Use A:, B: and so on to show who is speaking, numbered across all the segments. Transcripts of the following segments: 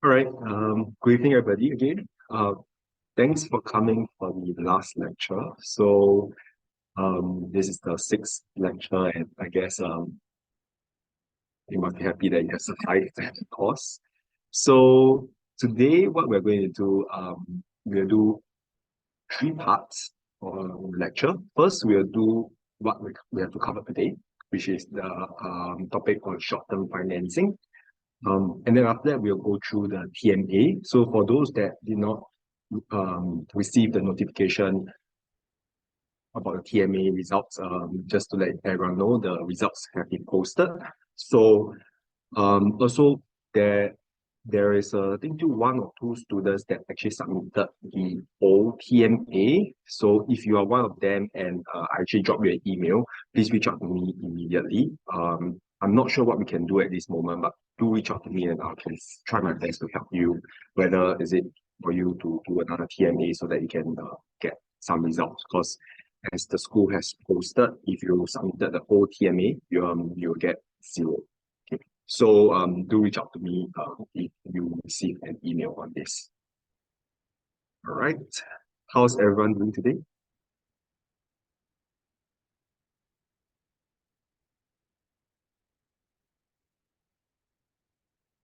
A: All right. Good evening, everybody. Again, thanks for coming for the last lecture. This is the sixth lecture, and I guess you must be happy that you have survived that course. So today, what we're going to do, we'll do three parts of the lecture. First, we'll do what we have to cover today, which is the topic on short-term financing. And then after that, we'll go through the TMA. So for those that did not receive the notification about the TMA results, just to let everyone know, the results have been posted. So also there is I think one or two students that actually submitted the old TMA. So if you are one of them and I actually drop you an email, please reach out to me immediately. I'm not sure what we can do at this moment, but do reach out to me and I'll try my best to help you, whether is it for you to do another TMA so that you can get some results. Because as the school has posted, if you submitted the whole TMA, you'll get 0. Okay. So do reach out to me if you receive an email on this. All right. How's everyone doing today?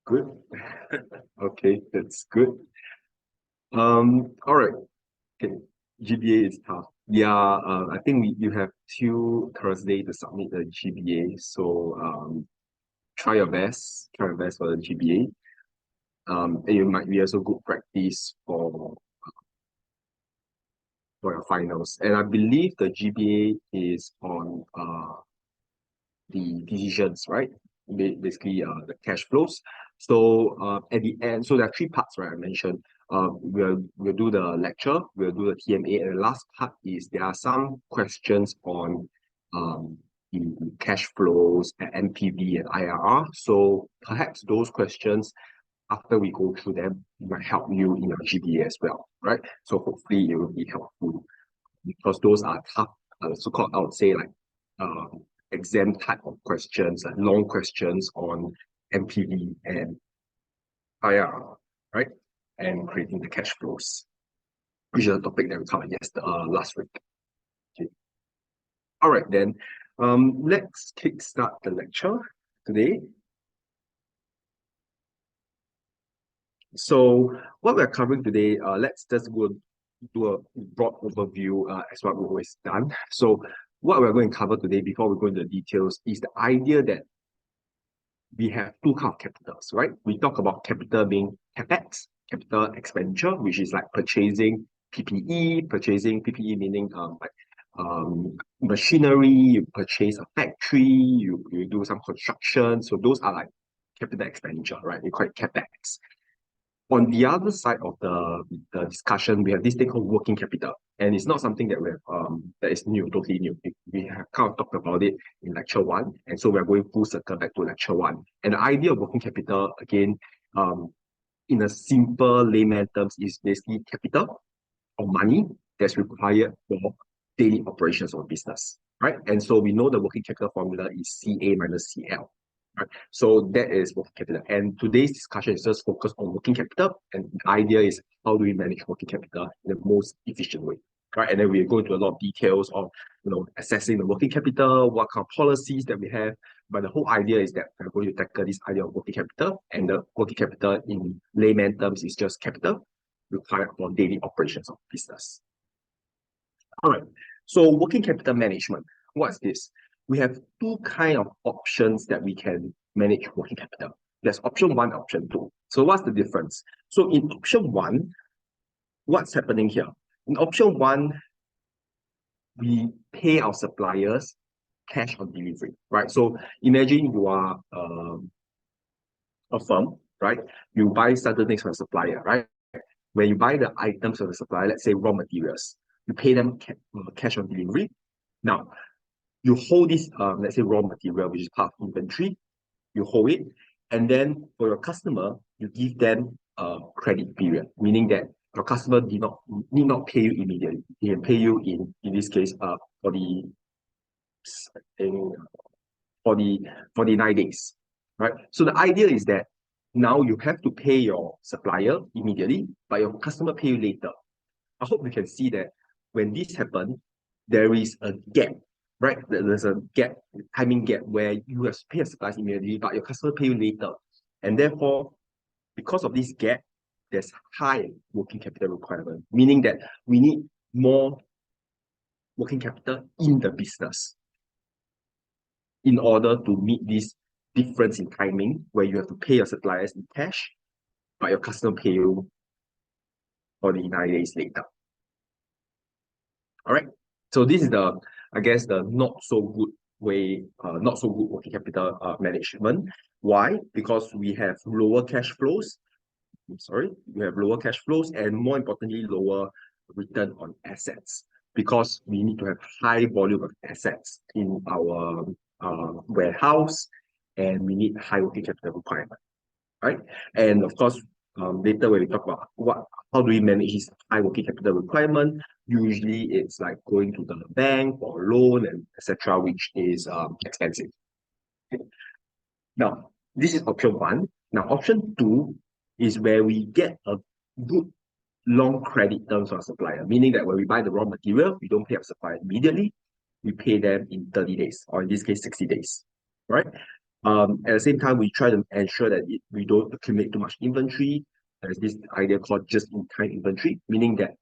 A: Good. Okay, that's good. All right. Okay. GBA is tough. Yeah, I think you have till Thursday to submit the GBA. So try your best. Try your best for the GBA. And it might be also good practice for your finals. And I believe the GBA is on the decisions, right? Basically, the cash flows. So at the end, so there are three parts, right? I mentioned. We'll do the lecture, we'll do the TMA, and the last part is there are some questions on the cash flows, NPV, and IRR. So perhaps those questions, after we go through them, might help you in your GPA as well, right? So hopefully it will be helpful because those are tough, so-called, I would say, like exam type of questions, like long questions on NPV and IRR, right? And creating the cash flows, which is a topic that we covered last week. Okay. All right, then. Let's kickstart the lecture today. So what we're covering today, let's just go do a broad overview as what we've always done. So what we're going to cover today before we go into the details is the idea that we have two kind of capitals, right? We talk about capital being CapEx, capital expenditure, which is like purchasing PPE meaning machinery, you purchase a factory, you do some construction. So those are like capital expenditure, right? We call it CapEx. On the other side of the discussion, we have this thing called working capital. And it's not something that we have that is new, totally new. We have kind of talked about it in lecture 1. And so we're going full circle back to lecture 1. And the idea of working capital, again, in a simple layman terms, is basically capital or money that's required for daily operations of business. Right. And so we know the working capital formula is CA minus CL. Right. So that is working capital. And today's discussion is just focused on working capital. And the idea is how do we manage working capital in the most efficient way. Right. And then we go into a lot of details of assessing the working capital, what kind of policies that we have. But the whole idea is that we're going to tackle this idea of working capital. And the working capital in layman terms is just capital required for daily operations of business. All right. So working capital management, what's this? We have two kind of options that we can manage working capital. There's option 1, option 2. So what's the difference? So in option 1, what's happening here? In option 1, we pay our suppliers cash on delivery, right? So imagine you are a firm, right? You buy certain things from a supplier, right? When you buy the items from the supplier, let's say raw materials, you pay them cash on delivery. Now, you hold this, let's say raw material, which is part of inventory, you hold it, and then for your customer, you give them a credit period, meaning that your customer need not pay you immediately. They can pay you in this case, for the 9 days, right? So the idea is that Now you have to pay your supplier immediately, but your customer pay you later. I hope you can see that when this happens, there is a gap, right? There's a gap, timing gap where you have to pay your suppliers immediately, but your customer pay you later. And therefore, because of this gap, there's high working capital requirement, meaning that we need more working capital in the business in order to meet this difference in timing where you have to pay your suppliers in cash, but your customer pay you 49 days later. All right. So this is the, I guess, the not so good way, not so good working capital management. Why? Because we have lower cash flows. We have lower cash flows and more importantly, lower return on assets because we need to have high volume of assets in our warehouse and we need high working capital requirement, right? And of course, later when we talk about how do we manage this high working capital requirement, usually it's like going to the bank for loan and etc., which is expensive. Okay. Now, this is option one. Now, option two is where we get a good long credit terms from our supplier, meaning that when we buy the raw material, we don't pay our supplier immediately, we pay them in 30 days, or in this case, 60 days, right? At the same time, we try to ensure that we don't accumulate too much inventory. There's this idea called just-in-time inventory, meaning that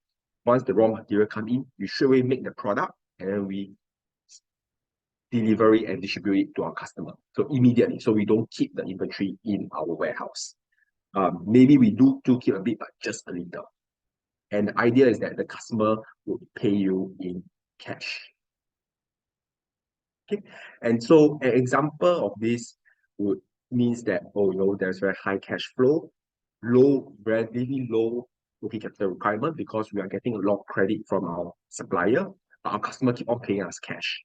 A: once the raw material come in, we straight away make the product and then we deliver it and distribute it to our customer. So immediately, so we don't keep the inventory in our warehouse. Maybe we do keep a bit, but just a little. And the idea is that the customer will pay you in cash. Okay, and so an example of this would means that there's very high cash flow, relatively low working capital requirement because we are getting a lot of credit from our supplier, but our customer keep on paying us cash,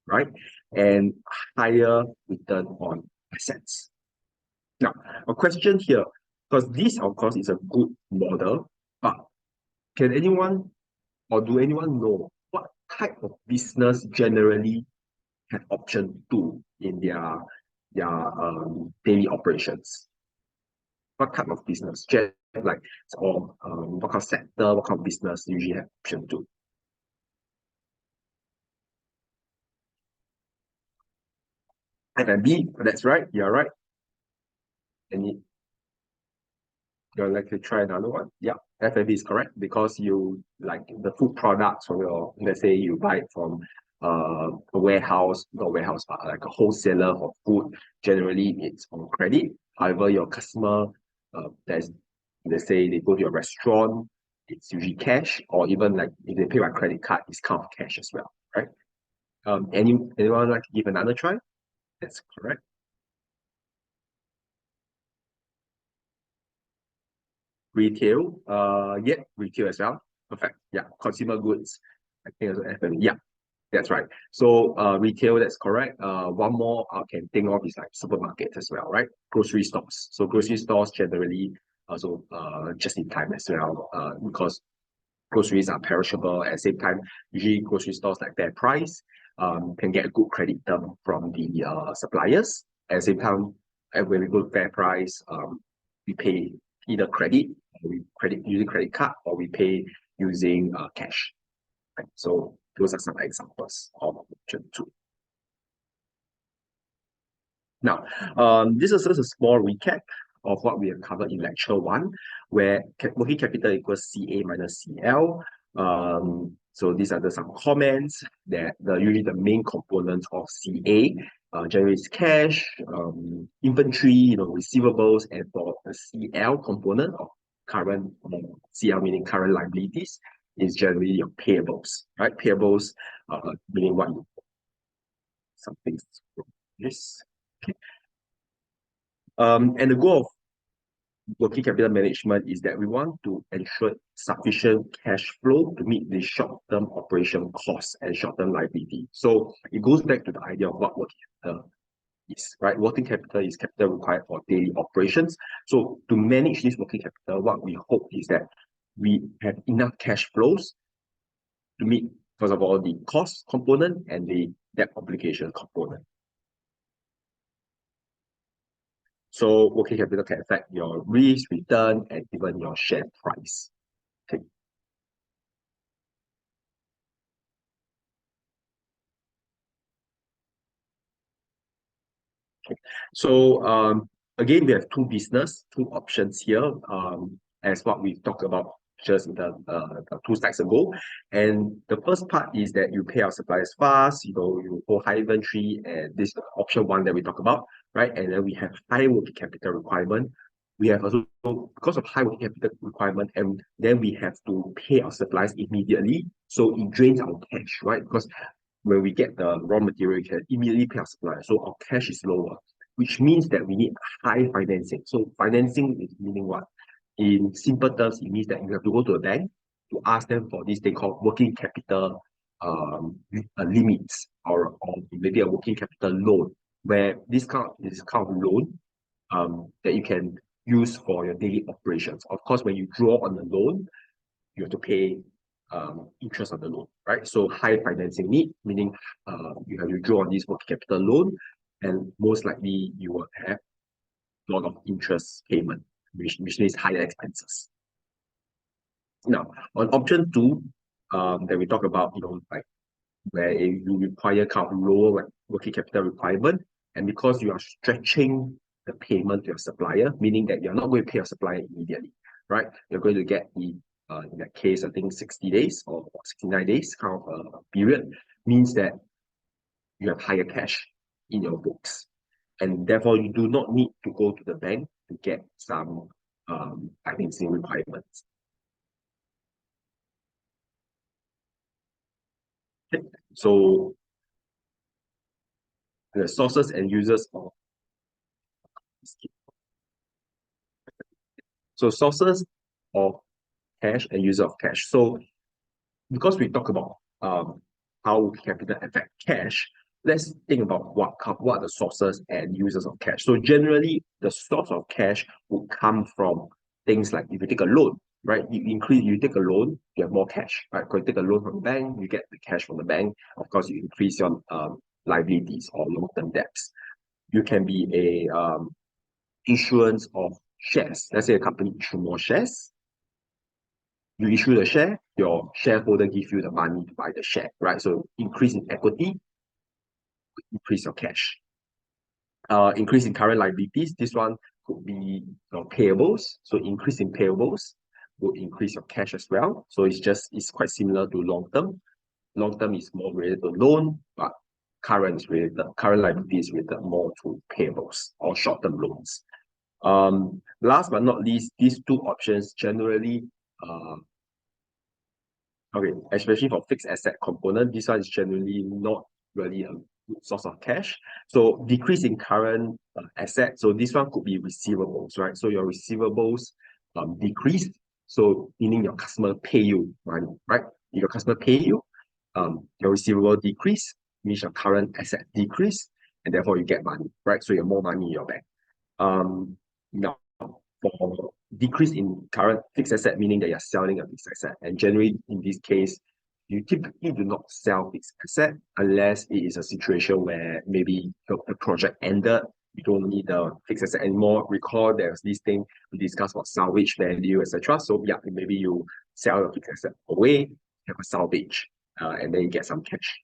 A: right? And higher return on assets. Now, a question here, because this of course is a good model, but can anyone or do anyone know what type of business generally have option 2 in their daily operations? What type of business? Like, or what kind of sector, what kind of business usually have option 2? F&B, that's right, you're right. Any, you'd like to try another one? Yeah, F&B is correct because you like the food products from your, let's say you buy it from a warehouse, not warehouse, but like a wholesaler for food. Generally, it's on credit. However, your customer, there's, let's say they go to your restaurant, it's usually cash, or even like if they pay by credit card, it's kind of cash as well, right? Anyone like to give another try? That's correct. Retail, yeah, retail as well. Perfect. Yeah, consumer goods. I think also F&B. Yeah, that's right. So retail, that's correct. One more I can think of is like supermarkets as well, right? Grocery stores. So grocery stores generally also just in time as well, because groceries are perishable. At the same time, usually grocery stores like their price can get a good credit term from the suppliers. At the same time, when we go to fair price, we pay either credit, we credit using credit card, or we pay using cash. Right? So those are some examples of option 2. Now, this is just a small recap of what we have covered in lecture 1, where working capital equals CA minus CL. So these are some comments that usually the main components of CA generates cash, inventory, receivables, and for the CL component of current CL meaning current liabilities is generally your payables, right? Payables meaning what you something this. Okay. And the goal of working capital management is that we want to ensure sufficient cash flow to meet the short-term operation costs and short-term liability. So it goes back to the idea of what working capital is, right? Working capital is capital required for daily operations. So to manage this working capital, what we hope is that we have enough cash flows to meet, first of all, the cost component and the debt obligation component. So working capital can affect your risk, return, and even your share price. Okay. So again, we have two options here, as what we talked about just in the two slides ago. And the first part is that you pay our suppliers fast, you hold high inventory, and this is option one that we talk about, right? And then we have high working capital requirement. We have also, because of high working capital requirement, and then we have to pay our suppliers immediately. So it drains our cash, right? Because when we get the raw material, we can immediately pay our supplier. So our cash is lower, which means that we need high financing. So financing is meaning what? In simple terms, it means that you have to go to a bank to ask them for this thing called working capital limits, or maybe a working capital loan, where this kind of loan that you can use for your daily operations. Of course, when you draw on the loan, you have to pay interest on the loan, right? So high financing need, meaning you have to draw on this working capital loan, and most likely you will have a lot of interest payment, which means higher expenses. Now, on option two, that we talk about, like where you require kind of lower working capital requirement, and because you are stretching the payment to your supplier, meaning that you're not going to pay your supplier immediately, right? You're going to get in that case, I think 60 days or 69 days kind of period, means that you have higher cash in your books. And therefore, you do not need to go to the bank to get some financing requirements. Okay. So the sources and users of sources of cash and user of cash. So because we talk about how capital affect cash, let's think about what are the sources and users of cash. So generally, the source of cash will come from things like if you take a loan, right? You take a loan, you have more cash, right? Because you take a loan from the bank, you get the cash from the bank. Of course, you increase your liabilities or long-term debts. You can be a issuance of shares. Let's say a company issue more shares, you issue the share, your shareholder give you the money to buy the share, right? So increase in equity, increase your cash. Increase in current liabilities, this one could be your payables. So increase in payables will increase your cash as well. So it's quite similar to long term. Long term is more related to loan, but current liability is related more to payables or short term loans. Last but not least, these two options generally okay, especially for fixed asset component, this one is generally not really a good source of cash. So decrease in current asset. So this one could be receivables, right? So your receivables decreased. So meaning your customer pay you money, right? If your customer pay you, your receivable decrease, means your current asset decrease, and therefore you get money, right? So you have more money in your bank. Now for decrease in current fixed asset, meaning that you're selling a fixed asset. And generally, in this case, you typically do not sell fixed asset unless it is a situation where maybe the project ended, you don't need the fixed asset anymore. Recall there's this thing we discussed about salvage value, etc. So yeah, maybe you sell your fixed asset away, have a salvage, and then you get some cash.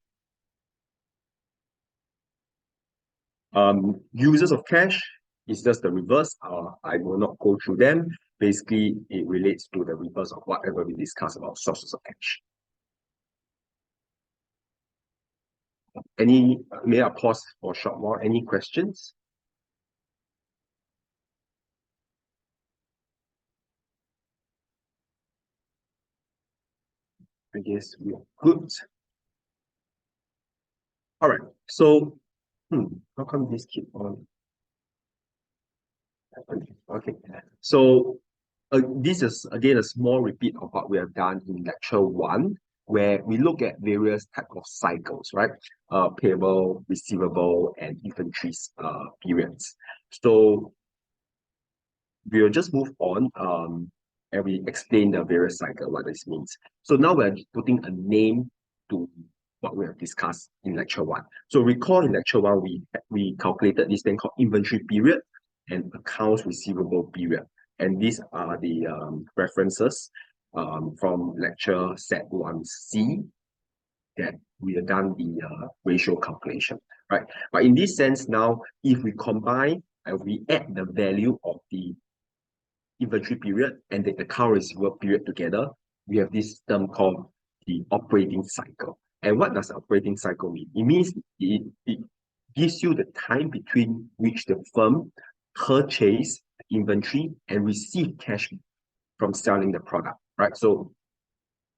A: Users of cash is just the reverse. I will not go through them. Basically, it relates to the reverse of whatever we discussed about sources of cash. May I pause for a short while? Any questions? I guess we are good. All right. So, how come this keep on? Okay. So, this is again a small repeat of what we have done in lecture one, where we look at various type of cycles, right? Payable, receivable, and inventories periods. So we'll just move on and we explain the various cycle, what this means. So now we're putting a name to what we have discussed in lecture one. So recall in lecture one, we calculated this thing called inventory period, and accounts receivable period. And these are the references from lecture set 1C that we have done the ratio calculation, right? But in this sense now, if we combine and we add the value of the inventory period and the account receivable period together, we have this term called the operating cycle. And what does operating cycle mean? It means it gives you the time between which the firm purchase inventory and receive cash from selling the product, right? So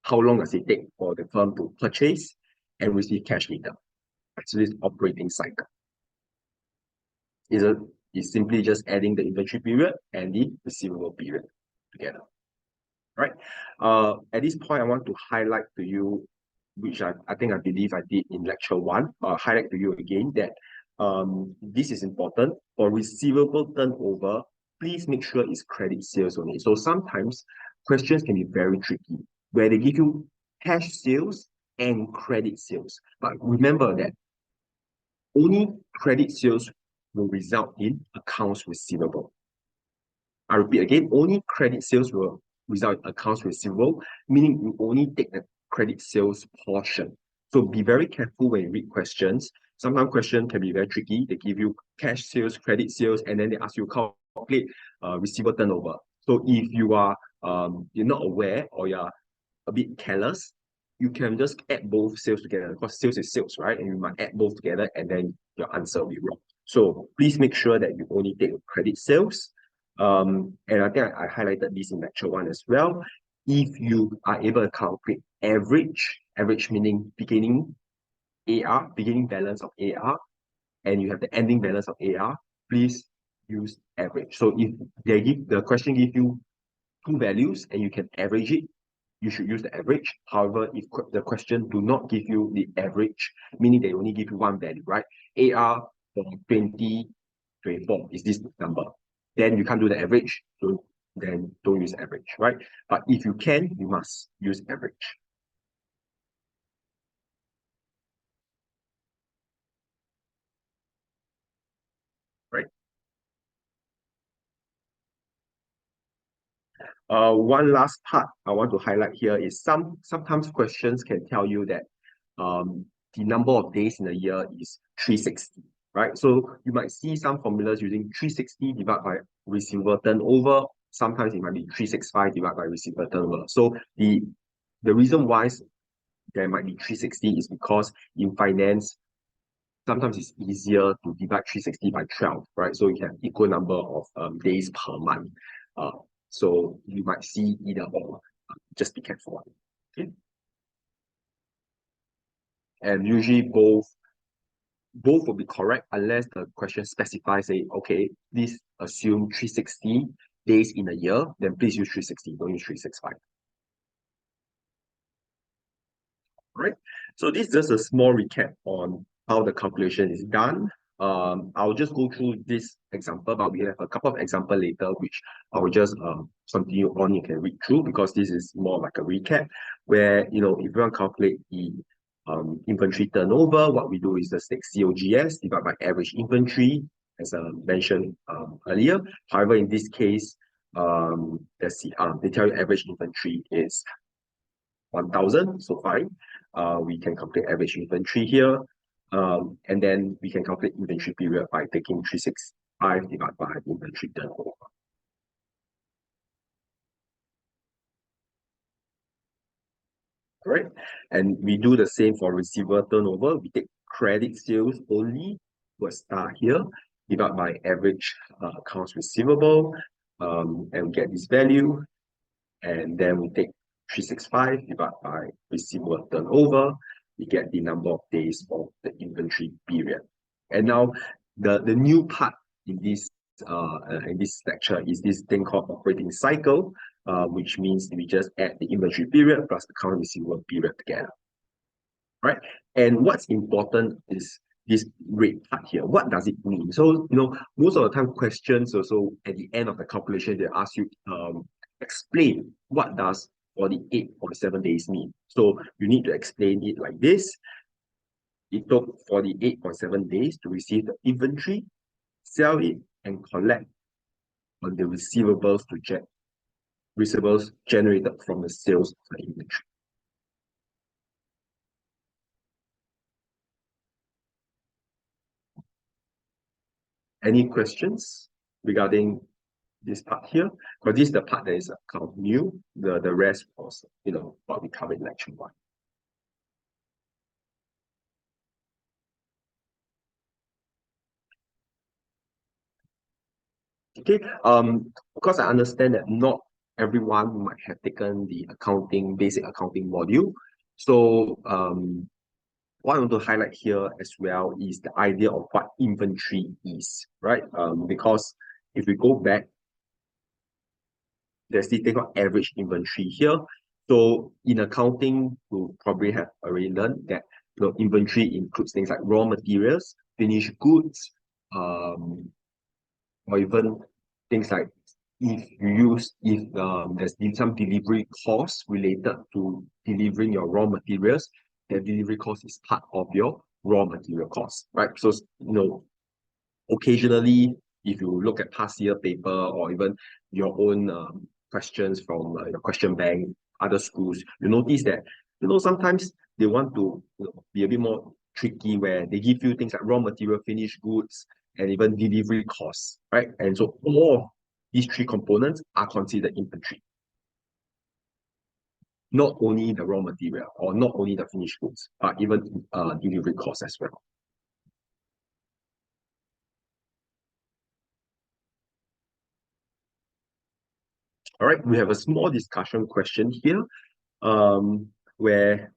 A: how long does it take for the firm to purchase and receive cash later? So this operating cycle is simply just adding the inventory period and the receivable period together, right? At this point, I want to highlight to you, which I believe I did in lecture 1, highlight to you again that this is important. For receivable turnover, please make sure it's credit sales only. So sometimes questions can be very tricky, where they give you cash sales and credit sales. But remember that only credit sales will result in accounts receivable. I repeat again, only credit sales will result in accounts receivable, meaning you only take the credit sales portion. So be very careful when you read questions. Sometimes questions can be very tricky. They give you cash sales, credit sales, and then they ask you to calculate receivable turnover. So if you are you're not aware or you're a bit careless, you can just add both sales together because sales is sales, right? And you might add both together and then your answer will be wrong. So please make sure that you only take credit sales. And I think I highlighted this in lecture 1 as well. If you are able to calculate average meaning beginning AR, beginning balance of AR, and you have the ending balance of AR, please use average. So if the question gives you two values and you can average it, you should use the average. However, if the question do not give you the average, meaning they only give you one value, right? AR for 2024 is this number. Then you can't do the average, so then don't use average, right? But if you can, you must use average. Right. One last part I want to highlight here is sometimes questions can tell you that the number of days in a year is 360, right? So you might see some formulas using 360 divided by receivable turnover. Sometimes it might be 365 divided by receivable turnover. So the reason why there might be 360 is because in finance, sometimes it's easier to divide 360 by 12, right? So you have equal number of days per month. So you might see either or. Just be careful. Okay. And usually both will be correct unless the question specifies, say, okay, please assume 360 days in a year, then please use 360, don't use 365. Right? So this is just a small recap on how the calculation is done. I'll just go through this example, but we have a couple of examples later, which I will just continue on. You can read through because this is more like a recap where, if you want to calculate the inventory turnover, what we do is just take COGS divided by average inventory, as mentioned earlier. However, in this case, let's see, they tell you average inventory is 1,000, so fine. We can calculate average inventory here. And then we can calculate inventory period by taking 365 divided by inventory turnover. Right? And we do the same for receivable turnover. We take credit sales only, we'll start here, divided by average accounts receivable, and get this value. And then we take 365 divided by receivable turnover, we get the number of days of the inventory period. And now the new part in this lecture is this thing called operating cycle, which means we just add the inventory period plus the account receivable period together. Right? And what's important is this red part here. What does it mean? So, most of the time questions also at the end of the calculation, they ask you explain what does 48.7 days mean. So you need to explain it like this. It took 48.7 days to receive the inventory, sell it, and collect on the receivables generated from the sales of the inventory. Any questions regarding this part here? Because this is the part that is kind of new. The rest was, what we covered in lecture 1. Okay, of course, I understand that not everyone might have taken the basic accounting module. So, what I want to highlight here as well is the idea of what inventory is, right? Because if we go back, there's this thing called average inventory here. So in accounting, we'll probably have already learned that inventory includes things like raw materials, finished goods, or even things like if there's been some delivery costs related to delivering your raw materials, the delivery cost is part of your raw material cost, right? So occasionally, if you look at past year paper or even your own questions from your question bank, other schools, you notice that sometimes they want to be a bit more tricky, where they give you things like raw material, finished goods, and even delivery costs, right? And so all of these 3 components are considered inventory. Not only the raw material or not only the finished goods, but even delivery costs as well. All right, we have a small discussion question here, where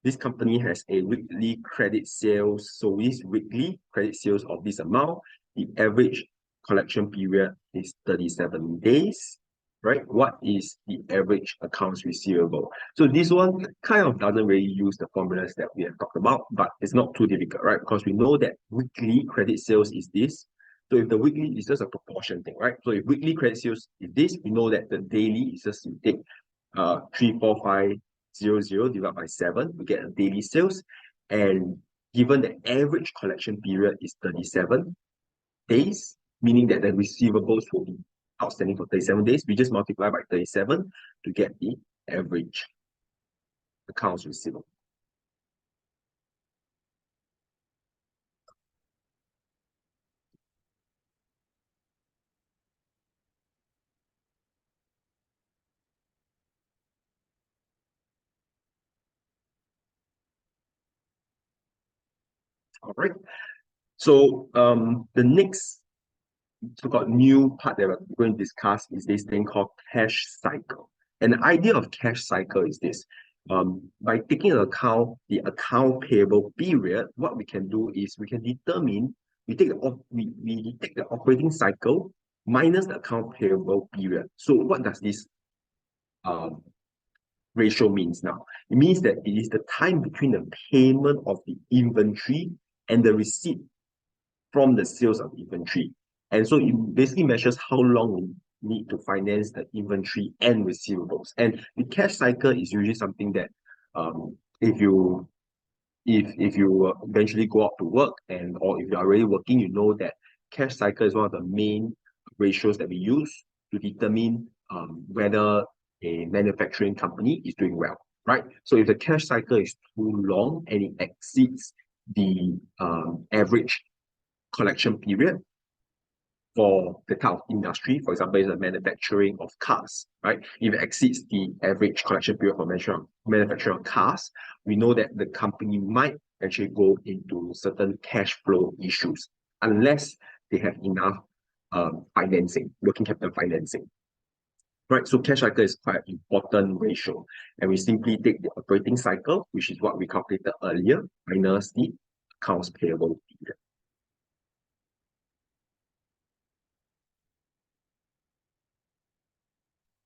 A: this company has a weekly credit sales. So this weekly credit sales of this amount, the average collection period is 37 days, right? What is the average accounts receivable? So this one kind of doesn't really use the formulas that we have talked about, but it's not too difficult, right? Because we know that weekly credit sales is this. So if the weekly is just a proportion thing, right? So if weekly credit sales is this, we know that the daily is just you take 34500 divided by 7, we get a daily sales. And given the average collection period is 37 days, meaning that the receivables will be outstanding for 37 days, we just multiply by 37 to get the average accounts receivable. All right. So the next so-called new part that we're going to discuss is this thing called cash cycle. And the idea of cash cycle is this. By taking into account the account payable period, what we can do is we can determine, we take the operating cycle minus the account payable period. So what does this ratio means now? It means that it is the time between the payment of the inventory and the receipt from the sales of inventory. And so it basically measures how long we need to finance the inventory and receivables. And the cash cycle is usually something that if you eventually go out to work, and or if you're already working, you know that cash cycle is one of the main ratios that we use to determine whether a manufacturing company is doing well, right? So if the cash cycle is too long and it exceeds the average collection period for the type of industry, for example, is the manufacturing of cars, right? If it exceeds the average collection period for manufacturing of cars, we know that the company might actually go into certain cash flow issues unless they have enough financing, working capital financing. Right, so cash cycle is quite an important ratio, and we simply take the operating cycle, which is what we calculated earlier, minus the accounts payable period.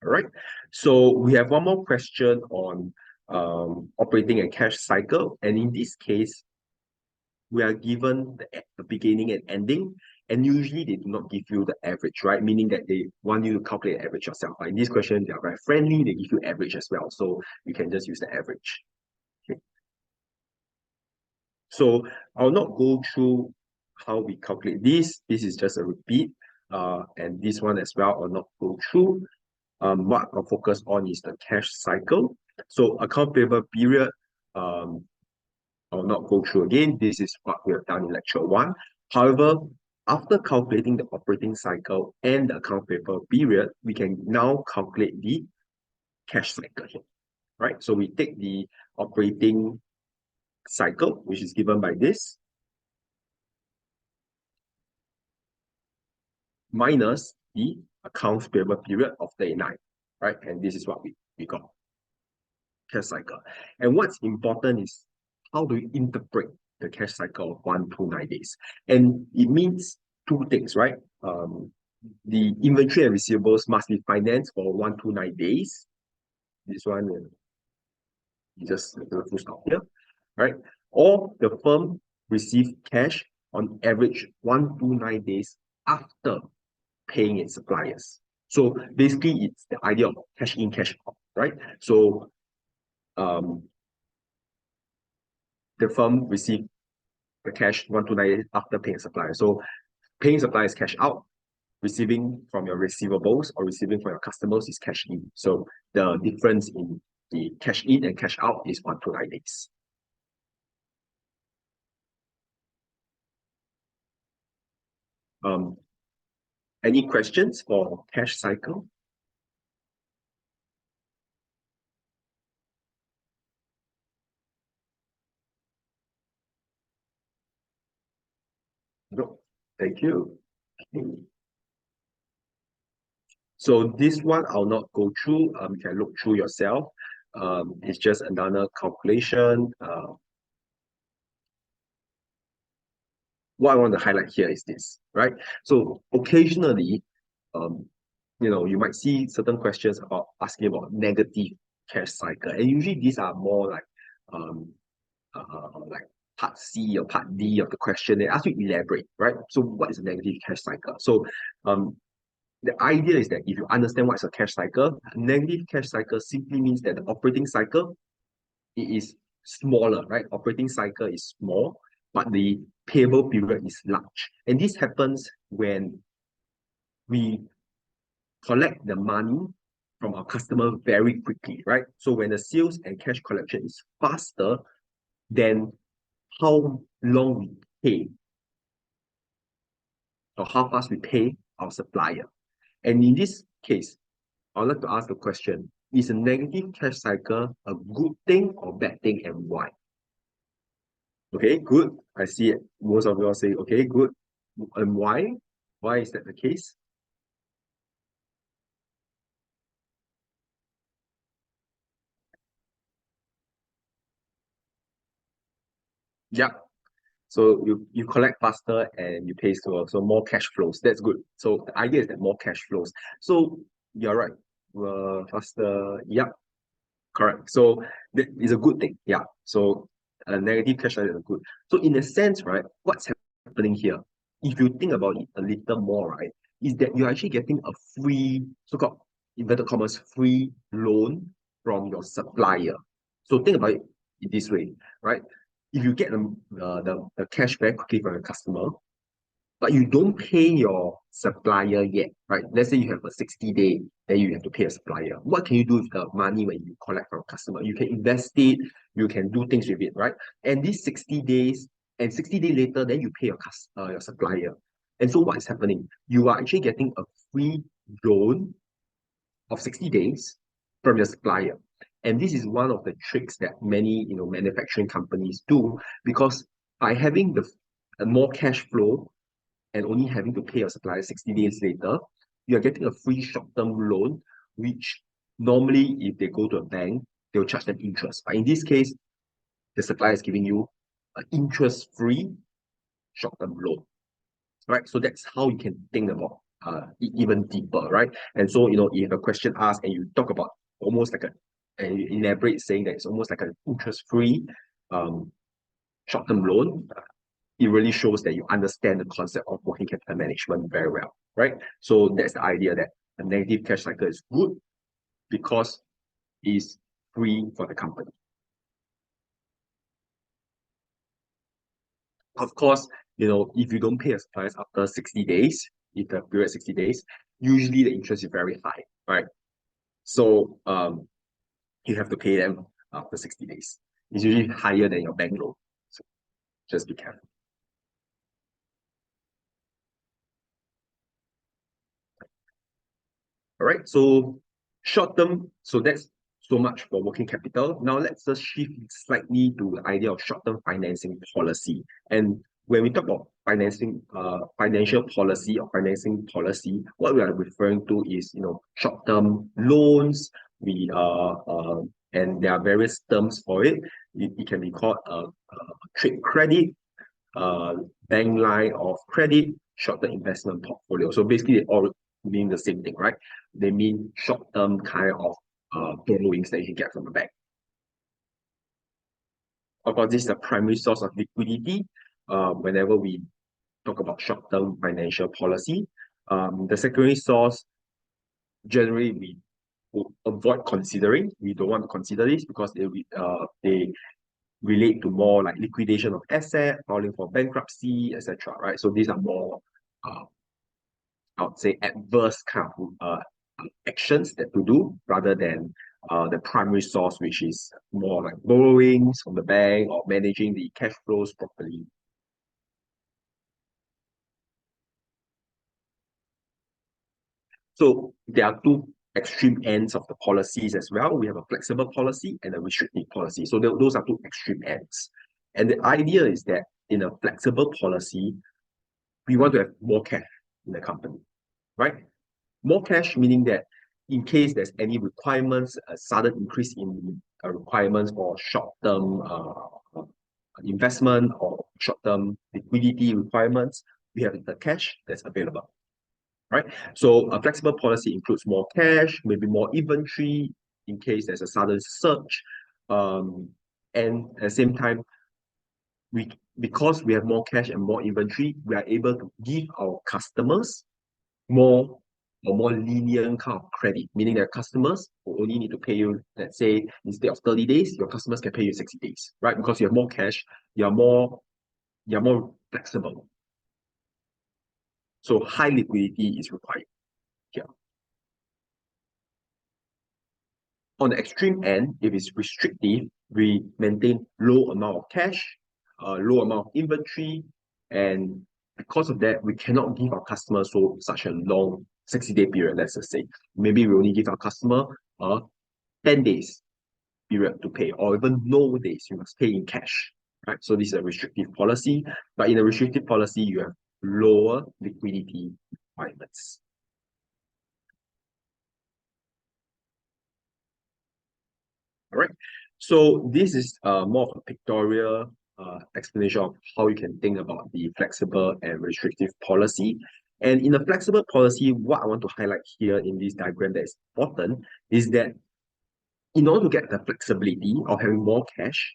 A: All right, so we have one more question on operating a cash cycle, and in this case, we are given the beginning and ending, and usually they do not give you the average, right? Meaning that they want you to calculate the average yourself. But in this question, they are very friendly, they give you average as well, so you can just use the average. Okay. So I'll not go through how we calculate this. This is just a repeat. and this one as well, I'll not go through. What I'll focus on is the cash cycle. So account payable period, I'll not go through again. This is what we have done in lecture one. However, after calculating the operating cycle and the account payable period, we can now calculate the cash cycle here, right? So we take the operating cycle, which is given by this, minus the accounts payable period of 39, right? And this is what we got, cash cycle. And what's important is how do you interpret the cash cycle of 1 to 9 days? And it means two things, right? The inventory and receivables must be financed for 1 to 9 days. This one, you just full stop here, right? Or the firm receive cash on average 1 to 9 days after paying its suppliers. So basically, it's the idea of cash in, cash out, right? So um, the firm receive the cash 1 to 9 days after paying suppliers. So paying suppliers cash out, receiving from your receivables or receiving from your customers is cash in. So the difference in the cash in and cash out is 1 to 9 days. Um, any questions for cash cycle? No, thank you. Okay. So this one I'll not go through. You can look through yourself. It's just another calculation. What I want to highlight here is this, right? So occasionally, um, you might see certain questions about asking about negative cash cycle, and usually these are more um, like part C or part D of the question. They ask you elaborate, right? So what is a negative cash cycle? So um, the idea is that if you understand what's a cash cycle, a negative cash cycle simply means that the operating cycle it is smaller, right? Operating cycle is small, but the payable period is large. And this happens when we collect the money from our customer very quickly, right? So when the sales and cash collection is faster than how long we pay or how fast we pay our supplier. And in this case, I'd like to ask the question, is a negative cash cycle a good thing or bad thing and why? Okay, good. I see it. Most of you all say, okay, good. And why? Why is that the case? Yeah. So you collect faster and you pay slower, so more cash flows. That's good. So the idea is that more cash flows. So you're right. Faster. Yeah, correct. So that is a good thing. Yeah. So a negative cash flow is good. So in a sense, right, what's happening here? If you think about it a little more, right, is that you're actually getting a free, so-called inverted commas, free loan from your supplier. So think about it this way, right? If you get the cash very quickly from your customer, but you don't pay your supplier yet, right? Let's say you have a 60-day, then you have to pay a supplier. What can you do with the money when you collect from a customer? You can invest it, you can do things with it, right? And these 60 days, and 60 days later, then you pay your supplier. And so what is happening? You are actually getting a free loan of 60 days from your supplier. And this is one of the tricks that many manufacturing companies do because by having the more cash flow and only having to pay your supplier 60 days later, you're getting a free short-term loan, which normally if they go to a bank, they'll charge them interest. But in this case, the supplier is giving you an interest-free short-term loan, right? So that's how you can think about even deeper, right? And so, if a question asked and you talk about almost like and you elaborate saying that it's almost like an interest-free um, short-term loan, it really shows that you understand the concept of working capital management very well, right? So that's the idea that a negative cash cycle is good because it's free for the company. Of course, if you don't pay your suppliers after 60 days, if the period 60 days, usually the interest is very high, right? So you have to pay them after 60 days. It's usually higher than your bank loan. So just be careful. All right, so short term, so that's so much for working capital. Now let's just shift slightly to the idea of short-term financing policy. And when we talk about financial policy or financing policy, what we are referring to is, short-term loans. And there are various terms for it. It can be called a trade credit, uh, bank line of credit, short-term investment portfolio. So basically, they all mean the same thing, right? They mean short-term kind of borrowings that you can get from the bank. Of course, this is the primary source of liquidity whenever we talk about short-term financial policy. The secondary source, generally, we would avoid considering. We don't want to consider this because they relate to more like liquidation of asset, filing for bankruptcy, etc. Right? So these are more, I would say, adverse kind of actions that to do rather than the primary source, which is more like borrowings from the bank or managing the cash flows properly. So there are two extreme ends of the policies as well. We have a flexible policy and a restrictive policy. So those are two extreme ends. And the idea is that in a flexible policy, we want to have more cash in the company, right? More cash meaning that in case there's any requirements, a sudden increase in requirements for short-term investment or short-term liquidity requirements, we have the cash that's available, right? So a flexible policy includes more cash, maybe more inventory in case there's a sudden surge. And at the same time, because we have more cash and more inventory, we are able to give our customers more more lenient kind of credit, meaning that customers will only need to pay you, let's say, instead of 30 days, your customers can pay you 60 days, right? Because you have more cash, you're more flexible. So high liquidity is required here. On the extreme end, if it's restrictive, we maintain low amount of cash, low amount of inventory, and because of that, we cannot give our customers such a long 60-day period, let's just say. Maybe we only give our customer 10 days period to pay, or even no days, you must pay in cash, right? So this is a restrictive policy, but in a restrictive policy, you have lower liquidity requirements. All right. So this is more of a pictorial explanation of how you can think about the flexible and restrictive policy. And in a flexible policy, what I want to highlight here in this diagram that is important is that in order to get the flexibility of having more cash,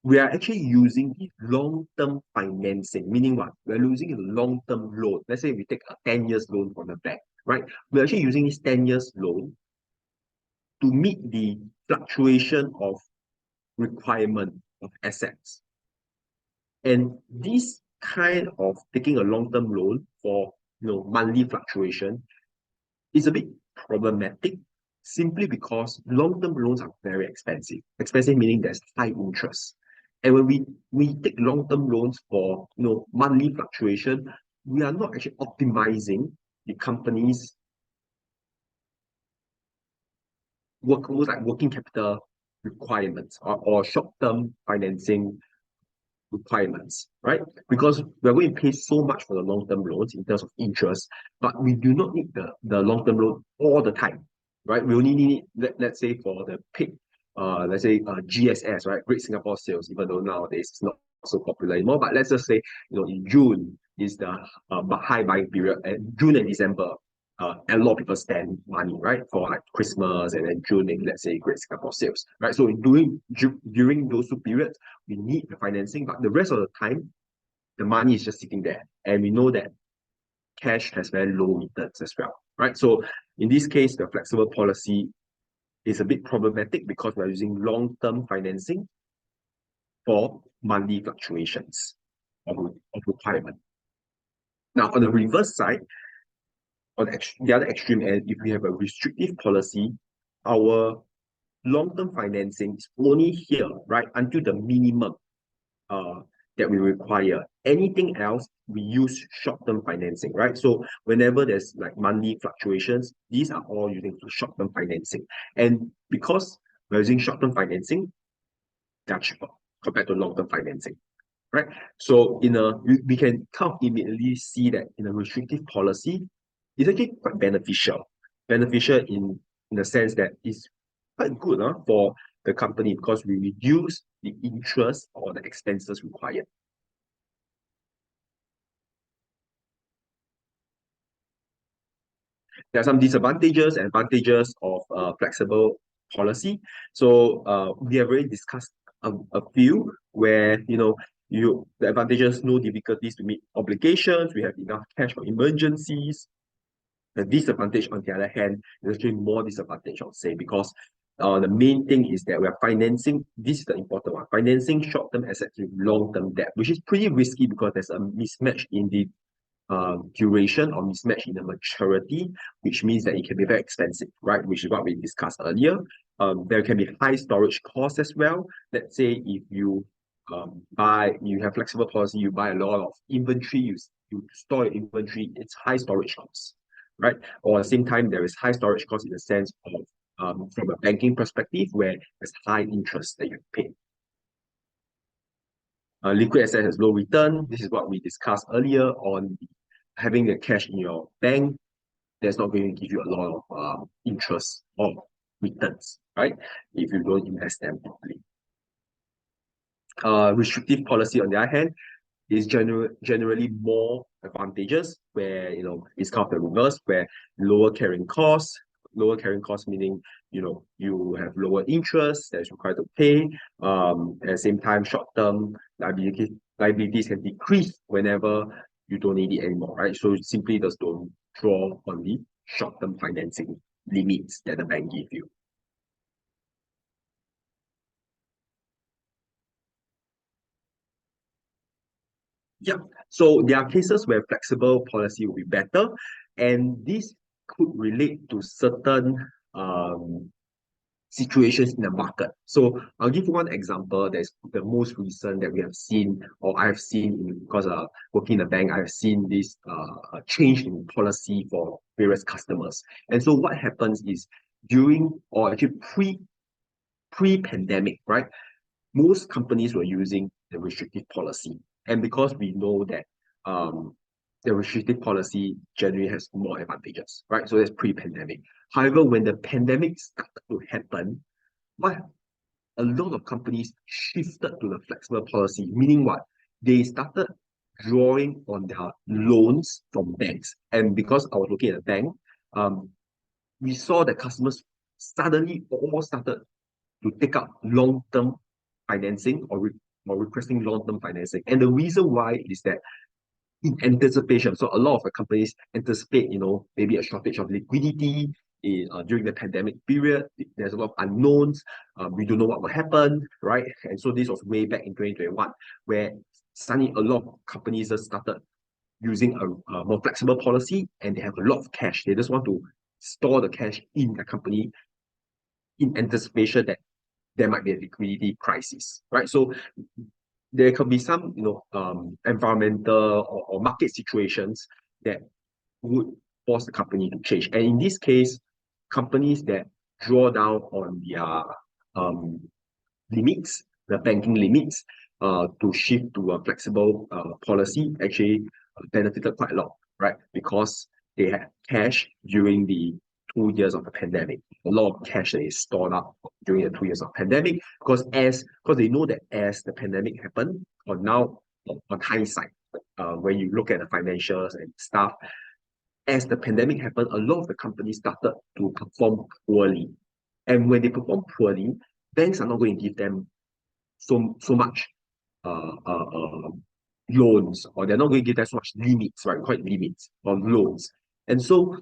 A: we are actually using the long-term financing, meaning what? We're using a long-term loan. Let's say we take a 10 years loan from the bank, right? We're actually using this 10 years loan to meet the fluctuation of requirement of assets. And this kind of taking a long-term loan for monthly fluctuation is a bit problematic simply because long-term loans are very expensive. Expensive meaning there's high interest. And when we take long-term loans for monthly fluctuation, we are not actually optimizing the company's working capital requirements or short-term financing requirements, right? Because we're going to pay so much for the long-term loans in terms of interest, but we do not need the long-term loan all the time, right? We only need it, let's say, for the peak, let's say GSS, right? Great Singapore Sales, even though nowadays it's not so popular anymore. But let's just say, in June is the high buying period, and June and December, a lot of people spend money, right, for like Christmas, and then June, and let's say Great Singapore Sales, right? So during those two periods, we need the financing, but the rest of the time, the money is just sitting there, and we know that cash has very low returns as well, right? So in this case, the flexible policy is a bit problematic because we're using long-term financing for monthly fluctuations of requirement. Now, on the reverse side, on the other extreme end, if we have a restrictive policy, our long-term financing is only here, right, until the minimum uh, that we require. Anything else, we use short-term financing, right? So whenever there's like monthly fluctuations, these are all using short-term financing. And because we're using short-term financing, they're cheaper compared to long-term financing, right? So we can kind of immediately see that in a restrictive policy, it's actually quite beneficial. Beneficial in the sense that it's quite good for the company because we reduce the interest or the expenses required. There are some disadvantages and advantages of flexible policy. So we have already discussed a few where the advantages, no difficulties to meet obligations, we have enough cash for emergencies. The disadvantage, on the other hand, is actually more disadvantage, I would say, because the main thing is that we are financing, this is the important one, financing short-term assets with long-term debt, which is pretty risky because there's a mismatch in the duration or mismatch in the maturity, which means that it can be very expensive, right? Which is what we discussed earlier. There can be high storage costs as well. Let's say if you have flexible policy, you buy a lot of inventory, you store your inventory, it's high storage costs, right? Or at the same time, there is high storage costs in the sense of from a banking perspective, where there's high interest that you pay. Liquid asset has low return. This is what we discussed earlier on having the cash in your bank. That's not going to give you a lot of interest or returns, right? If you don't invest them properly. Restrictive policy, on the other hand, is generally more advantageous, where it's kind of the reverse, where lower carrying costs meaning you have lower interest that's required to pay. At the same time, short-term liabilities can decrease whenever you don't need it anymore, right? So simply just don't draw on the short-term financing limits that the bank give you. Yeah. So there are cases where flexible policy will be better, and this could relate to certain situations in the market. So I'll give you one example that's the most recent that we have seen, or I have seen because working in the bank, I have seen this change in policy for various customers. And so what happens is during or actually pre-pandemic, right? Most companies were using the restrictive policy. And because we know that the restrictive policy generally has more advantages, right? So that's pre-pandemic. However, when the pandemic started to happen, what a lot of companies shifted to the flexible policy, meaning what? They started drawing on their loans from banks. And because I was looking at a bank, um, we saw that customers suddenly all started to take up long-term financing or requesting long-term financing. And the reason why is that in anticipation, so a lot of the companies anticipate, maybe a shortage of liquidity during the pandemic period. There's a lot of unknowns. We don't know what will happen, right? And so this was way back in 2021, where suddenly a lot of companies just started using a more flexible policy, and they have a lot of cash. They just want to store the cash in the company in anticipation that there might be a liquidity crisis, right? So there could be some, environmental or market situations that would force the company to change. And in this case, companies that draw down on their um, limits, the banking limits, to shift to a flexible policy actually benefited quite a lot, right? Because they had cash during the 2 years of the pandemic. A lot of cash that is stored up during the 2 years of pandemic because they know that as the pandemic happened, or now on hindsight, when you look at the financials and stuff, as the pandemic happened, a lot of the companies started to perform poorly. And when they perform poorly, banks are not going to give them so much uh, uh, uh, loans, or they're not going to give them so much limits, right? Quite limits on loans. And so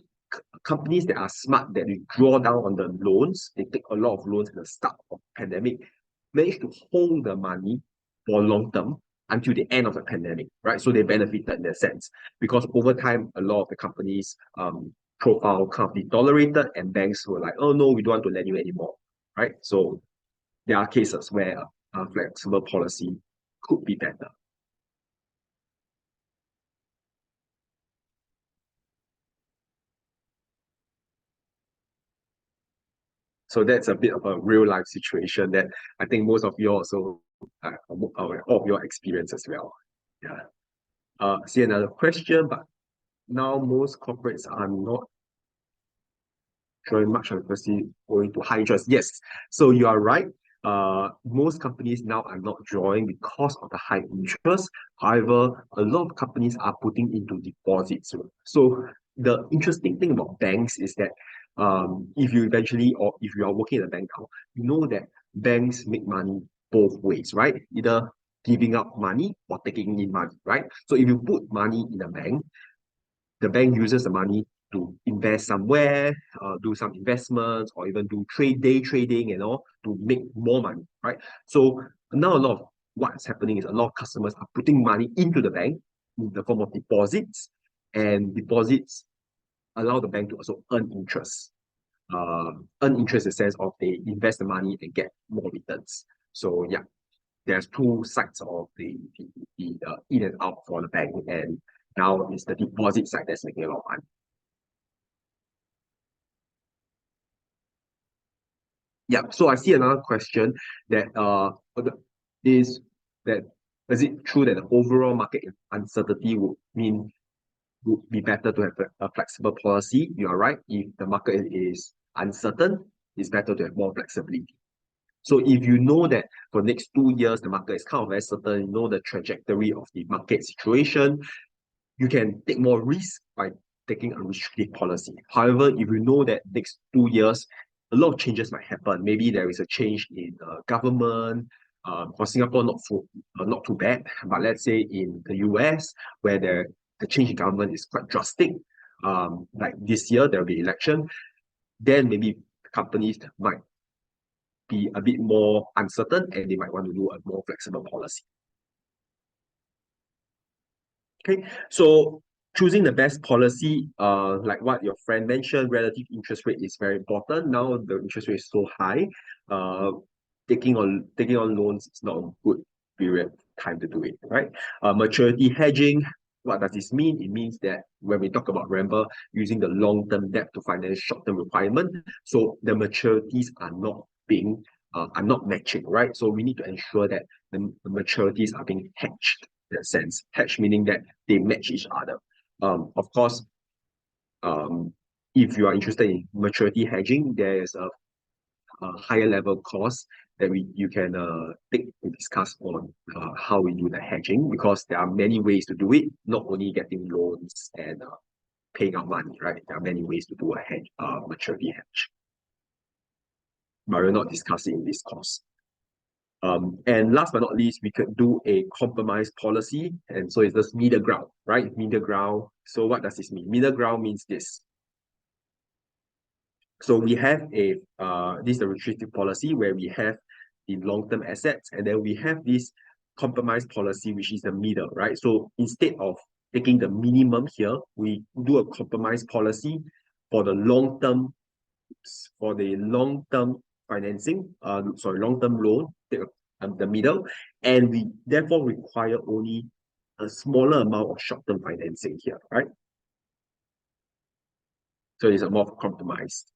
A: companies that are smart, that they draw down on the loans, they take a lot of loans at the start of the pandemic, manage to hold the money for long term, until the end of the pandemic, right? So they benefited in that sense because over time, a lot of the companies profile kind of tolerated, and banks were like, oh no, we don't want to lend you anymore, right? So there are cases where a flexible policy could be better. So that's a bit of a real life situation that I think most of you also all of your experience as well. Yeah. See another question, but now most corporates are not showing much emphasis going to high interest. Yes, so you are right. Most companies now are not drawing because of the high interest. However, a lot of companies are putting into deposits. So the interesting thing about banks is that if you eventually or if you are working at a bank now, you know that banks make money both ways, right? Either giving out money or taking in money, right? So if you put money in a bank, the bank uses the money to invest somewhere, do some investments, or even do day trading and all to make more money, right? So now a lot of what's happening is a lot of customers are putting money into the bank in the form of deposits, and deposits allow the bank to also earn interest. Earn interest in the sense of they invest the money and get more returns. So yeah, there's two sides of the in and out for the bank, and now it's the deposit side that's making a lot of money. Yeah. So I see another question that is that is it true that the overall market uncertainty would mean would be better to have a flexible policy? You are right. If the market is uncertain, it's better to have more flexibility. So if you know that for the next 2 years the market is kind of very certain, you know the trajectory of the market situation, you can take more risk by taking a restrictive policy. However, if you know that next 2 years, a lot of changes might happen. Maybe there is a change in government. For Singapore, not too bad, but let's say in the US, where the change in government is quite drastic, like this year there will be election, then maybe companies might be a bit more uncertain and they might want to do a more flexible policy. Okay, so choosing the best policy, like what your friend mentioned, relative interest rate is very important. Now the interest rate is so high, uh, taking on loans is not a good period time to do it, right? Maturity hedging. What does this mean? It means that when we talk about, remember, using the long-term debt to finance short-term requirement, so the maturities are not matching, right? So we need to ensure that the maturities are being hedged in that sense. Hedge meaning that they match each other. Of course, um, if you are interested in maturity hedging, there is a higher level course that you can take to discuss on how we do the hedging, because there are many ways to do it, not only getting loans and paying out money, right? There are many ways to do a hedge, maturity hedge, but we're not discussing in this course. And last but not least, we could do a compromise policy. And so it's this middle ground, right? Middle ground. So what does this mean? Middle ground means this. So we have this is a restrictive policy where we have the long-term assets, and then we have this compromise policy, which is the middle, right? So instead of taking the minimum here, we do a compromise policy for the long-term financing, long-term loan, the middle, and we therefore require only a smaller amount of short-term financing here, right? So it's a more compromised.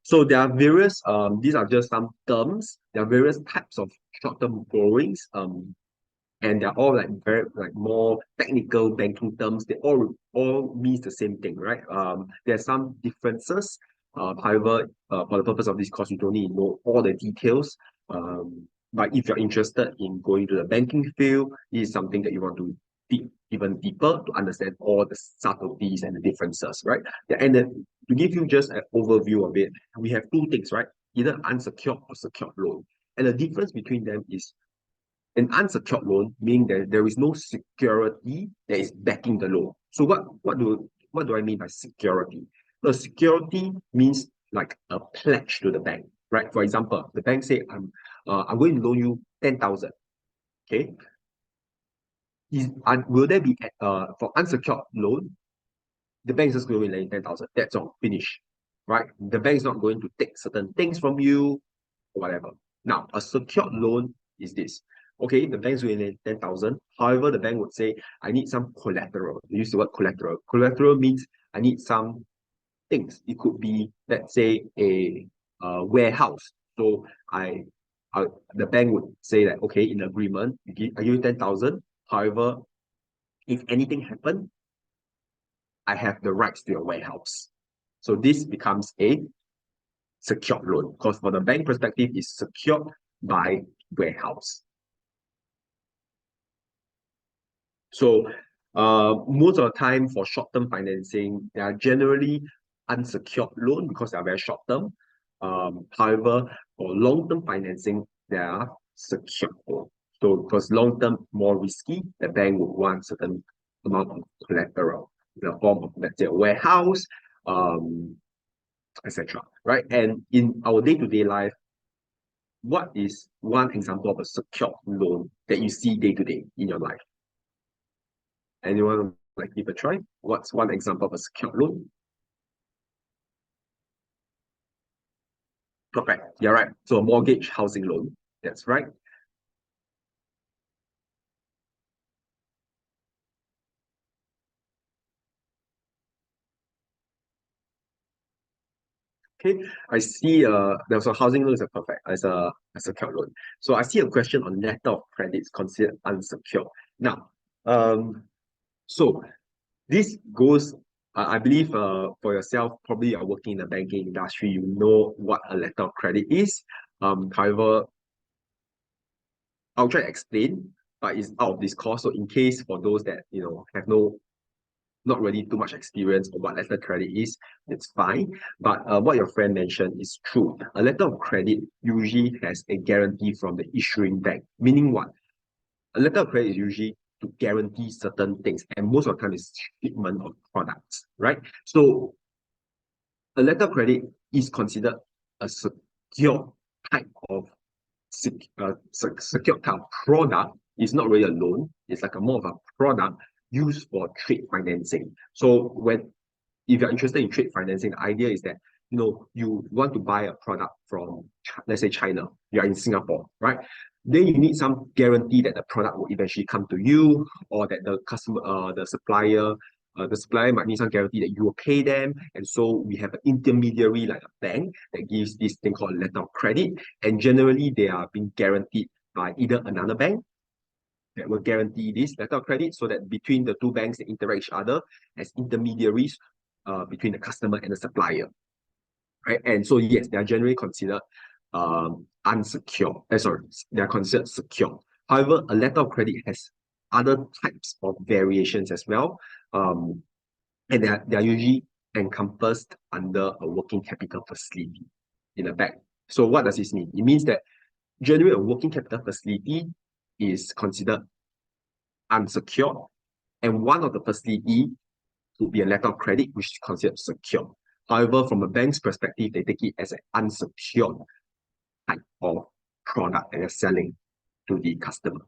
A: So there are various, these are just some terms. There are various types of short-term borrowings. And they're all like very like more technical banking terms. They all means the same thing, right? There's some differences. However, for the purpose of this course, you don't need to know all the details. But if you're interested in going to the banking field, this is something that you want to dig even deeper to understand all the subtleties and the differences, right? Yeah, and then to give you just an overview of it, we have two things, right? Either unsecured or secured loan. And the difference between them is an unsecured loan, meaning that there is no security that is backing the loan. So what do I mean by security? A security means like a pledge to the bank, right? For example, the bank say, I'm going to loan you 10,000. Okay. Will there be for unsecured loan, the bank is just going to lend 10,000. That's all, finish. Right? The bank is not going to take certain things from you or whatever. Now, a secured loan is this. Okay, the bank's going to lend 10,000. However, the bank would say, I need some collateral. They use the word collateral. Collateral means I need some things. It could be, let's say, a warehouse. So the bank would say that, okay, in agreement, I give you 10,000. However, if anything happens, I have the rights to your warehouse. So this becomes a secured loan because for the bank perspective, it's secured by warehouse. So most of the time for short-term financing, they are generally unsecured loan because they are very short-term. However, for long-term financing, they are secured loan. So because long-term more risky, the bank would want certain amount of collateral in the form of, let's say, a warehouse, etc. Right? And in our day-to-day life, what is one example of a secured loan that you see day-to-day in your life? Anyone like give a try? What's one example of a secured loan? Correct. You're right. So a mortgage housing loan. That's right. Okay. I see there's a housing loan is a perfect as a secured loan. So I see a question on letter of credit is considered unsecured. Now, so this goes I believe for yourself, probably you're working in the banking industry, you know what a letter of credit is. However, I'll try to explain, but it's out of this course. So in case for those that have not really too much experience on what letter of credit is, it's fine. But what your friend mentioned is true. A letter of credit usually has a guarantee from the issuing bank. Meaning what? A letter of credit is usually to guarantee certain things, and most of the time is shipment of products, right? So a letter of credit is considered a secure type of secured type of product. It's not really a loan. It's like a more of a product used for trade financing. So if you're interested in trade financing, the idea is that you want to buy a product from, let's say, China. You're in Singapore, right? Then you need some guarantee that the product will eventually come to you, or that the supplier might need some guarantee that you will pay them. And so we have an intermediary like a bank that gives this thing called letter of credit. And generally, they are being guaranteed by either another bank that will guarantee this letter of credit, so that between the two banks, they interact each other as intermediaries between the customer and the supplier, right? And so yes, they are generally considered unsecured. Sorry, they are considered secure. However, a letter of credit has other types of variations as well, and they are usually encompassed under a working capital facility in a bank. So what does this mean? It means that generally a working capital facility is considered unsecured, and one of the facility would be a letter of credit, which is considered secure. However, from a bank's perspective, they take it as an unsecured type of product that they're selling to the customer.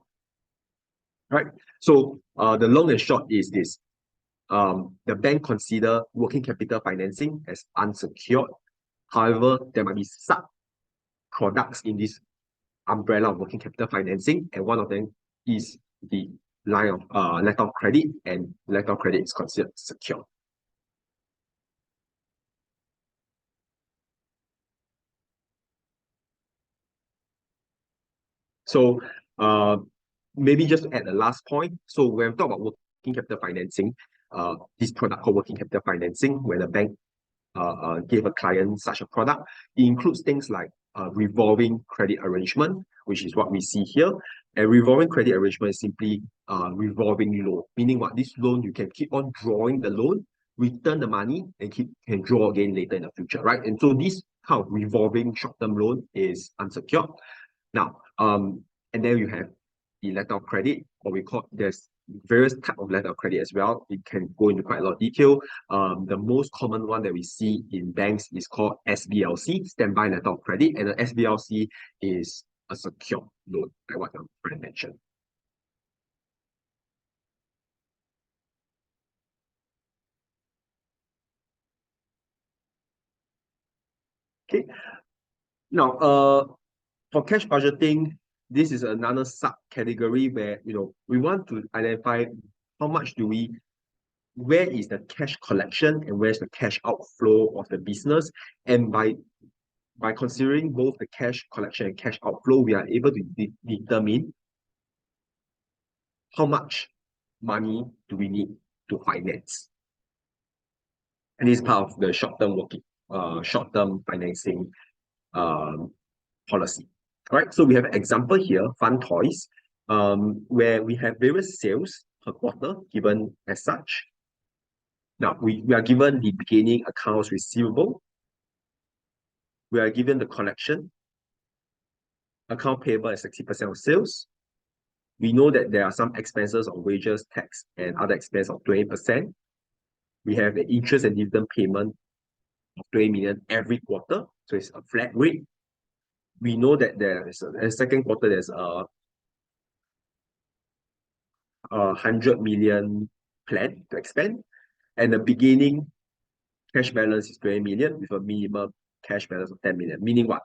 A: Right? So the long and short is this. The bank consider working capital financing as unsecured. However, there might be sub products in this umbrella of working capital financing, and one of them is the line of letter of credit, and letter of credit is considered secure. So maybe just to add the last point. So when we talk about working capital financing, this product called working capital financing, where the bank give a client such a product, it includes things like revolving credit arrangement, which is what we see here. And revolving credit arrangement is simply revolving loan, meaning what, this loan you can keep on drawing the loan, return the money, and can draw again later in the future, right? And so this kind of revolving short-term loan is unsecured. Now, and then you have the letter of credit, or we call there's various type of letter of credit as well. It can go into quite a lot of detail. The most common one that we see in banks is called SBLC, Standby Letter of Credit, and the SBLC is a secured loan, like what your friend mentioned. Okay. Now, for cash budgeting, this is another subcategory where we want to identify how much do we where is the cash collection and where's the cash outflow of the business. And by considering both the cash collection and cash outflow, we are able to determine how much money do we need to finance. And this is part of the short-term financing policy. All right, so we have an example here, Fun Toys, where we have various sales per quarter given as such. Now, we are given the beginning accounts receivable. We are given the collection, account payable at 60% of sales. We know that there are some expenses of wages, tax, and other expense of 20%. We have the interest and dividend payment of 20 million every quarter, so it's a flat rate. We know that there is a second quarter, there's a 100 million plan to expand, and the beginning cash balance is 20 million with a minimum cash balance of 10 million. Meaning what?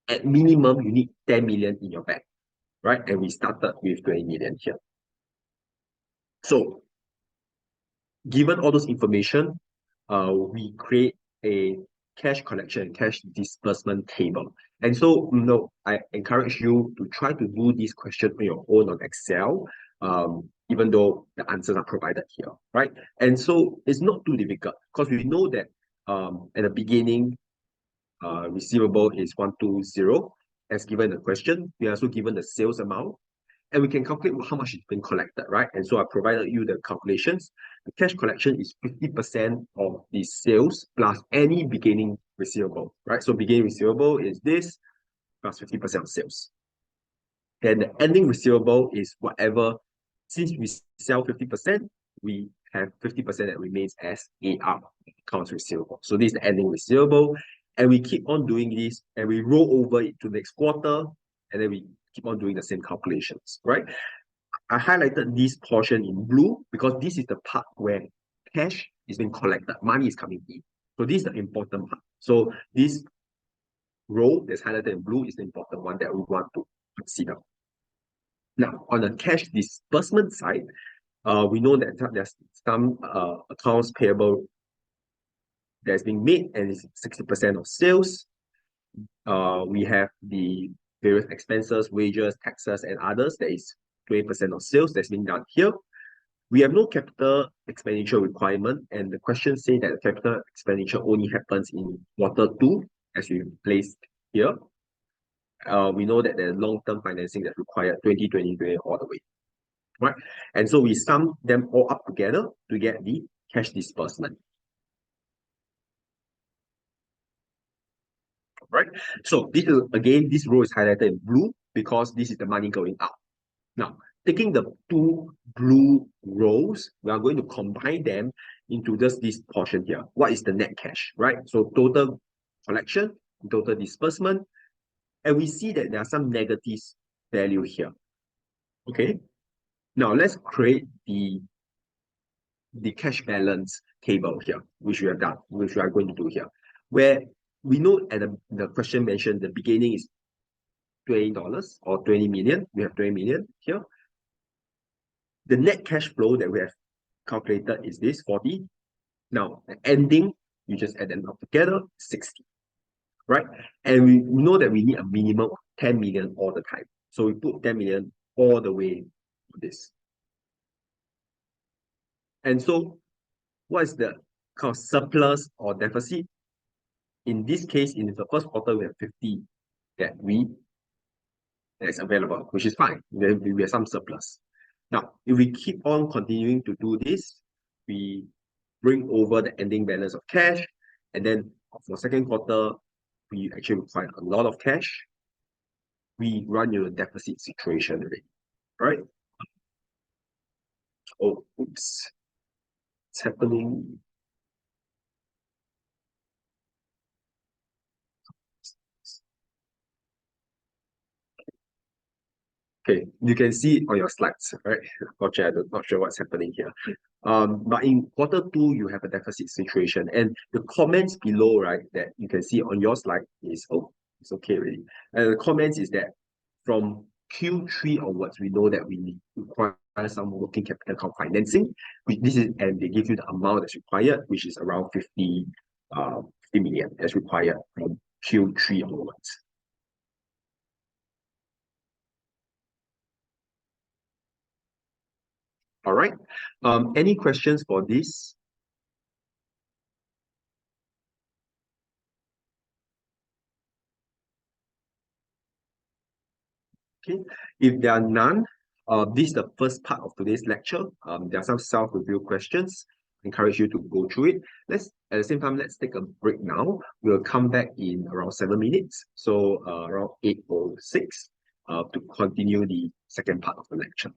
A: At minimum, you need 10 million in your bank, right? And we started with 20 million here. So, given all those information, we create a cash collection and cash disbursement table. And so, I encourage you to try to do this question on your own on Excel, even though the answers are provided here, right? And so, it's not too difficult because we know that at the beginning, receivable is 120 as given in the question. We are also given the sales amount, and we can calculate how much is being collected, right? And so I provided you the calculations. The cash collection is 50% of the sales plus any beginning receivable, right? So beginning receivable is this plus 50% of sales. Then the ending receivable is whatever, since we sell 50%, we have 50% that remains as AR, accounts receivable. So this is the ending receivable. And we keep on doing this and we roll over it to next quarter, and then we keep on doing the same calculations, right? I highlighted this portion in blue because this is the part where cash is being collected, money is coming in. So this is the important part. So this row that's highlighted in blue is the important one that we want to consider. Now, on the cash disbursement side, we know that there's some accounts payable that's being made and it's 60% of sales. We have the various expenses, wages, taxes, and others. That is 20% of sales that's being done here. We have no capital expenditure requirement, and the question says that the capital expenditure only happens in quarter 2, as we placed here. We know that there's long-term financing that's required 2020 all the way, right? And so we sum them all up together to get the cash disbursement. Right? So this is again, this row is highlighted in blue because this is the money going out. Now, taking the two blue rows, we are going to combine them into just this portion here. What is the net cash, right? So total collection, total disbursement, and we see that there are some negative value here. Okay. Now let's create the cash balance table here, which we have done, which we are going to do here, where we know at the question mentioned the beginning is $20 or 20 million. We have 20 million here. The net cash flow that we have calculated is this 40. Now, the ending, you just add them up together, 60. Right? And we know that we need a minimum of 10 million all the time. So we put 10 million all the way to this. And so, what is the kind of surplus or deficit? In this case, in the first quarter, we have 50 that is available, which is fine. Then we have some surplus. Now, if we keep on continuing to do this, we bring over the ending balance of cash, and then for second quarter, we actually require a lot of cash. We run into a deficit situation already, right? Oh, oops. It's happening. Okay, you can see on your slides, right? Unfortunately, I'm not sure what's happening here. But in quarter two, you have a deficit situation, and the comments below, right, that you can see on your slide is it's okay really. And the comments is that from Q3 onwards, we know that we require some working capital financing, which this is, and they give you the amount that's required, which is around 50 million that's required from Q3 onwards. All right. Any questions for this? Okay, if there are none, this is the first part of today's lecture. There are some self-review questions. Encourage you to go through it. Let's at the same time, let's take a break now. We'll come back in around 7 minutes, so around 8:06, to continue the second part of the lecture.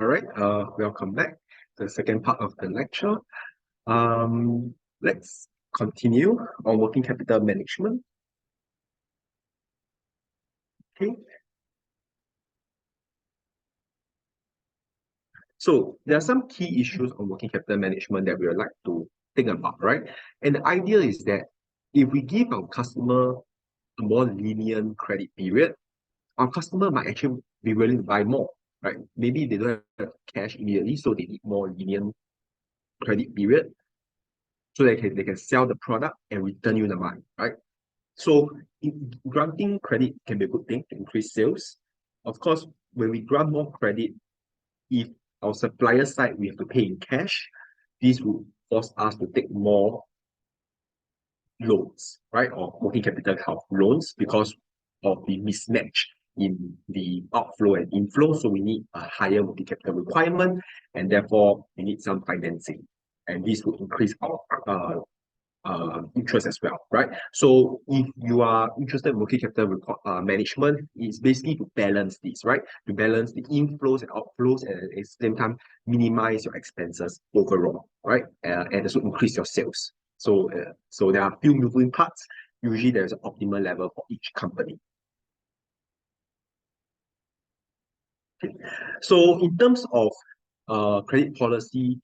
A: All right, welcome back to the second part of the lecture. Let's continue on working capital management. Okay, so there are some key issues on working capital management that we would like to think about, right? And the idea is that if we give our customer a more lenient credit period, our customer might actually be willing to buy more, right? Maybe they don't have cash immediately, so they need more lenient credit period so they can sell the product and return you the money, right? So granting credit can be a good thing to increase sales. Of course, when we grant more credit, if our supplier side we have to pay in cash, this will force us to take more loans, right? Or working capital health loans because of the mismatch in the outflow and inflow. So we need a higher working capital requirement, and therefore we need some financing. And this will increase our interest as well, right? So if you are interested in working capital management, it's basically to balance this, right? To balance the inflows and outflows, and at the same time minimize your expenses overall, right? And also increase your sales. So there are a few moving parts. Usually there's an optimal level for each company. Okay. So in terms of credit policy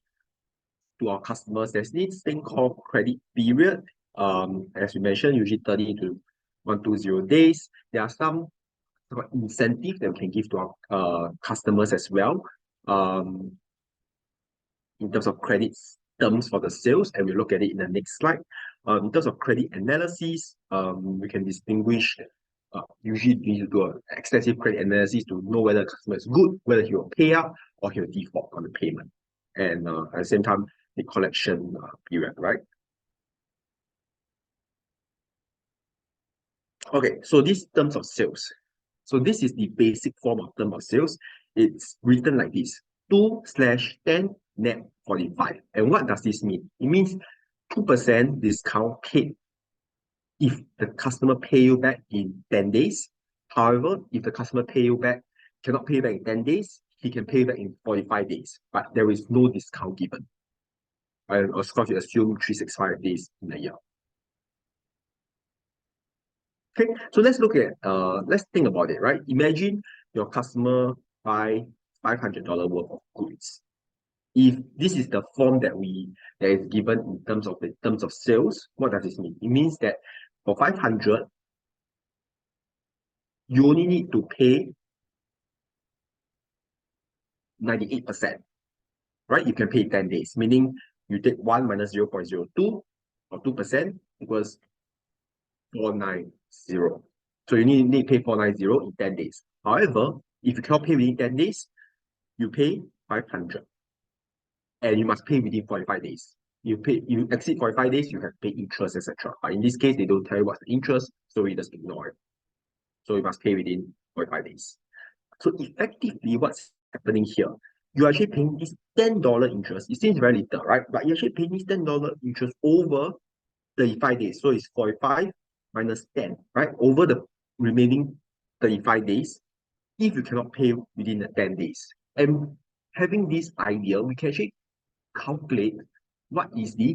A: to our customers, there's this thing called credit period. As you mentioned, usually 30 to 120 days. There are some incentive that we can give to our customers as well. Um, in terms of credit terms for the sales, and we look at it in the next slide. In terms of credit analysis, we can distinguish. Usually, we need to do an extensive credit analysis to know whether the customer is good, whether he will pay up or he will default on the payment, and at the same time, the collection period, right? Okay, so this terms of sales. So this is the basic form of term of sales. It's written like this: 2/10 net 45. And what does this mean? It means 2% discount paid if the customer pay you back in 10 days. However, if the customer cannot pay you back in 10 days, he can pay you back in 45 days. But there is no discount given. And of course, you assume 365 days in a year. Okay, so let's think about it, right? Imagine your customer buy $500 worth of goods. If this is the form that is given in terms of sales, what does this mean? It means that for 500, you only need to pay 98%, right? You can pay 10 days, meaning you take 1 minus 0.02 or 2% equals 490. So you need to pay 490 in 10 days. However, if you cannot pay within 10 days, you pay 500 and you must pay within 45 days. You exceed 45 days, you have to pay interest, etc. But in this case, they don't tell you what's the interest, so you just ignore it. So you must pay within 45 days. So effectively, what's happening here? You're actually paying this $10 interest. It seems very little, right? But you're actually paying this $10 interest over 35 days. So it's 45 minus 10, right? Over the remaining 35 days, if you cannot pay within the 10 days. And having this idea, we can actually calculate what is the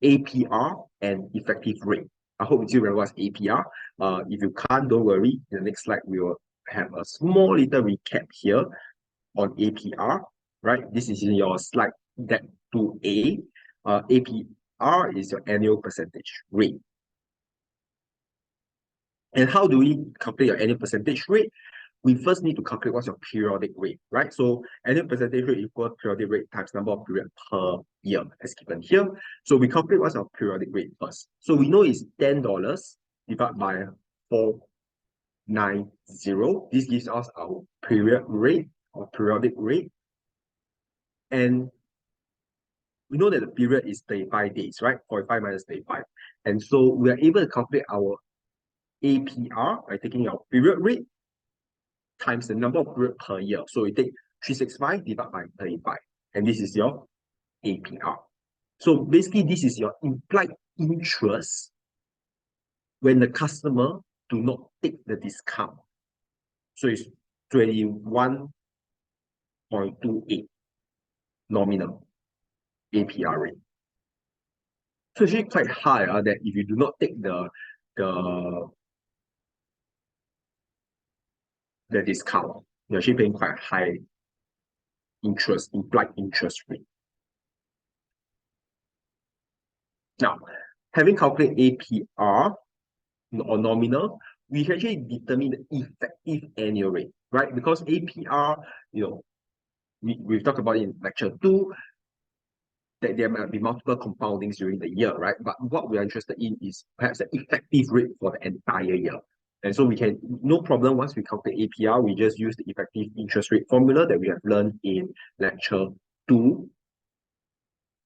A: APR and effective rate. I hope you still remember what's APR. If you can't, don't worry. In the next slide, we will have a small little recap here on APR, right? This is in your slide deck 2A. APR is your annual percentage rate. And how do we calculate your annual percentage rate? We first need to calculate what's your periodic rate, right? So annual percentage rate equals periodic rate times number of period per year, as given here. So we calculate what's our periodic rate first. So we know it's $10 divided by 490. This gives us our period rate or periodic rate. And we know that the period is 35 days, right? 45 minus 35. And so we are able to calculate our APR by taking our period rate times the number of period per year. So we take 365 divided by 35. And this is your APR. So basically, this is your implied interest when the customer do not take the discount. So it's 21 0.28 nominal APR rate. So it's actually quite high that if you do not take the the discount, you're actually paying quite high interest, implied interest rate. Now, having calculated APR or nominal, we can actually determine the effective annual rate, right? Because APR, we've talked about it in lecture 2, that there might be multiple compoundings during the year, right? But what we are interested in is perhaps the effective rate for the entire year. And so we can, no problem, once we calculate APR, we just use the effective interest rate formula that we have learned in lecture 2.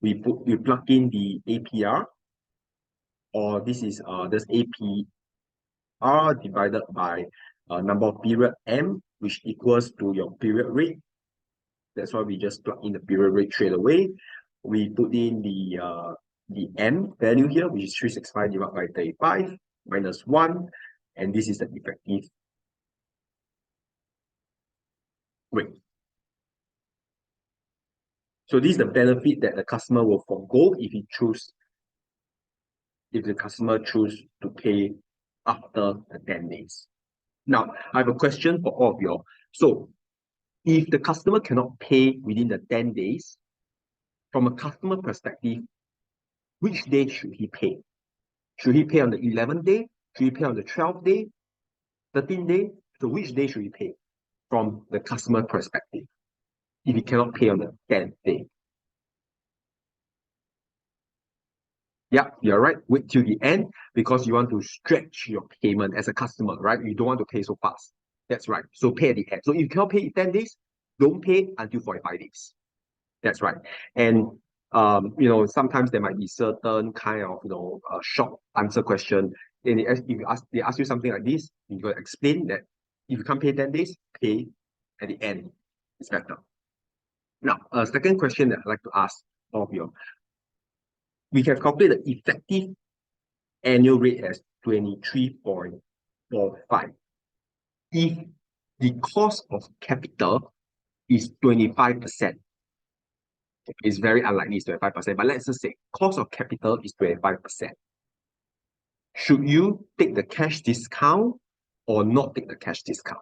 A: We plug in the APR, or this is this APR divided by number of period M, which equals to your period rate. That's why we just plug in the period rate straight away. We put in the M value here, which is 365 divided by 35 minus 1, and this is the effective rate. So this is the benefit that the customer will forego if the customer choose to pay after the 10 days. Now, I have a question for all of you all. So if the customer cannot pay within the 10 days, from a customer perspective, which day should he pay? Should he pay on the 11th day? Should he pay on the 12th day? 13th day? So which day should he pay from the customer perspective if he cannot pay on the 10th day? Yeah, you're right. Wait till the end because you want to stretch your payment as a customer, right? You don't want to pay so fast. That's right. So pay at the end. So if you cannot pay in 10 days, don't pay until 45 days. That's right. And sometimes there might be certain kind of short answer question. And if they ask you something like this, you gotta explain that if you can't pay 10 days, pay at the end. It's better. Now, a second question that I'd like to ask all of you. We can calculate the effective annual rate as 23.45. If the cost of capital is 25%, it's very unlikely it's 25%, but let's just say cost of capital is 25%. Should you take the cash discount or not take the cash discount?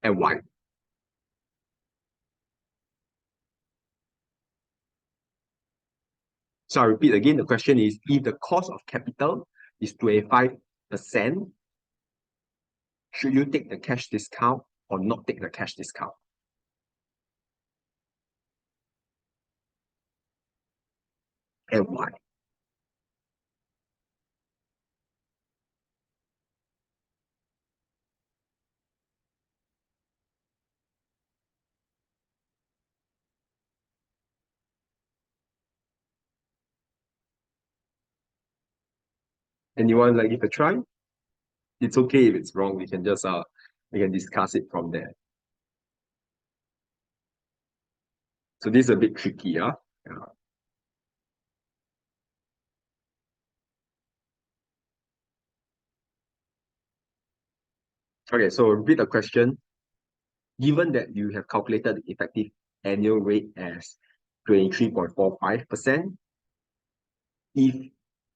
A: And why? So I repeat again, the question is, if the cost of capital is 25%, should you take the cash discount or not take the cash discount? And why? Anyone like give a try? It's okay if it's wrong. We can discuss it from there. So this is a bit tricky, yeah. Okay, so repeat the question. Given that you have calculated the effective annual rate as 23.45%, if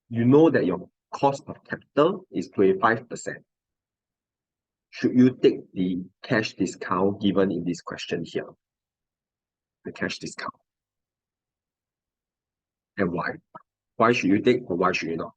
A: you know that your cost of capital is 25%, should you take the cash discount given in this question here? The cash discount. And why? Why should you take or why should you not?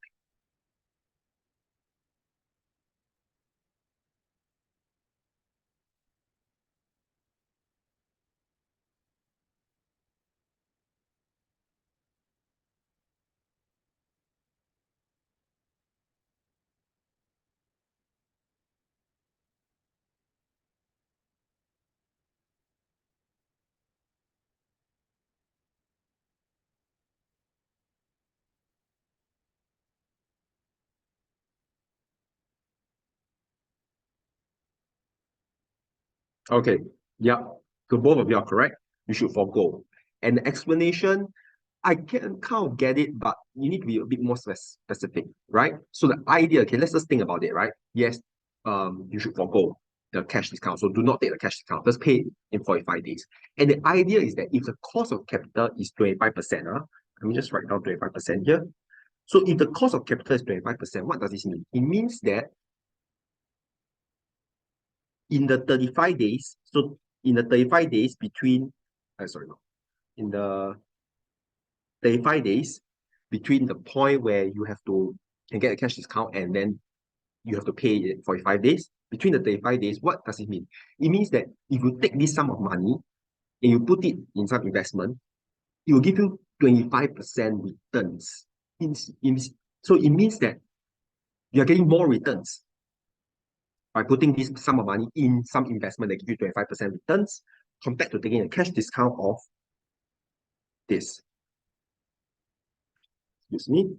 A: Okay, yeah. So both of you are correct. You should forego. And the explanation, I can kind of get it, but you need to be a bit more specific, right? So the idea, okay, let's just think about it, right? Yes, you should forego. the cash discount. So do not take the cash discount. Just pay in 45 days. And the idea is that if the cost of capital is 25%, let me just write down 25% here. So if the cost of capital is 25%, what does this mean? It means that in the 35 days, so in the 35 days between, sorry, no, in the 35 days between the point where you have to can get a cash discount and then you have to pay it 45 days. Between the 35 days, what does it mean? It means that if you take this sum of money and you put it in some investment, it will give you 25% returns. So it means that you are getting more returns by putting this sum of money in some investment that give you 25% returns compared to taking a cash discount of this, excuse me,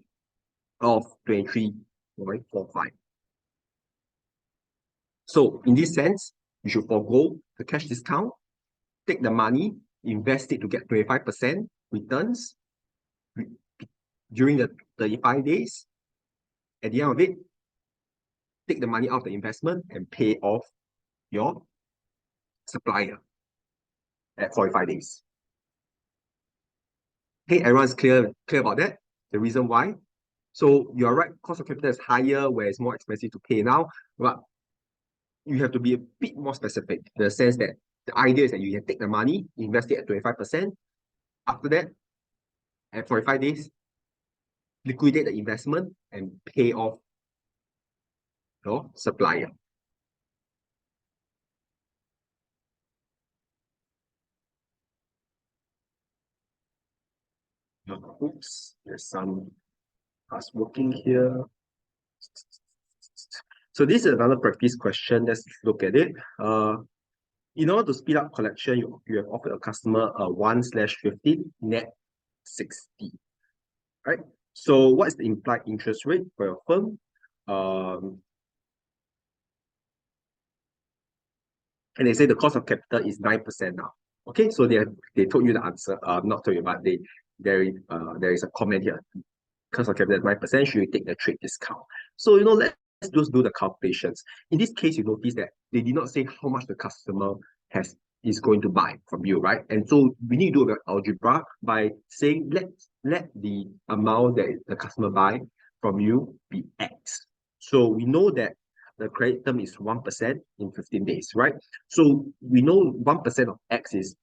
A: of 23.45. So in this sense, you should forego the cash discount, take the money, invest it to get 25% returns during the 35 days. At the end of it, take the money out of the investment and pay off your supplier at 45 days. Okay, everyone's clear about that? The reason why? So you're right, cost of capital is higher where it's more expensive to pay now, but you have to be a bit more specific in the sense that the idea is that you can take the money, invest it at 25%. After that, at 45 days, liquidate the investment and pay off your supplier. Oops, there's some us working here. So this is another practice question. Let's look at it. In order to speed up collection, you have offered a customer a 1/50 net 60. Right? So what is the implied interest rate for your firm? And they say the cost of capital is 9% now. Okay, so they told you the answer. Not told you, but there is a comment here. Cost of capital is 9%, should you take the trade discount? So let's just do the calculations. In this case, you notice that they did not say how much the customer is going to buy from you, right? And so we need to do algebra by saying let the amount that the customer buy from you be X. So we know that the credit term is 1% in 15 days, right? So we know 1% of X is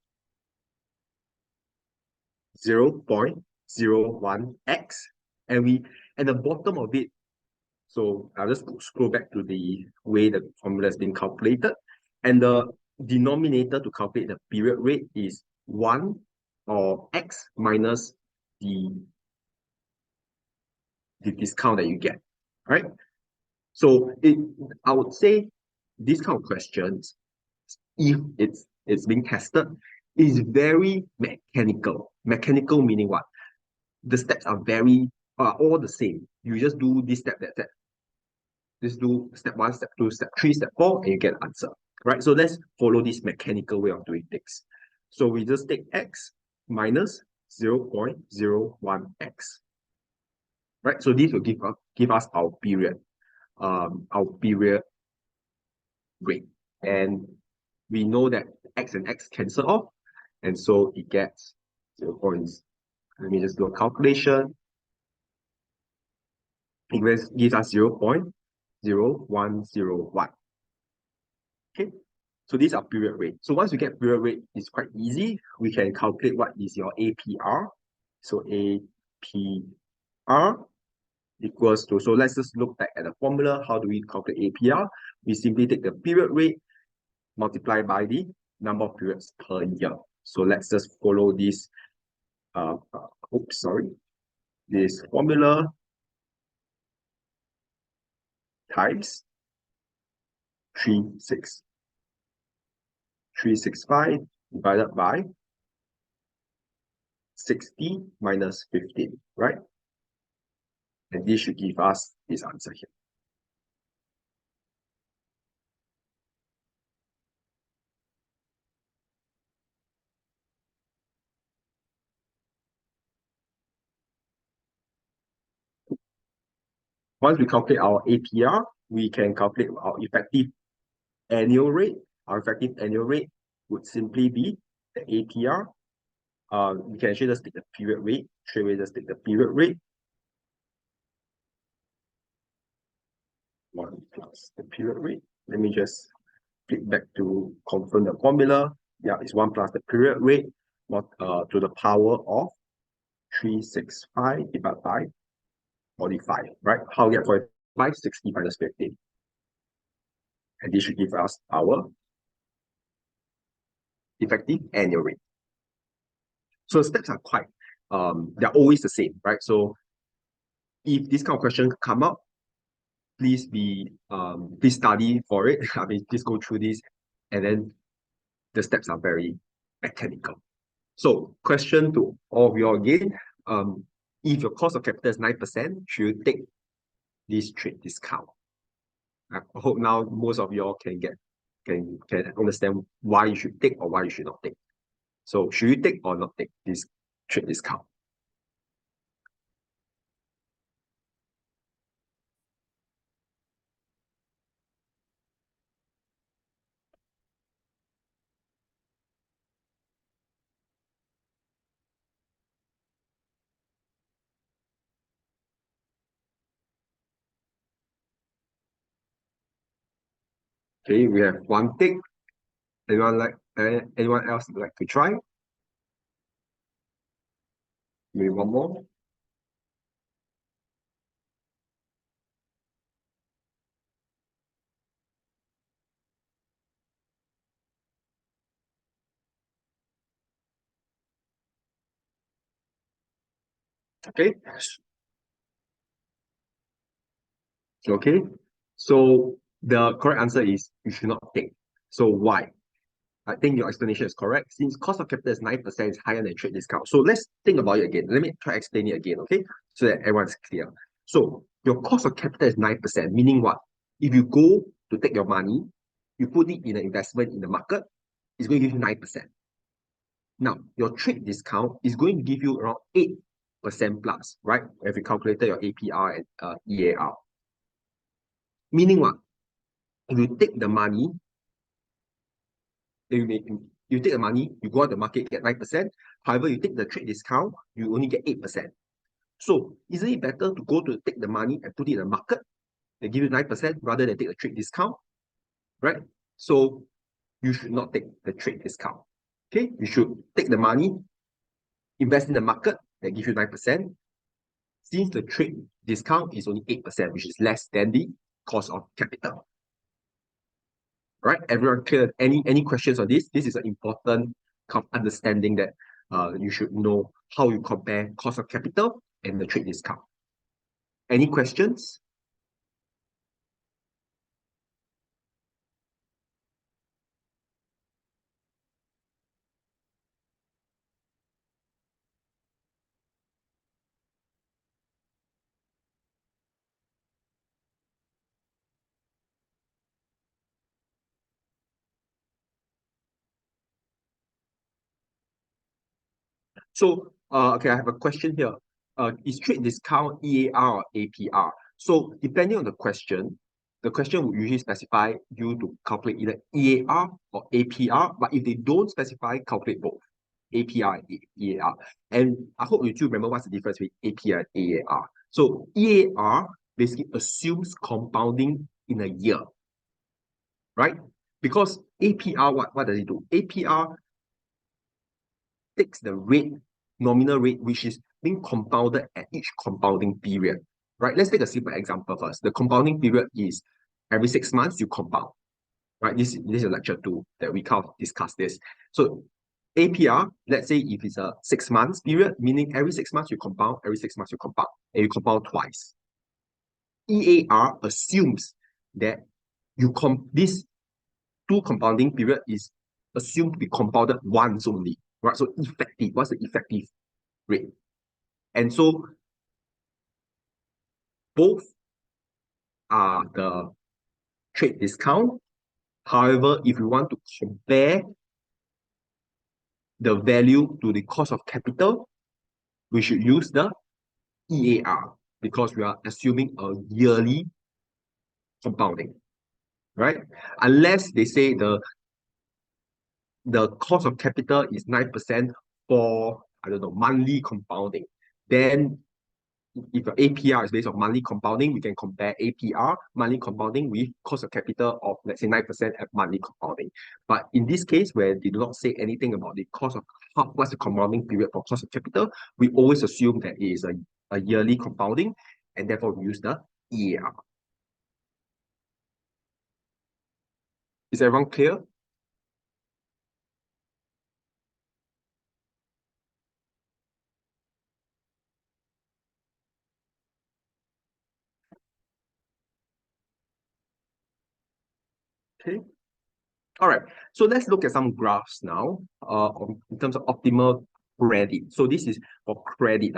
A: 0.01x, and the bottom of it, so I'll just scroll back to the way the formula has been calculated, and the denominator to calculate the period rate is 1 or x minus the discount that you get, right? So I would say these kind of questions, if it's being tested, is very mechanical. Mechanical meaning what? The steps are all the same. You just do this step, that step. Just do step 1, step 2, step 3, step 4, and you get an answer. Right? So let's follow this mechanical way of doing things. So we just take x minus 0.01x. Right? So this will give us our period rate. And we know that x and x cancel off, and so it gets 0. Let me just do a calculation. It gives us 0.0101. Okay, so these are period rate. So once we get period rate, it's quite easy. We can calculate what is your APR. So APR equals to, so let's just look back at the formula. How do we calculate APR? We simply take the period rate multiplied by the number of periods per year. So let's just follow this, this formula times 365 divided by 60 minus 15, right? And this should give us this answer here. Once we calculate our APR, we can calculate our effective annual rate, our effective annual rate would simply be the APR. We can actually just take the period rate. Straight away, just take the period rate. 1 plus the period rate. Let me just click back to confirm the formula. Yeah, it's 1 plus the period rate to the power of 365 divided by 45, right? How we get 45? 60 minus 50. And this should give us our effective annual rate. So the steps are quite, they're always the same, right? So if this kind of question come up, please please study for it. I mean, please go through this, and then the steps are very mechanical. So question to all of you all again, if your cost of capital is 9%, should you take this trade discount? I hope now most of you all can understand why you should take or why you should not take. So should you take or not take this trade discount? Okay, we have one tick. Anyone else like to try? Maybe one more. Okay. Okay. So the correct answer is you should not take. So why? I think your explanation is correct. Since cost of capital is 9%, it's higher than trade discount. So let's think about it again. Let me try explain it again, okay? So that everyone's clear. So your cost of capital is 9%, meaning what? If you go to take your money, you put it in an investment in the market, it's going to give you 9%. Now, your trade discount is going to give you around 8% plus, right? If you calculated your APR and EAR. Meaning what? If you take the money, you take the money, you go out the market, get 9%. However, you take the trade discount, you only get 8%. So, isn't it better to go to take the money and put it in the market and give you 9% rather than take the trade discount, right? So, you should not take the trade discount. Okay, you should take the money, invest in the market, and give you 9%. Since the trade discount is only 8%, which is less than the cost of capital. Right? Everyone clear? Any questions on this? This is an important understanding that you should know how you compare cost of capital and the trade discount. Any questions? So, okay, I have a question here. Is trade discount EAR or APR? So, depending on the question will usually specify you to calculate either EAR or APR, but if they don't specify, calculate both, APR and EAR. And I hope you two remember what's the difference between APR and EAR. So, EAR basically assumes compounding in a year, right? Because APR, what does it do? APR takes the rate, nominal rate, which is being compounded at each compounding period, right? Let's take a simple example first. The compounding period is every 6 months you compound, right? This is lecture 2 that we can't discuss this. So APR, let's say if it's a 6 months period, meaning every 6 months you compound, every 6 months you compound, and you compound twice. EAR assumes that this 2 compounding period is assumed to be compounded once only, right? So effective, what's the effective rate? And so both are the trade discount. However, if you want to compare the value to the cost of capital, we should use the EAR because we are assuming a yearly compounding. right? Unless they say the cost of capital is 9% for, I don't know, monthly compounding. Then if your APR is based on monthly compounding, we can compare APR, monthly compounding, with cost of capital of, let's say, 9% at monthly compounding. But in this case, where they do not say anything about the cost of what's the compounding period for cost of capital, we always assume that it is a yearly compounding, and therefore we use the EAR. Is everyone clear? Okay. All right, so let's look at some graphs now in terms of optimal credit. So this is for credit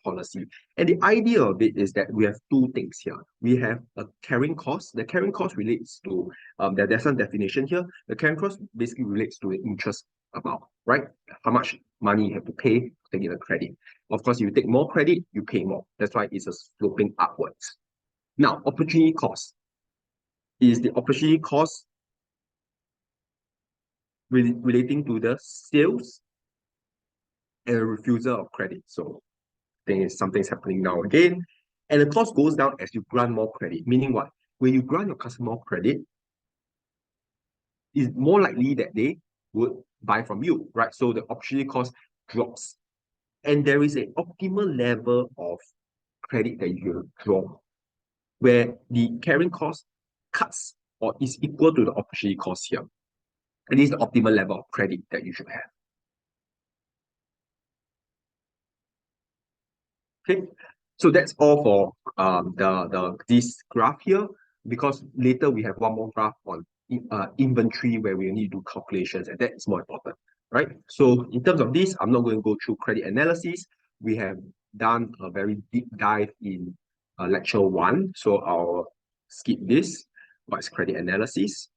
A: policy. And the idea of it is that we have two things here. We have a carrying cost. The carrying cost relates to, there's some definition here. The carrying cost basically relates to the interest amount, right? How much money you have to pay to take in a credit. Of course, if you take more credit, you pay more. That's why it's a sloping upwards. Now, opportunity cost is the opportunity cost relating to the sales and a refusal of credit. So I think something's happening now again. And the cost goes down as you grant more credit. Meaning what? When you grant your customer more credit, it's more likely that they would buy from you, right? So the opportunity cost drops. And there is an optimal level of credit that you draw, where the carrying cost cuts or is equal to the opportunity cost here. And this is the optimal level of credit that you should have. Okay, so that's all for this graph here, because later we have one more graph on inventory where we need to do calculations, and that is more important, right? So in terms of this, I'm not going to go through credit analysis. We have done a very deep dive in lecture 1, so I'll skip this. What's credit analysis?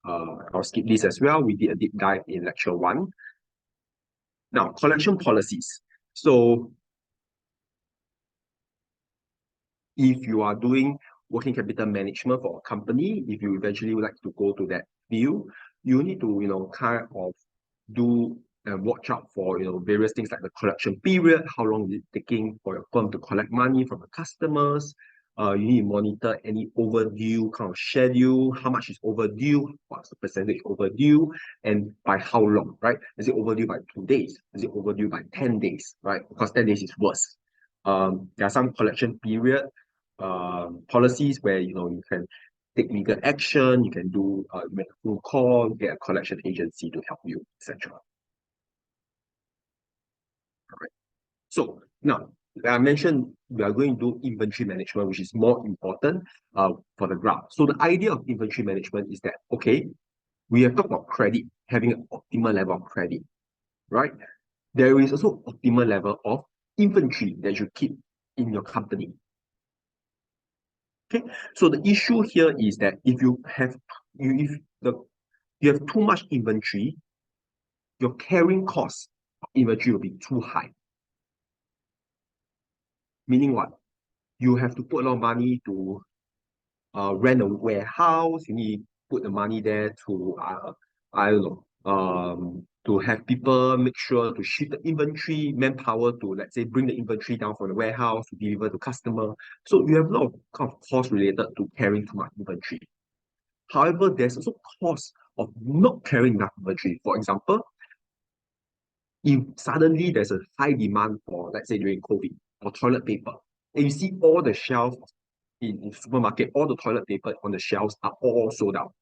A: I'll skip this as well. We did a deep dive in lecture 1. Now, collection policies. So if you are doing working capital management for a company, if you eventually would like to go to that field, you need to, kind of do and watch out for, various things like the collection period, how long is it taking for your firm to collect money from the customers. You need to monitor any overdue kind of schedule, how much is overdue, what's the percentage overdue, and by how long, right? Is it overdue by 2 days? Is it overdue by 10 days, right? Because 10 days is worse. There are some collection period policies where you can take legal action, you can do make a phone call, get a collection agency to help you, etc. All right. So now I mentioned we are going to do inventory management, which is more important for the graph. So the idea of inventory management is that, okay, we have talked about credit, having an optimal level of credit, right? There is also optimal level of inventory that you keep in your company. Okay, so the issue here is that if you have too much inventory, your carrying cost of inventory will be too high. Meaning what? You have to put a lot of money to rent a warehouse. You need to put the money there to I don't know, to have people make sure to ship the inventory, manpower to, let's say, bring the inventory down from the warehouse to deliver to customer. So you have a lot of kind of costs related to carrying too much inventory. However, there's also cost of not carrying enough inventory. For example, if suddenly there's a high demand for, let's say during COVID, for toilet paper, and you see all the shelves in supermarket, all the toilet paper on the shelves are all sold out.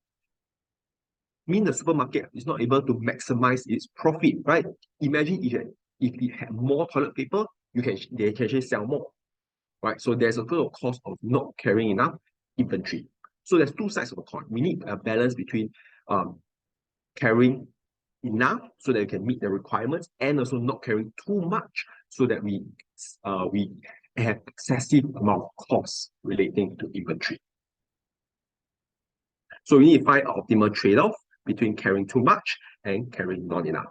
A: Mean the supermarket is not able to maximize its profit, right? Imagine if it had more toilet paper, they can actually sell more, right? So there's a total cost of not carrying enough inventory. So there's two sides of the coin. We need a balance between carrying enough so that we can meet the requirements, and also not carrying too much so that we have excessive amount of costs relating to inventory. So we need to find an optimal trade-off between carrying too much and carrying not enough.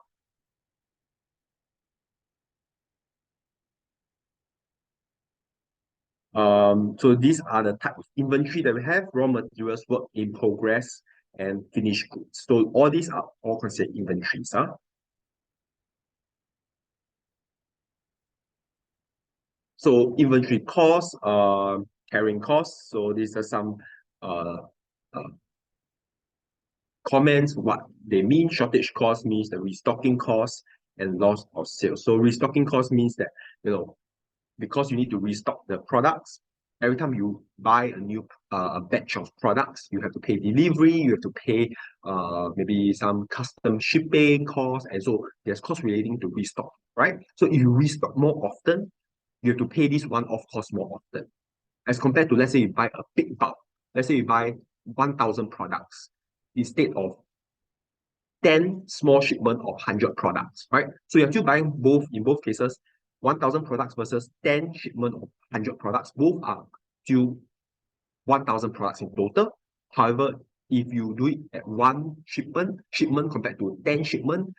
A: So these are the type of inventory that we have: raw materials, work in progress, and finished goods. So all these are all considered inventories. So inventory costs, carrying costs. So these are some uh, uh, comments. What they mean: shortage cost means the restocking cost and loss of sales. So restocking cost means that, because you need to restock the products. Every time you buy a new a batch of products, you have to pay delivery, you have to pay maybe some custom shipping costs, and so there's costs relating to restock, right? So if you restock more often, you have to pay this one-off cost more often, as compared to, let's say you buy a big bulk. Let's say you buy 1,000 products instead of 10 small shipment of 100 products, right? So you're still buying both, in both cases, 1,000 products versus 10 shipment of 100 products. Both are still 1,000 products in total. However, if you do it at one shipment compared to 10 shipment,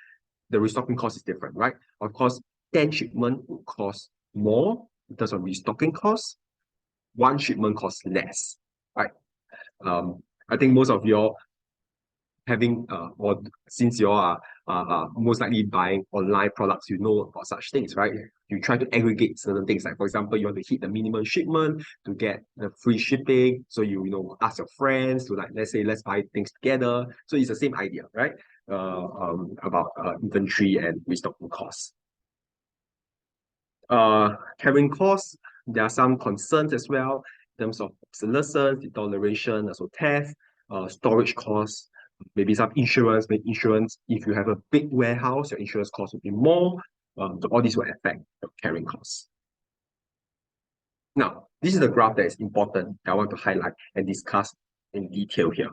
A: the restocking cost is different, right? Of course, 10 shipment would cost more in terms of restocking costs. One shipment costs less, right? I think most of your having or since you are most likely buying online products, you know about such things, right? You try to aggregate certain things, like for example, you want to hit the minimum shipment to get the free shipping. So ask your friends to, like, let's say, let's buy things together. So it's the same idea, right? About inventory and restocking costs. Carrying costs, there are some concerns as well in terms of obsolescence, deterioration, also theft, storage costs, maybe some insurance. Maybe insurance, if you have a big warehouse, your insurance costs will be more. So all these will affect your carrying costs. Now, this is the graph that is important that I want to highlight and discuss in detail here.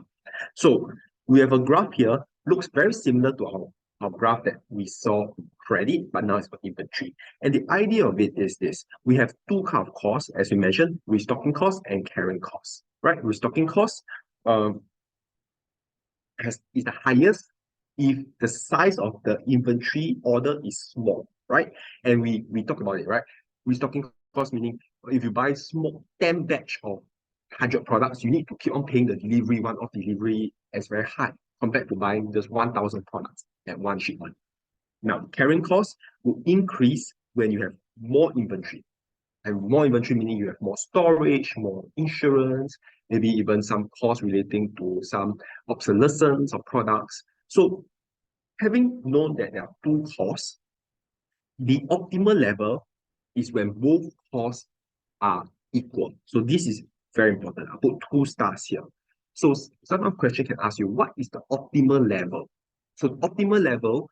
A: So we have a graph here, looks very similar to our graph that we saw in credit, but now it's for inventory. And the idea of it is this: we have two kind of costs, as we mentioned, restocking costs and carrying costs, right? Restocking costs um, is the highest if the size of the inventory order is small, right? And we talked about it, right? Restocking cost meaning if you buy small 10 batch of 100 products, you need to keep on paying the delivery, one-off delivery is very high compared to buying just 1,000 products at one shipment. Now, carrying costs will increase when you have more inventory. And more inventory meaning you have more storage, more insurance, maybe even some costs relating to some obsolescence of products. So having known that there are two costs, the optimal level is when both costs are equal. So this is very important. I'll put 2 stars here. So some question can ask you, what is the optimal level? So the optimal level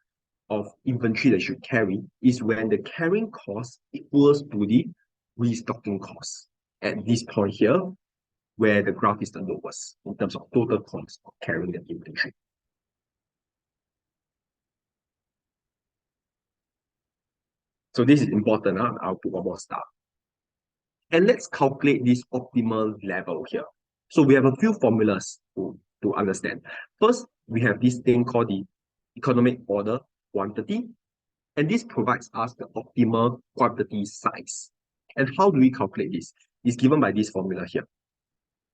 A: of inventory that you should carry is when the carrying cost equals to the restocking cost at this point here, where the graph is the lowest in terms of total cost of carrying the inventory. So this is important. I'll put one more star. And let's calculate this optimal level here. So we have a few formulas to understand. First, we have this thing called the economic order quantity, and this provides us the optimal quantity size. And how do we calculate this? It's given by this formula here.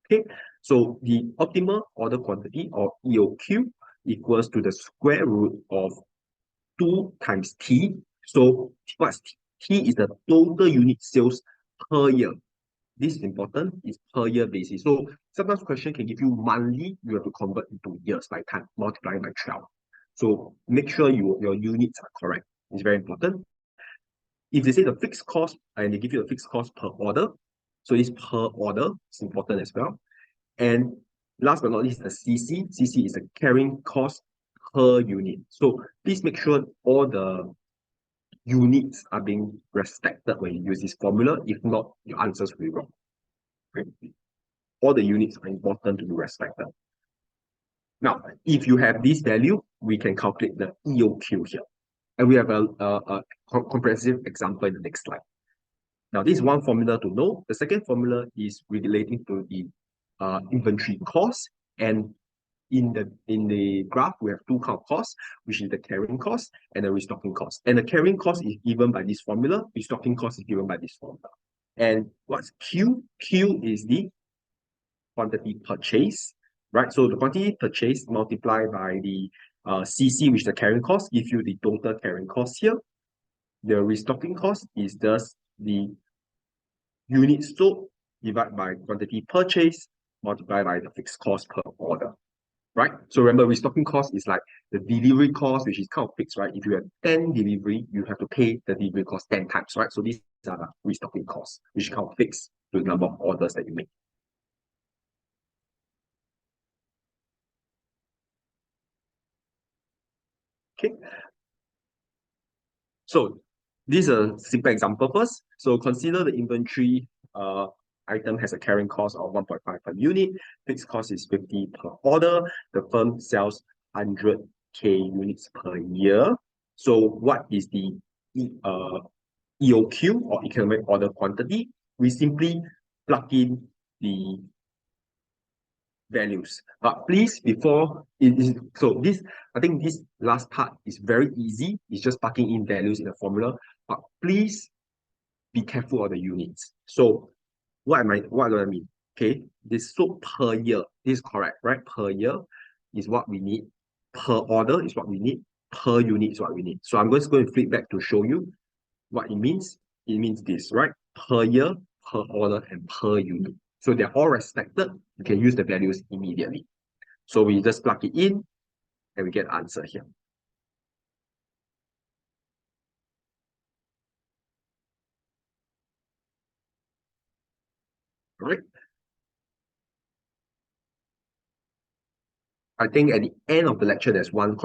A: Okay, so the optimal order quantity, or EOQ, equals to the square root of 2 times T. So what's T? T is the total unit sales per year. This is important, it's per year basis. So sometimes question can give you monthly, you have to convert into years by time, multiplying by 12. So make sure your units are correct. It's very important. If they say the fixed cost and they give you a fixed cost per order, so this per order is important as well. And last but not least, the CC. CC is the carrying cost per unit. So please make sure all the units are being respected when you use this formula. If not, your answers will be wrong. Okay? All the units are important to be respected. Now, if you have this value, we can calculate the EOQ here. And we have a comprehensive example in the next slide. Now, this is one formula to know. The second formula is relating to the inventory cost. And in the graph, we have two kind of costs, which is the carrying cost and the restocking cost. And the carrying cost is given by this formula, restocking cost is given by this formula. And what's Q? Q is the quantity purchase, right? So the quantity purchase multiplied by the CC, which is the carrying cost, give you the total carrying cost here. The restocking cost is just the units sold divided by quantity purchase multiplied by the fixed cost per order, right? So remember, restocking cost is like the delivery cost, which is kind of fixed, right? If you have 10 delivery, you have to pay the delivery cost 10 times, right? So these are the restocking costs, which is kind of fixed to the number of orders that you make. Okay, so this is a simple example first. So consider the inventory item has a carrying cost of 1.5 per unit. Fixed cost is 50 per order. The firm sells 100K units per year. So what is the EOQ or economic order quantity? We simply plug in the values. But please, before it is so this, I think this last part is very easy. It's just plugging in values in the formula. But please be careful of the units. So what do I mean? Okay, this so per year, this is correct, right? Per year is what we need. Per order is what we need. Per unit is what we need. So I'm just going to flip back to show you what it means. It means this, right? Per year, per order, and per unit. So they're all respected. You can use the values immediately. So we just plug it in and we get answer here. All right. I think at the end of the lecture, there's one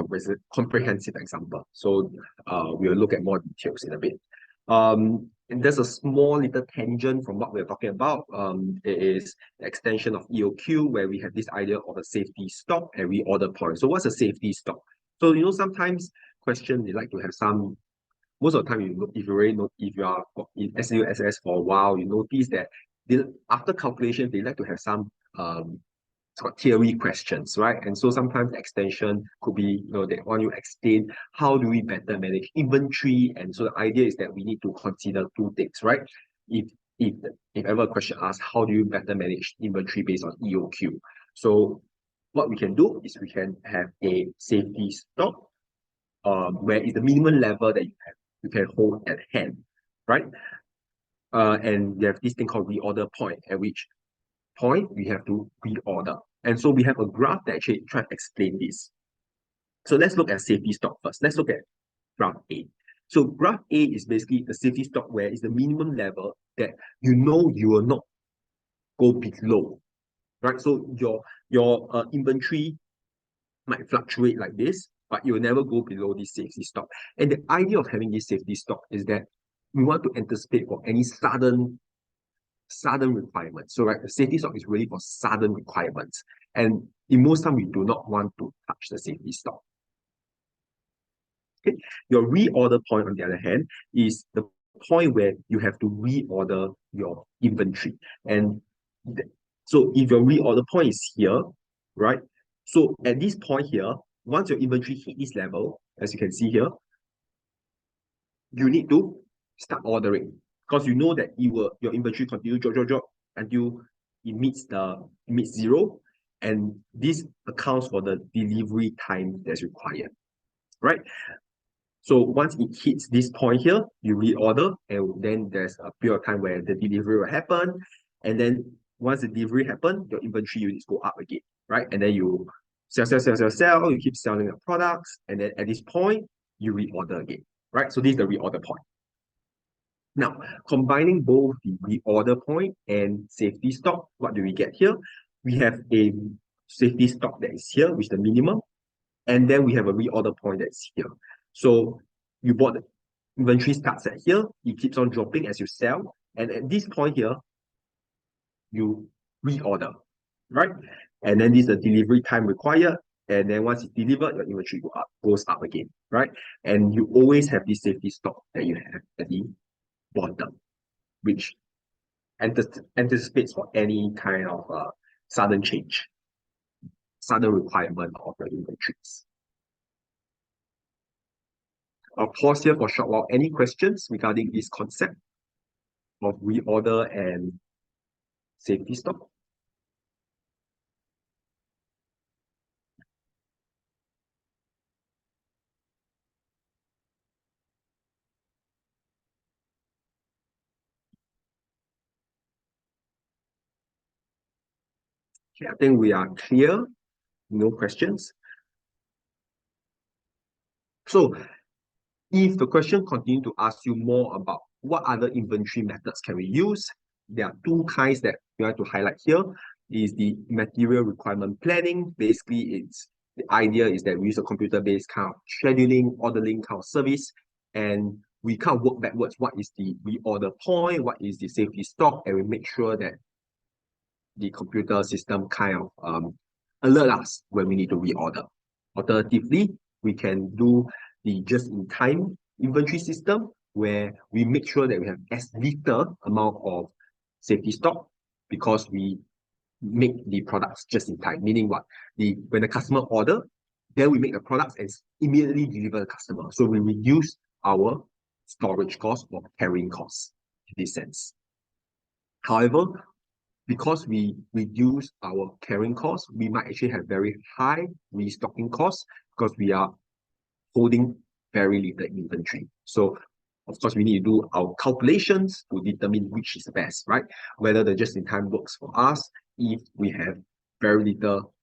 A: comprehensive example. So we'll look at more details in a bit. And there's a small little tangent from what we're talking about. It is the extension of EOQ, where we have this idea of a safety stock and reorder point. So what's a safety stock? So sometimes questions they like to have some. Most of the time, if you already know, if you are in SUSS for a while, you notice that after calculation, they like to have some sort of theory questions, right? And so sometimes the extension could be, they want you to explain how do we better manage inventory. And so the idea is that we need to consider two things, right? If if if ever a question asks, how do you better manage inventory based on EOQ? So what we can do is we can have a safety stock, where is the minimum level that you can hold at hand, right? And you have this thing called reorder point, at which point we have to reorder. And so we have a graph that actually try to explain this. So let's look at safety stock first. Let's look at graph A. So graph A is basically the safety stock where it's the minimum level that you will not go below, right? So your inventory might fluctuate like this, but you will never go below this safety stock. And the idea of having this safety stock is that we want to anticipate for any sudden requirements. So right, the safety stock is really for sudden requirements. And in most time, we do not want to touch the safety stock. Okay. Your reorder point, on the other hand, is the point where you have to reorder your inventory. And so if your reorder point is here, right? So at this point here, once your inventory hit this level, as you can see here, you need to start ordering, because you know that your inventory continue drop until it meets zero, and this accounts for the delivery time that's required, right? So once it hits this point here, you reorder, and then there's a period of time where the delivery will happen, and then once the delivery happen, your inventory units go up again, right? And then you sell, you keep selling the products, and then at this point, you reorder again, right? So this is the reorder point. Now, combining both the reorder point and safety stock, what do we get here? We have a safety stock that is here, which is the minimum, and then we have a reorder point that's here. So you bought the inventory starts at here, it keeps on dropping as you sell, and at this point here, you reorder, right? And then this is the delivery time required, and then once it's delivered, your inventory goes up again, right? And you always have this safety stock that you have at the bottom, which anticipates for any kind of sudden change, sudden requirement of the inventories. I'll pause here for a short while. Any questions regarding this concept of reorder and safety stock? Okay, I think we are clear. No questions. So if the question continue to ask you more about what other inventory methods can we use, there are two kinds that we like to highlight here. Is the material requirement planning. Basically, it's the idea is that we use a computer-based kind of scheduling, ordering kind of service, and we kind of work backwards. What is the reorder point? What is the safety stock? And we make sure that the computer system kind of alert us when we need to reorder. Alternatively, we can do the just-in-time inventory system where we make sure that we have as little amount of safety stock because we make the products just in time. Meaning what? When the customer order, then we make the products and immediately deliver the customer. So we reduce our storage cost or carrying costs in this sense. However, because we reduce our carrying costs, we might actually have very high restocking costs because we are holding very little inventory. So, of course, we need to do our calculations to determine which is best, right? Whether the just-in-time works for us if we have very little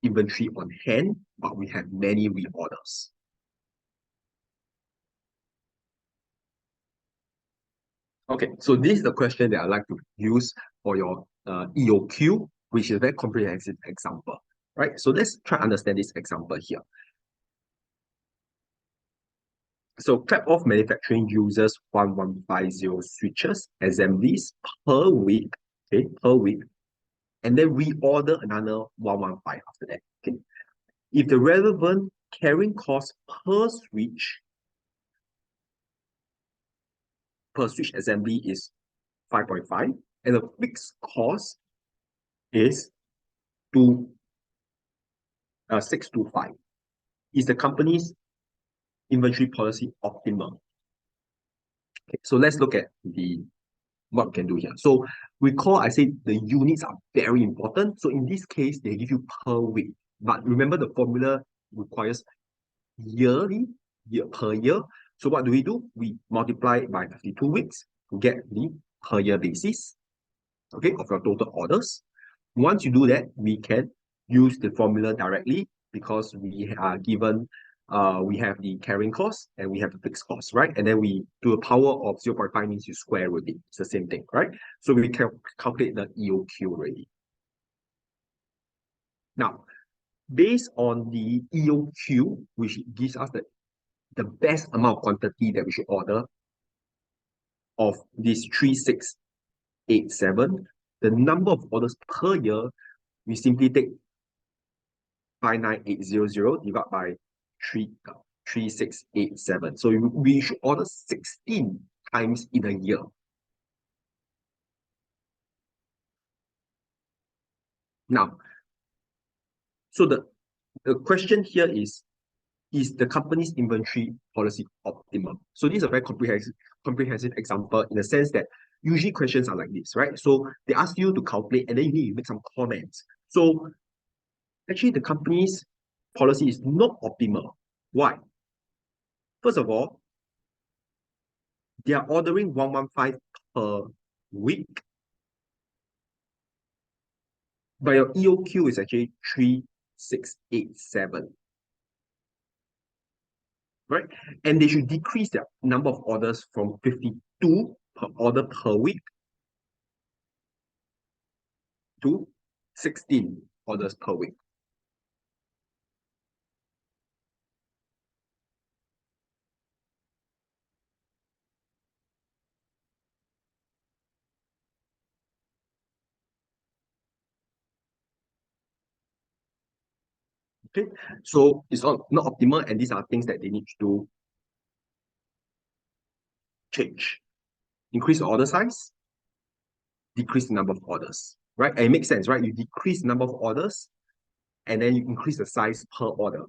A: inventory on hand, but we have many reorders. Okay, so this is the question that I like to use for your EOQ, which is a very comprehensive example, right? So let's try to understand this example here. So clap-off manufacturing uses 1150 switches assemblies per week, okay, per week, and then reorder another 115 after that. Okay. If the relevant carrying cost per switch assembly is 5.5, and the fixed cost is 625. Is the company's inventory policy optimal? Okay, so let's look at what we can do here. So recall I said the units are very important. So in this case, they give you per week. But remember the formula requires yearly, per year. So what do? We multiply it by 52 weeks to get the per year basis, okay, of your total orders. Once you do that, we can use the formula directly because we are given we have the carrying cost and we have the fixed cost, right? And then we do a power of 0.5 means you square root it. It's the same thing, right? So we can calculate the EOQ already. Now, based on the EOQ, which gives us the best amount of quantity that we should order of this 3687, the number of orders per year, we simply take 59800 divided by 3687. So we should order 16 times in a year. Now, so the question here is the company's inventory policy optimal? So this is a very comprehensive example in the sense that usually questions are like this, right? So they ask you to calculate and then you need to make some comments. So actually the company's policy is not optimal. Why? First of all, they are ordering 115 per week, but your EOQ is actually 3687, right? And they should decrease their number of orders from 52 per order per week to 16 orders per week. Okay, so it's not optimal, and these are things that they need to change. Increase the order size, decrease the number of orders, right? And it makes sense, right? You decrease the number of orders, and then you increase the size per order.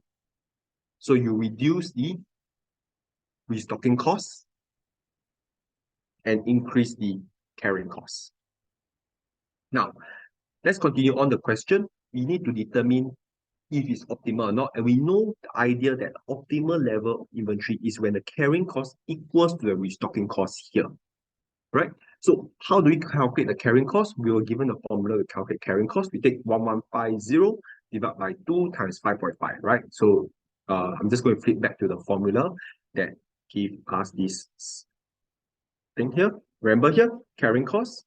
A: So you reduce the restocking costs and increase the carrying costs. Now, let's continue on the question. We need to determine if it's optimal or not. And we know the idea that optimal level of inventory is when the carrying cost equals to the restocking cost here, right? So how do we calculate the carrying cost? We were given a formula to calculate carrying cost. We take 1150 divided by 2 times 5.5, right? So I'm just going to flip back to the formula that give us this thing here. Remember here, carrying cost.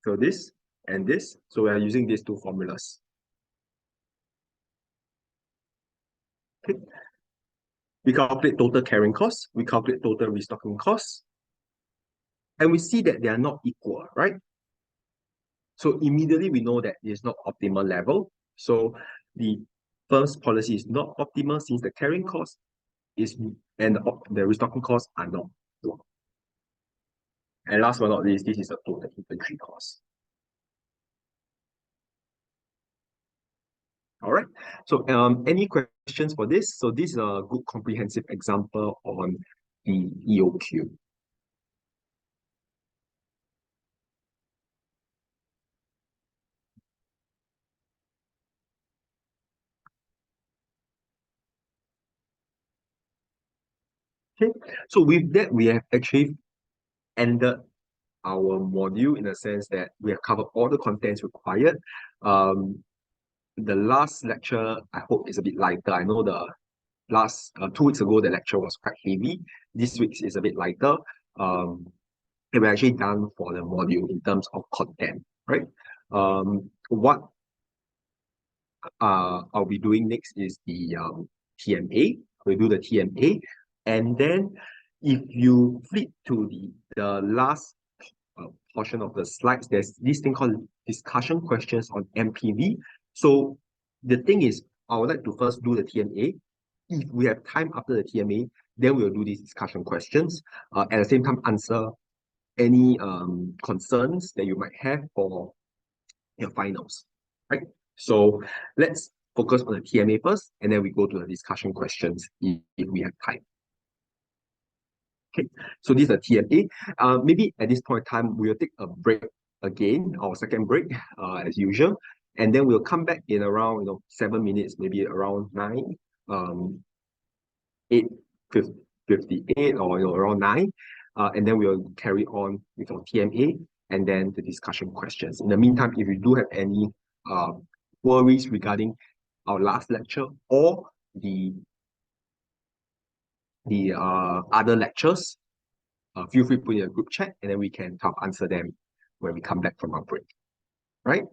A: So this and this. So we are using these two formulas. Okay. We calculate total carrying costs, we calculate total restocking costs, and we see that they are not equal, right? So immediately we know that it is not optimal level. So the first policy is not optimal since the carrying cost is and the restocking costs are not equal. And last but not least, this is the total inventory cost. All right. So any questions for this? So this is a good comprehensive example on the EOQ. Okay. So with that, we have actually ended our module in a sense that we have covered all the contents required. The last lecture, I hope, is a bit lighter. I know the last 2 weeks ago, the lecture was quite heavy. This week's is a bit lighter. And we're actually done for the module in terms of content, right? What I'll be doing next is the TMA. We'll do the TMA. And then if you flip to the last portion of the slides, there's this thing called discussion questions on MPV. So the thing is, I would like to first do the TMA. If we have time after the TMA, then we'll do these discussion questions. At the same time, answer any concerns that you might have for your finals, right? So let's focus on the TMA first, and then we go to the discussion questions if we have time. Okay, so this is a TMA. Maybe at this point in time, we'll take a break again, our second break, as usual. And then we'll come back in around 7 minutes, maybe around 9, 8:58 or around 9. And then we'll carry on with our TMA and then the discussion questions. In the meantime, if you do have any worries regarding our last lecture or the other lectures, feel free to put in a group chat and then we can answer them when we come back from our break, right?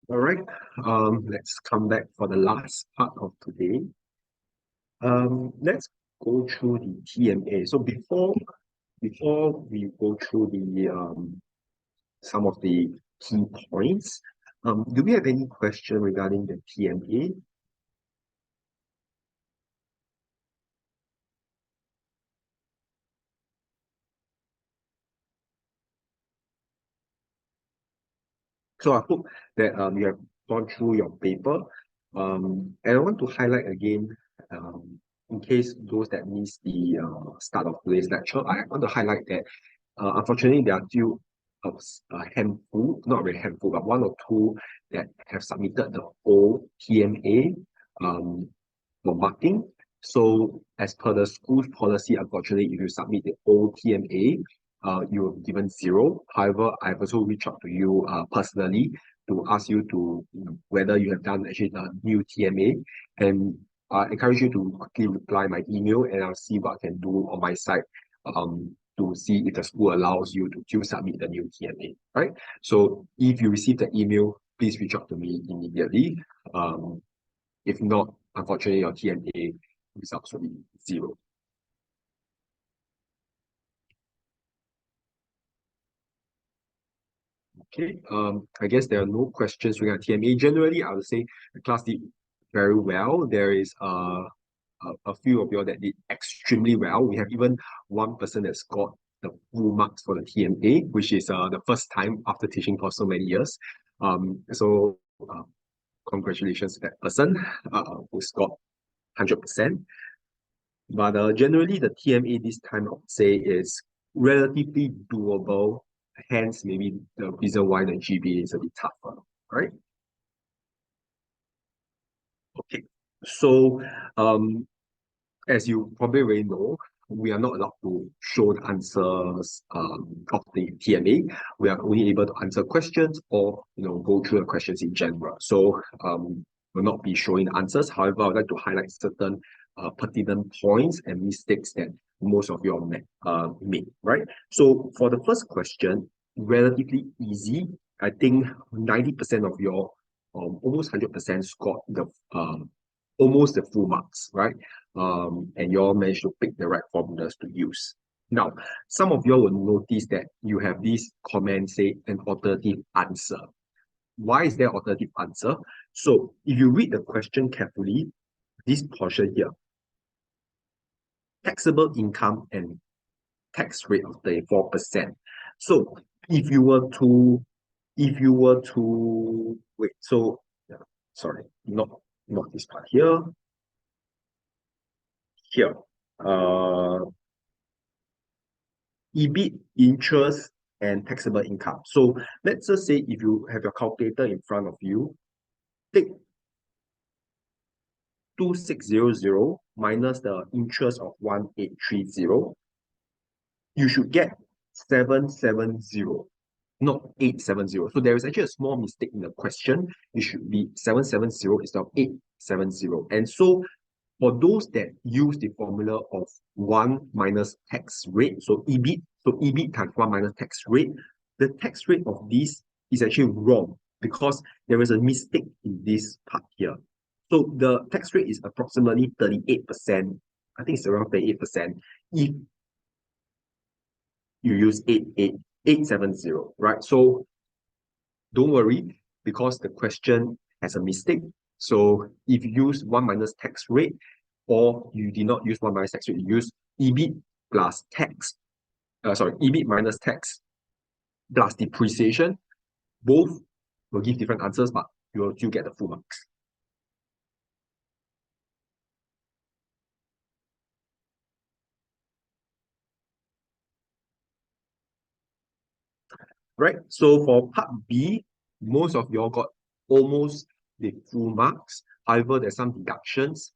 A: All right. Let's come back for the last part of today. Let's go through the TMA. So before we go through the some of the key points, do we have any question regarding the TMA? So I hope that you have gone through your paper. And I want to highlight again, in case those that missed the start of today's lecture, I want to highlight that unfortunately there are still a handful, not really handful, but one or two that have submitted the old TMA for marking. So as per the school's policy, unfortunately, if you submit the old TMA, you will be given zero. However, I've also reached out to you personally to ask you to whether you have done actually the new TMA, and I encourage you to quickly reply my email, and I'll see what I can do on my side to see if the school allows you to still submit the new TMA. Right. So if you receive the email, please reach out to me immediately. If not, unfortunately, your TMA results will be zero. Okay, I guess there are no questions regarding TMA. Generally, I would say the class did very well. There is a few of you all that did extremely well. We have even one person that scored the full marks for the TMA, which is the first time after teaching for so many years. So congratulations to that person who scored 100%. But generally, the TMA this time, I would say, is relatively doable. Hence, maybe the reason why the GPA is a bit tougher, right? Okay. So, as you probably already know, we are not allowed to show the answers of the TMA. We are only able to answer questions or go through the questions in general. So we'll not be showing answers. However, I would like to highlight certain pertinent points and mistakes that most of you all made, right? So for the first question, relatively easy. I think 90% of your almost 100% scored the almost the full marks, right? And you all managed to pick the right formulas to use. Now, some of you all will notice that you have this comment say an alternative answer. Why is there alternative answer? So if you read the question carefully, this portion here, taxable income and tax rate of 34%. So if you were to wait, so sorry, not this part here. Here. EBIT, interest, and taxable income. So let's just say if you have your calculator in front of you, take 2600 minus the interest of 1830, you should get 770, not 870. So there is actually a small mistake in the question. It should be 770 instead of 870. And so for those that use the formula of 1 minus tax rate, so EBIT times 1 minus tax rate, the tax rate of this is actually wrong because there is a mistake in this part here. So the tax rate is approximately 38%. I think it's around 38% if you use 870, right? So don't worry because the question has a mistake. So if you use 1 minus tax rate, or you did not use 1 minus tax rate, you use EBIT plus tax, EBIT minus tax plus depreciation, both will give different answers, but you will still get the full marks. Right? So for part B, most of y'all got almost the full marks. However, there's some deductions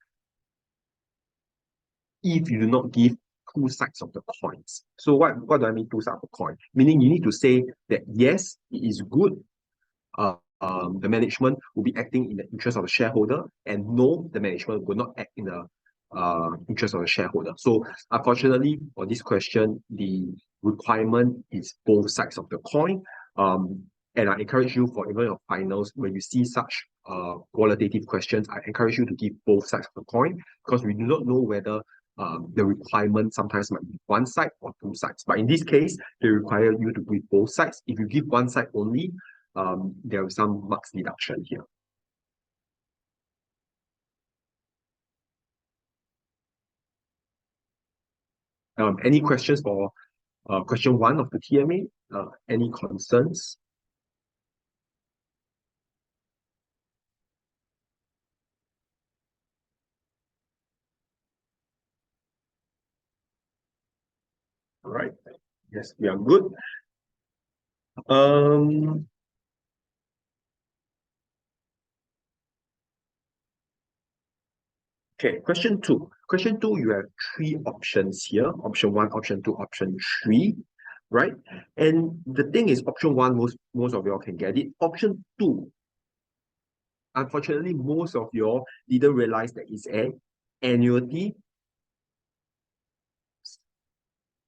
A: if you do not give two sides of the coins. So what do I mean two sides of the coin? Meaning you need to say that yes, it is good. The management will be acting in the interest of the shareholder, and no, the management will not act in the interest of the shareholder. So unfortunately, for this question, the requirement is both sides of the coin. And I encourage you for even your finals, when you see such qualitative questions, I encourage you to give both sides of the coin because we do not know whether the requirement sometimes might be one side or two sides. But in this case, they require you to give both sides. If you give one side only, there is some marks deduction here. Any questions for question one of the TMA? Any concerns? All right. Yes, we are good. Um, okay, question two. Question two, you have three options here. Option one, option two, option three, right? And the thing is, option one, most of y'all can get it. Option two, unfortunately, most of y'all didn't realize that it's an annuity.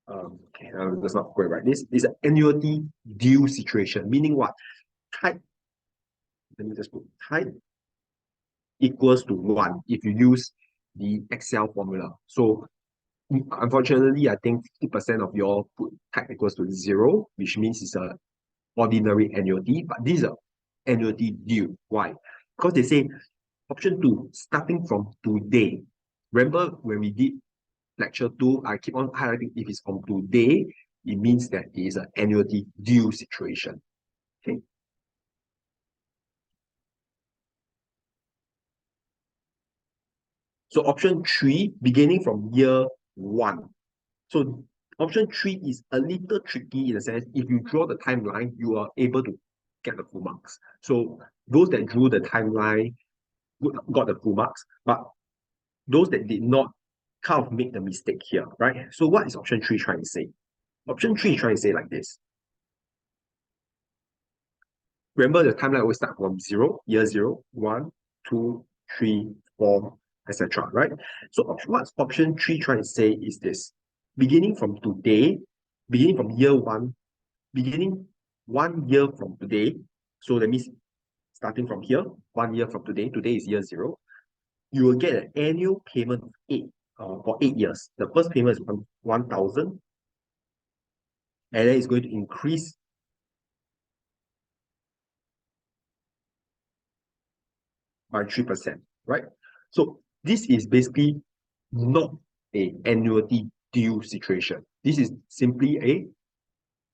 A: Okay, let's not go right. This is an annuity due situation, meaning what? Type, let me just put type equals to one if you use the Excel formula. So unfortunately, I think 50% of your put type equals to zero, which means it's a ordinary annuity, but this is a annuity due. Why? Because they say option two, starting from today. Remember when we did lecture two, I keep on highlighting if it's from today, it means that it is an annuity due situation. Okay. So option three, beginning from year one. So option three is a little tricky in the sense if you draw the timeline, you are able to get the full marks. So those that drew the timeline got the full marks, but those that did not kind of make the mistake here, right? So what is option three trying to say? Option three is trying to say like this. Remember the timeline always start from zero, year zero, one, two, three, four, etc. Right? So what option three trying to say is this. Beginning from today, beginning from year one, beginning 1 year from today, so that means starting from here, 1 year from today, today is year zero, you will get an annual payment of for 8 years. The first payment is 1,000, and then it's going to increase by 3%, right? So this is basically not a annuity due situation. This is simply a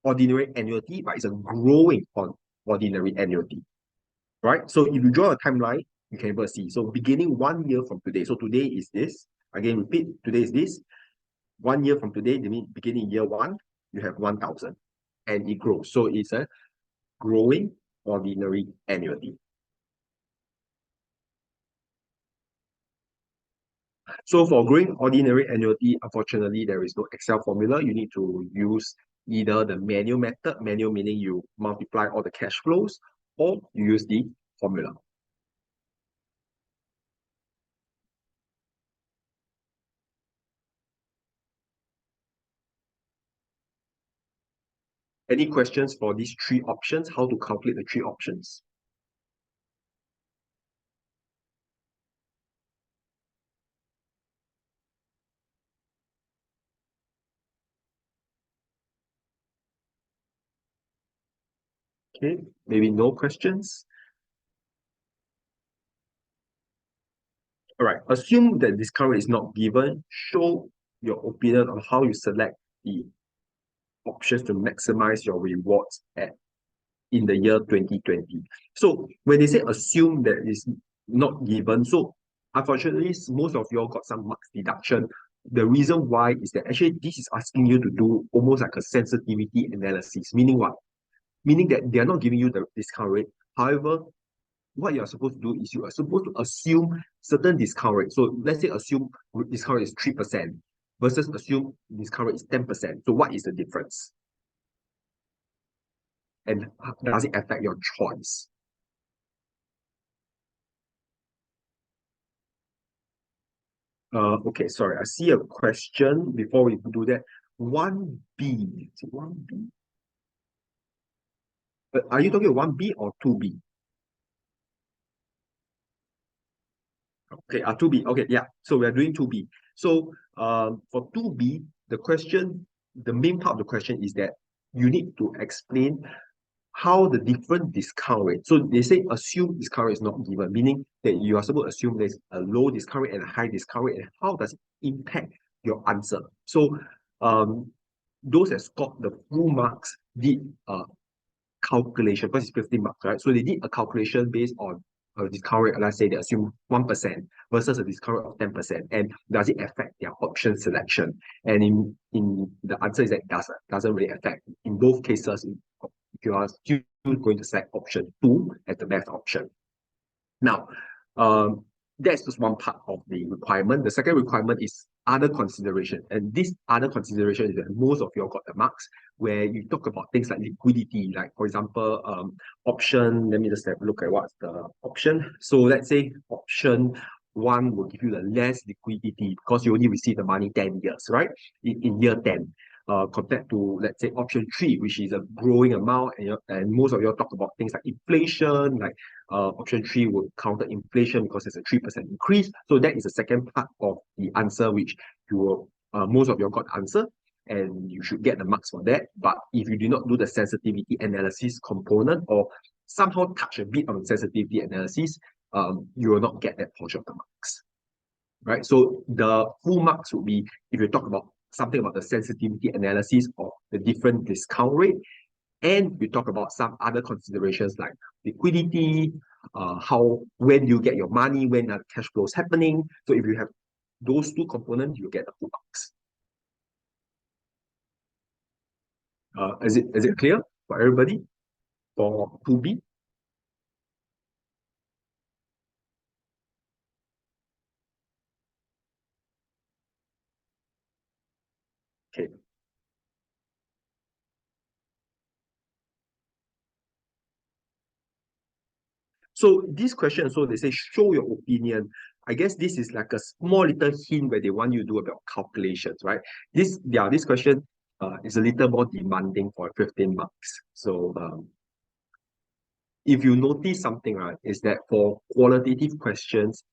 A: ordinary annuity, but it's a growing on ordinary annuity, right? So if you draw a timeline, you can able to see. So beginning 1 year from today. So today is this. Again, repeat, today is this. 1 year from today, they mean beginning year one, you have 1,000 and it grows. So it's a growing ordinary annuity. So for growing ordinary annuity, unfortunately, there is no Excel formula. You need to use either the manual method, manual meaning you multiply all the cash flows, or you use the formula. Any questions for these three options? How to calculate the three options? Okay, maybe no questions. All right, assume that discount rate is not given. Show your opinion on how you select the options to maximize your rewards in the year 2020. So when they say assume that is not given, so unfortunately, most of you all got some marks deduction. The reason why is that actually this is asking you to do almost like a sensitivity analysis, meaning what? Meaning that they are not giving you the discount rate. However, what you're supposed to do is you are supposed to assume certain discount rate. So let's say assume discount rate is 3% versus assume discount rate is 10%. So what is the difference? And does it affect your choice? Okay, sorry. I see a question before we do that. 1B. 1B. Are you talking 1B or 2B? Okay, 2B. Okay, yeah. So we are doing 2B. So for 2B, the main part of the question is that you need to explain how the different discount rate. So they say assume discount rate is not given, meaning that you are supposed to assume there's a low discount rate and a high discount rate, and how does it impact your answer? So um, those that scored the full marks did calculation because it's 15 marks, right? So they did a calculation based on a discount rate. Let's say they assume 1% versus a discount rate of 10%. And does it affect their option selection? And in the answer is that it doesn't really affect. In both cases, you are still going to select option 2 as the best option. Now, um, that's just one part of the requirement. The second requirement is other consideration. And this other consideration is that most of you got the marks where you talk about things like liquidity, like for example, option. Let me just have a look at what's the option. So let's say option 1 will give you the less liquidity because you only receive the money 10 years, right? In year 10. Compared to let's say option 3, which is a growing amount, and most of you talk about things like inflation, like option 3 would counter inflation because there's a 3% increase. So that is the second part of the answer, which you will, most of you got answer, and you should get the marks for that. But if you do not do the sensitivity analysis component or somehow touch a bit on sensitivity analysis, you will not get that portion of the marks. Right? So the full marks would be if you talk about something about the sensitivity analysis of the different discount rate, and we talk about some other considerations like liquidity, when you get your money, when are cash flows happening. So if you have those two components, you get the full marks. Is it clear for everybody for 2B? Okay. So this question, so they say show your opinion. I guess this is like a small little hint where they want you to do about calculations, right? This question is a little more demanding for 15 marks. So if you notice something, right, is that for qualitative questions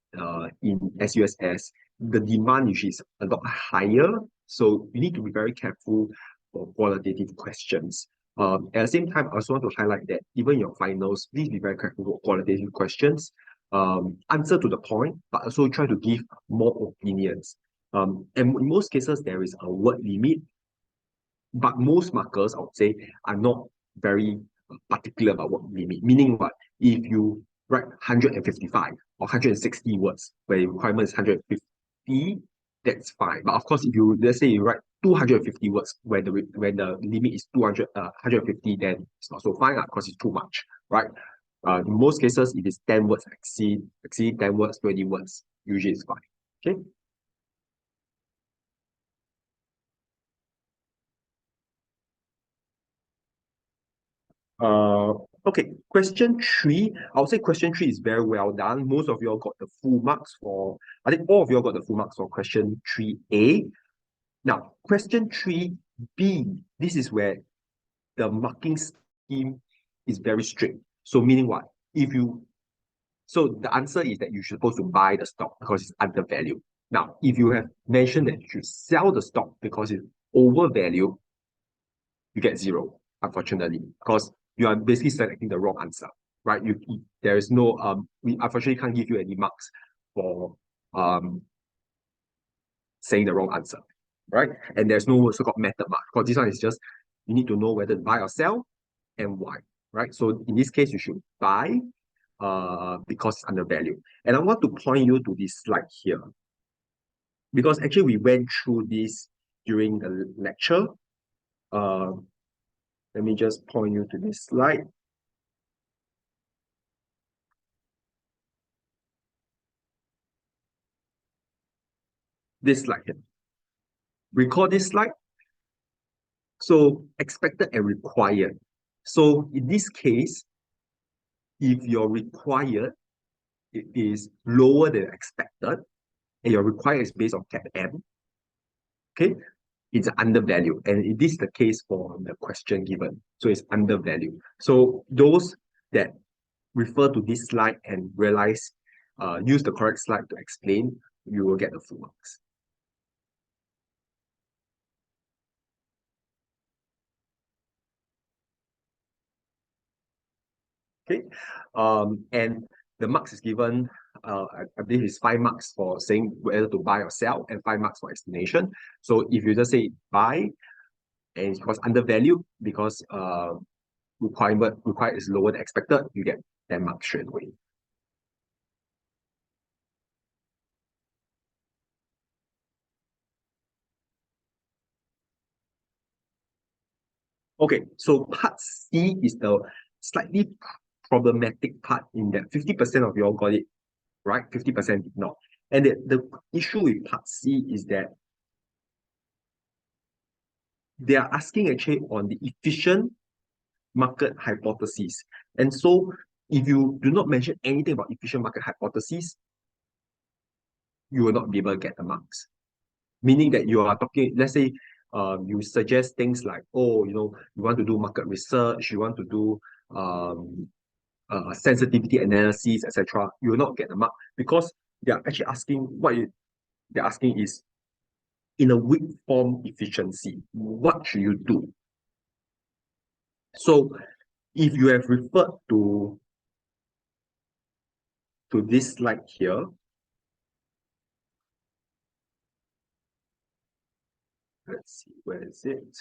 A: in SUSS, the demand usually is a lot higher. So you need to be very careful for qualitative questions. At the same time, I also want to highlight that even your finals, please be very careful for qualitative questions. Answer to the point, but also try to give more opinions. And in most cases, there is a word limit, but most markers, I would say, are not very particular about what limit. Meaning what? If you write 155 or 160 words, where the requirement is 150, that's fine. But of course, if you let's say you write 250 words when the limit is 150, then it's not so fine because it's too much, right? In most cases, if it's 10 words, exceed 10 words, 20 words, usually it's fine. Okay. Uh, okay, question 3. I would say question 3 is very well done. Most of you all got the full marks for, I think all of you all got the full marks for question 3A. Now, question 3B, this is where the marking scheme is very strict. So meaning what? So the answer is that you're supposed to buy the stock because it's undervalued. Now, if you have mentioned that you should sell the stock because it's overvalued, you get zero, unfortunately, because you are basically selecting the wrong answer, right? There is no we unfortunately can't give you any marks for um saying the wrong answer, right? And there's no so-called method mark because this one is just you need to know whether to buy or sell and why, right? So in this case, you should buy because it's undervalued. And I want to point you to this slide here because actually we went through this during the lecture. Uh, Let me just point you to this slide. This slide here. Recall this slide. So expected and required. So in this case, if your required is lower than expected, and your required is based on cap M, okay? it's undervalued. And it is the case for the question given. So it's undervalued. So those that refer to this slide and realize, use the correct slide to explain, you will get the full marks. Okay. And the marks is given, I believe it's 5 marks for saying whether to buy or sell and 5 marks for explanation. So if you just say buy and it was undervalued because required is lower than expected, you get 10 marks straight away. Okay, so part C is the slightly problematic part in that 50% of you all got it right, 50% did not. And the issue with part C is that they are asking actually on the efficient market hypothesis. And so if you do not mention anything about efficient market hypothesis, you will not be able to get the marks. Meaning that you are talking, let's say, you suggest things like, oh, you want to do market research, you want to do sensitivity analysis, etc. You will not get the mark because they are actually asking they're asking is in a weak form efficiency, what should you do? So if you have referred to this slide here, let's see, where is it?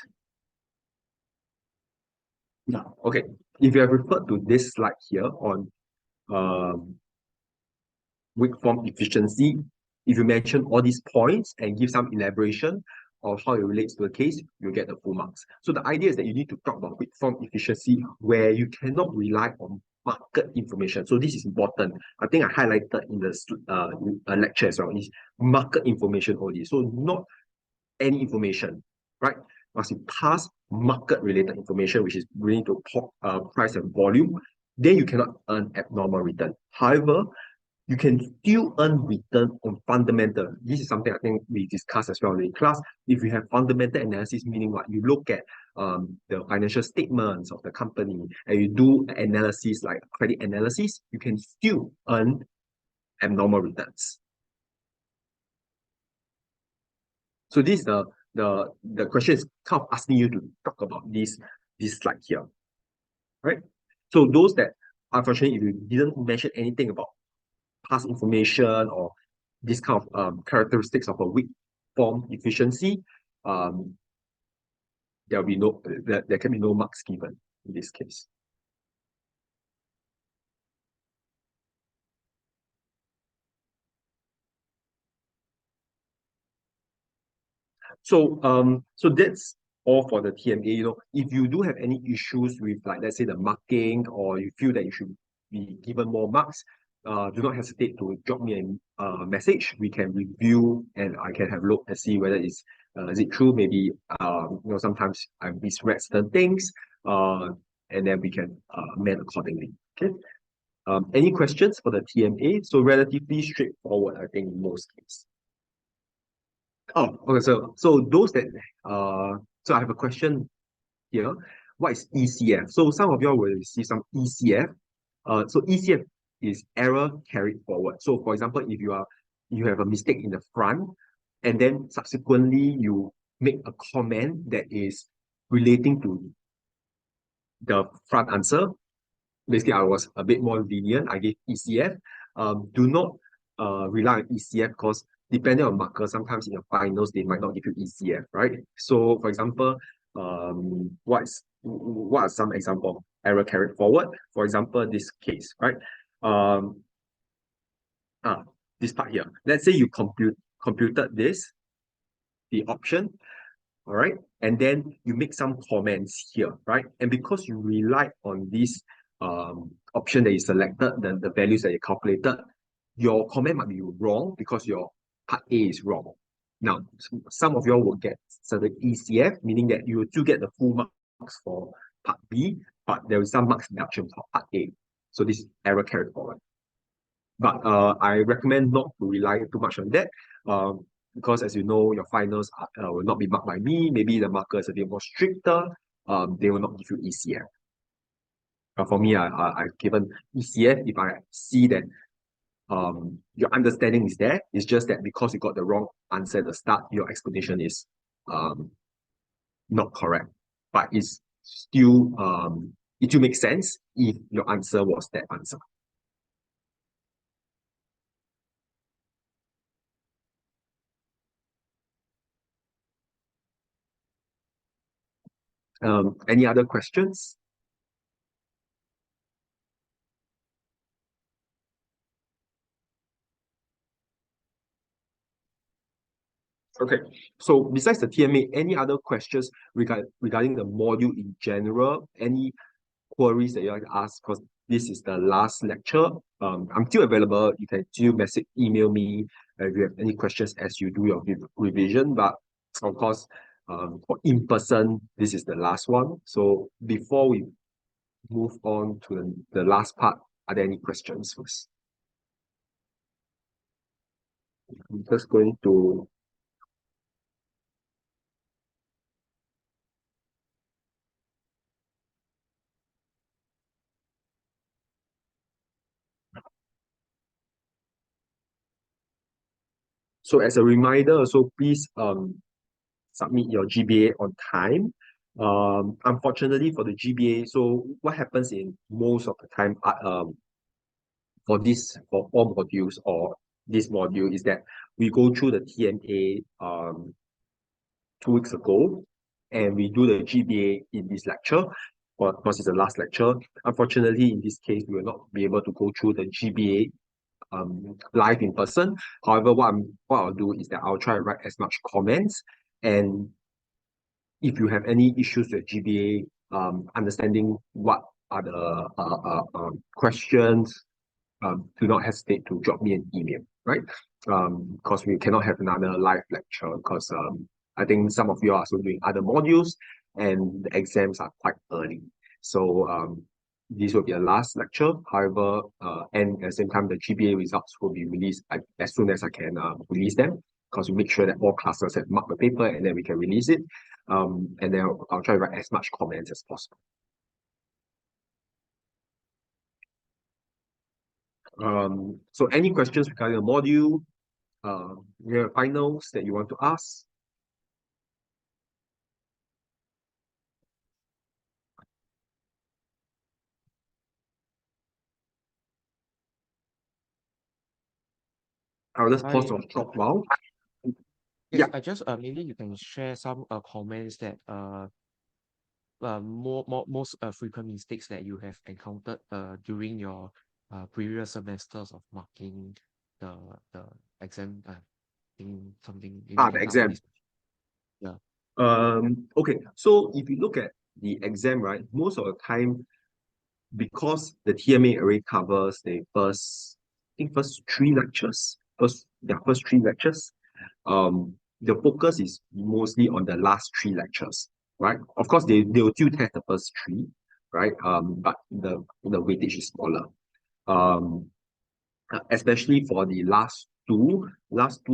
A: Yeah, okay. If you have referred to this slide here on weak form efficiency, if you mention all these points and give some elaboration of how it relates to the case, you get the full marks. So the idea is that you need to talk about weak form efficiency where you cannot rely on market information. So this is important. I think I highlighted in the lecture as well, is market information only. So not any information, right? Must be past market related information, which is related to price and volume. Then you cannot earn abnormal return. However, you can still earn return on fundamental. This is something I think we discussed as well in class. If you have fundamental analysis, meaning what? You look at the financial statements of the company and you do analysis like credit analysis, you can still earn abnormal returns. So this is the question is kind of asking you to talk about this slide here, right? So those that unfortunately, if you didn't mention anything about past information or this kind of characteristics of a weak form efficiency, there can be no marks given in this case. So that's all for the TMA. If you do have any issues with, like, let's say the marking, or you feel that you should be given more marks, do not hesitate to drop me a message. We can review and I can have a look and see whether is it true. Maybe sometimes I misread certain things, and then we can amend accordingly. Okay. Any questions for the TMA? So relatively straightforward, I think, in most cases. Oh, okay. So those that so I have a question here. What is ECF? So some of y'all will receive some ECF. So ECF is error carried forward. So for example, if you have a mistake in the front, and then subsequently you make a comment that is relating to the front answer. Basically, I was a bit more lenient. I gave ECF. Do not rely on ECF because depending on marker, sometimes in your finals they might not give you ECF, right? So for example, what are some example of error carried forward? For example, this case, right? This part here. Let's say you computed the option, all right, and then you make some comments here, right? And because you rely on this option that you selected, the values that you calculated, your comment might be wrong because your part A is wrong. Now, some of you all will get certain ECF, meaning that you will still get the full marks for part B, but there is some marks deduction for part A. So this is error carried forward. But I recommend not to rely too much on that. because as you know, your finals will not be marked by me. Maybe the marker is a bit more stricter. They will not give you ECF. For me, I've given ECF if I see that your understanding is there. It's just that because you got the wrong answer at the start, your explanation is um, not correct. But it still makes sense if your answer was that answer. Any other questions? Okay, so besides the TMA, any other questions regarding the module in general? Any queries that you like to ask? Because this is the last lecture. I'm still available. You can still email me if you have any questions as you do your revision. But of course, for in person, this is the last one. So before we move on to the last part, are there any questions first? I'm just going to so as a reminder, so please submit your GBA on time. Unfortunately for the GBA, so what happens in most of the time for all modules or this module is that we go through the TMA 2 weeks ago and we do the GBA in this lecture. Of course, it's the last lecture. Unfortunately, in this case, we will not be able to go through the GBA live in person. However, what I'll do is that I'll try to write as much comments, and if you have any issues with GBA, understanding what are the questions, do not hesitate to drop me an email, right? Because we cannot have another live lecture because I think some of you are also doing other modules and the exams are quite early. So this will be a last lecture. However, and at the same time, the GBA results will be released as soon as I can release them, because we make sure that all classes have marked the paper and then we can release it. And then I'll try to write as much comments as possible. So any questions regarding the module, your finals that you want to ask? I'll just pause for a short while.
B: Yes,
A: Yeah.
B: I just maybe you can share some comments that most frequent mistakes that you have encountered during your previous semesters of marking the the exam thing something maybe you
A: The
B: can start with
A: exam.
B: this. Yeah.
A: Okay, so if you look at the exam, right, most of the time, because the TMA already covers the first three lectures, first three lectures, the focus is mostly on the last three lectures, right? Of course, they will still test the first three, right? But the weightage is smaller. Um, Especially for the last two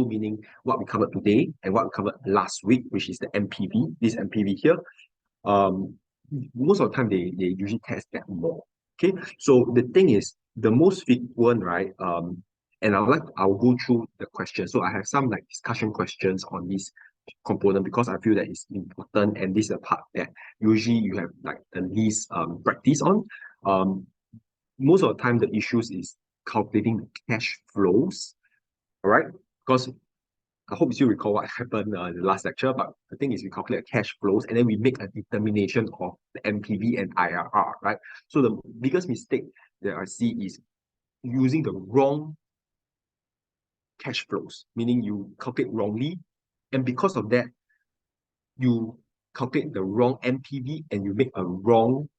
A: meaning what we covered today and what we covered last week, which is the MPV, this MPV here. Um, Most of the time they usually test that more. Okay, so the thing is the most frequent, right? And I'll go through the questions. So I have some like discussion questions on this component because I feel that it's important and this is a part that usually you have like the least practice on. Um, Most of the time the issues is calculating the cash flows, all right? Because I hope you still recall what happened in the last lecture, but the thing is we calculate cash flows and then we make a determination of the MPV and IRR, right? So the biggest mistake that I see is using the wrong cash flows, meaning you calculate wrongly, and because of that, you calculate the wrong MPV and you make a wrong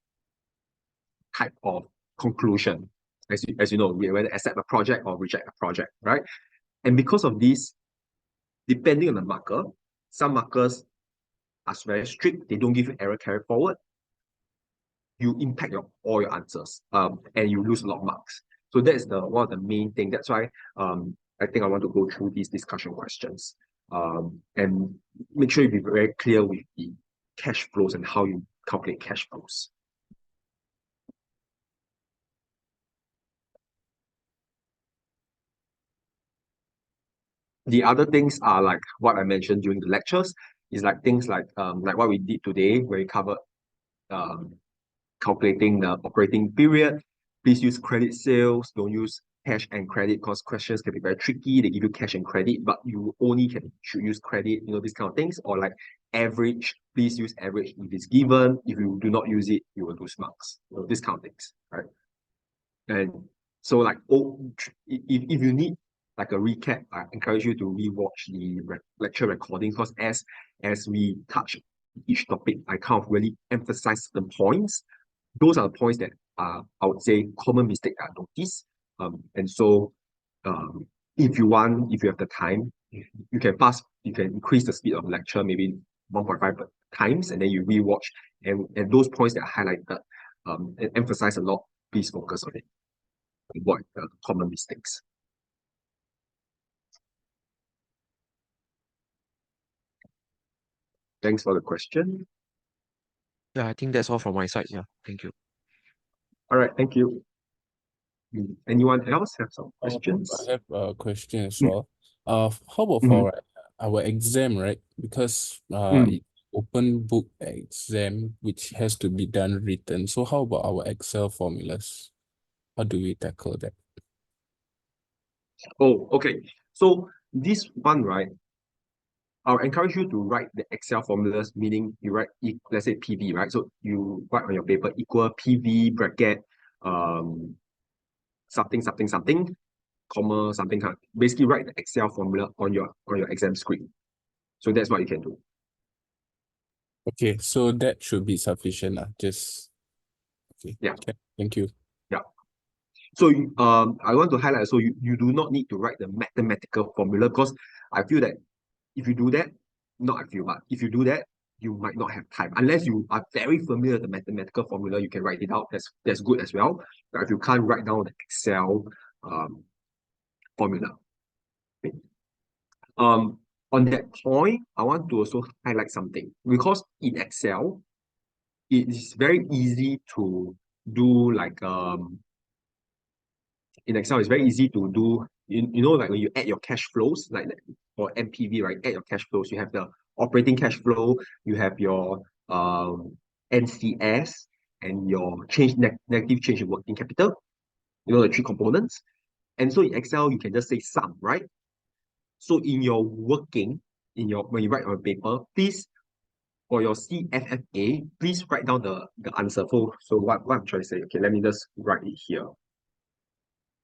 A: type of conclusion. As you know, we whether accept a project or reject a project, right? And because of this, depending on the marker, some markers are very strict. They don't give you error carry forward. You impact all your answers, and you lose a lot of marks. So that's the one of the main thing. That's why I think I want to go through these discussion questions. and make sure you be very clear with the cash flows and how you calculate cash flows. The other things are like what I mentioned during the lectures, is like things like what we did today, where we covered um, calculating the operating period. Please use credit sales, don't use cash and credit, because questions can be very tricky. They give you cash and credit, but you only should use credit, these kind of things. Or like average, please use average if it's given. If you do not use it, you will lose marks. These kind of things, right? And so like, if you need like a recap, I encourage you to rewatch the lecture recording, because as we touch each topic, I kind of really emphasize the points. Those are the points that are, I would say, common mistake I noticed. And so if you have the time, you can increase the speed of lecture maybe 1.5 times, and then you rewatch, and those points that are highlighted and emphasize a lot, please focus on it. Avoid common mistakes. Thanks for the question.
B: Yeah, I think that's all from my side. Yeah, thank you.
A: All right, thank you. Anyone else have some
C: I
A: questions?
C: have a question as
A: Mm,
C: well. How about
A: mhm,
C: for our exam, right? Because
A: mm.
C: it's open book exam which has to be done written. So how about our Excel formulas? How do we tackle that?
A: Oh, okay. So this one, right? I'll encourage you to write the Excel formulas, meaning you write, let's say PV, right? So you write on your paper equal PV bracket, um, something, something, something, comma, something kind. Basically, write the Excel formula on your exam screen. So that's what you can do.
C: Okay, so that should be sufficient. Just okay.
A: Yeah,
C: Okay, thank you.
A: yeah. So I want to highlight, so you do not need to write the mathematical formula, because I feel that if you do that, not I feel, but if you do that, you might not have time. Unless you are very familiar with the mathematical formula, you can write it out. That's good as well. But if you can't write down the Excel um, formula. Okay. On that point, I want to also highlight something, because in Excel, it is very easy to do like in Excel, it's very easy to do, like when you add your cash flows, like for MPV, right? Add your cash flows. You have the operating cash flow, you have your NCS, and your negative change in working capital, the three components. And so in Excel, you can just say sum, right? So in your working, when you write on paper, please, for your CFA, please write down the answer. So what I'm trying to say, okay, let me just write it here.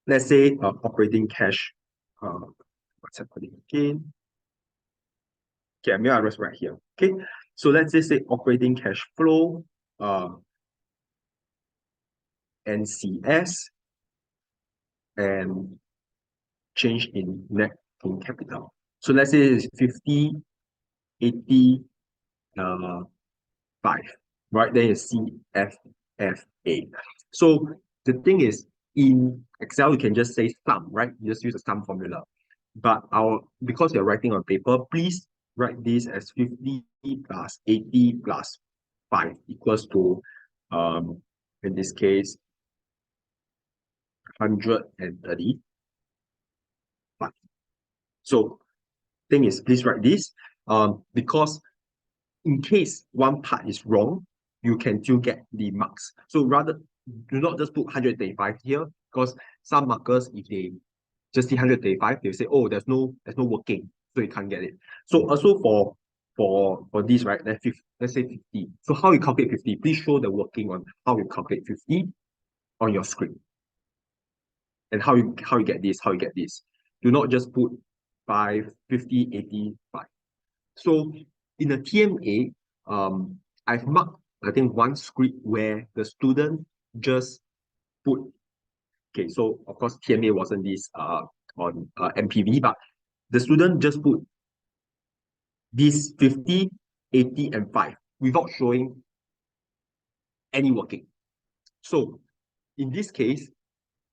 A: Let's say operating cash, what's happening again? Okay, I'm gonna right here. Okay, so let's just say operating cash flow, NCS, and change in net working capital. So let's say it's 50, 80, 5, right? Then it's CFFA. So the thing is, in Excel, you can just say sum, right? You just use the sum formula. But because you're writing on paper, please write this as 50 plus 80 plus 5 equals to, in this case, 130. So thing is, please write this, because in case one part is wrong, you can still get the marks. So rather, do not just put 135 here, because some markers, if they just see 135, they'll say, oh, there's no working, so you can't get it. So also for this, right, let's say 50. So how you calculate 50? Please show the working on how you calculate 50 on your screen. And how you get this, Do not just put 5, 50, 80, 5. So in the TMA, I've marked, I think, one script where the student just put, okay, so of course TMA wasn't this on MPV, but the student just put this 50, 80, and 5 without showing any working. So in this case,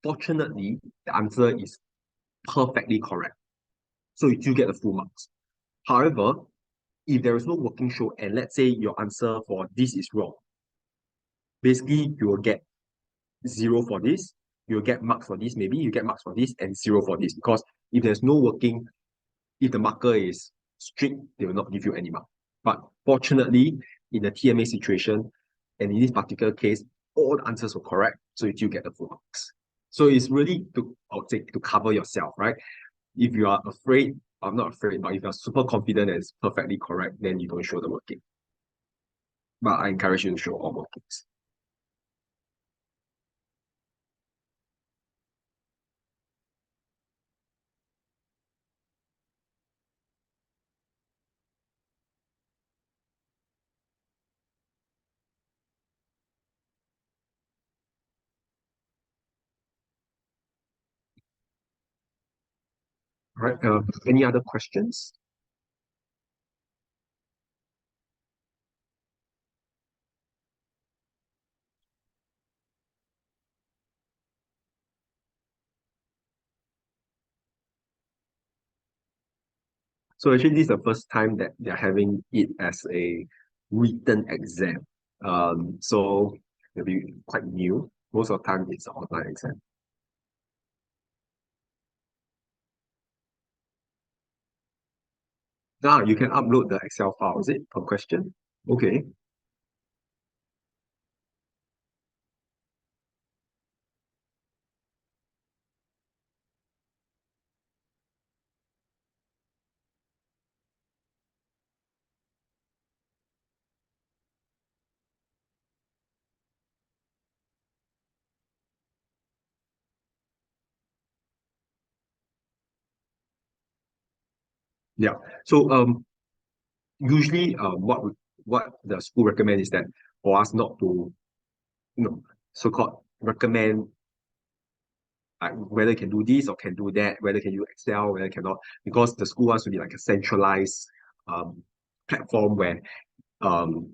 A: fortunately, the answer is perfectly correct. So you do get the full marks. However, if there is no working show and let's say your answer for this is wrong, basically you will get 0 for this, you'll get marks for this, maybe you get marks for this and 0 for this. Because if there's no working, if the marker is strict, they will not give you any mark. But fortunately, in the TMA situation, and in this particular case, all the answers were correct, so you do get the full marks. So it's really to, I would say, to cover yourself, right? If you are afraid, I'm not afraid, but if you're super confident that it's perfectly correct, then you don't show the working. But I encourage you to show all workings. All right. Any other questions? So actually, this is the first time that they're having it as a written exam. So it'll be quite new. Most of the time, it's an online exam. Now you can upload the Excel file, is it, per question? Okay. Yeah. So usually what the school recommend is that for us not to, so-called recommend whether you can do this or can do that, whether can you Excel, whether cannot, because the school wants to be like a centralized um platform where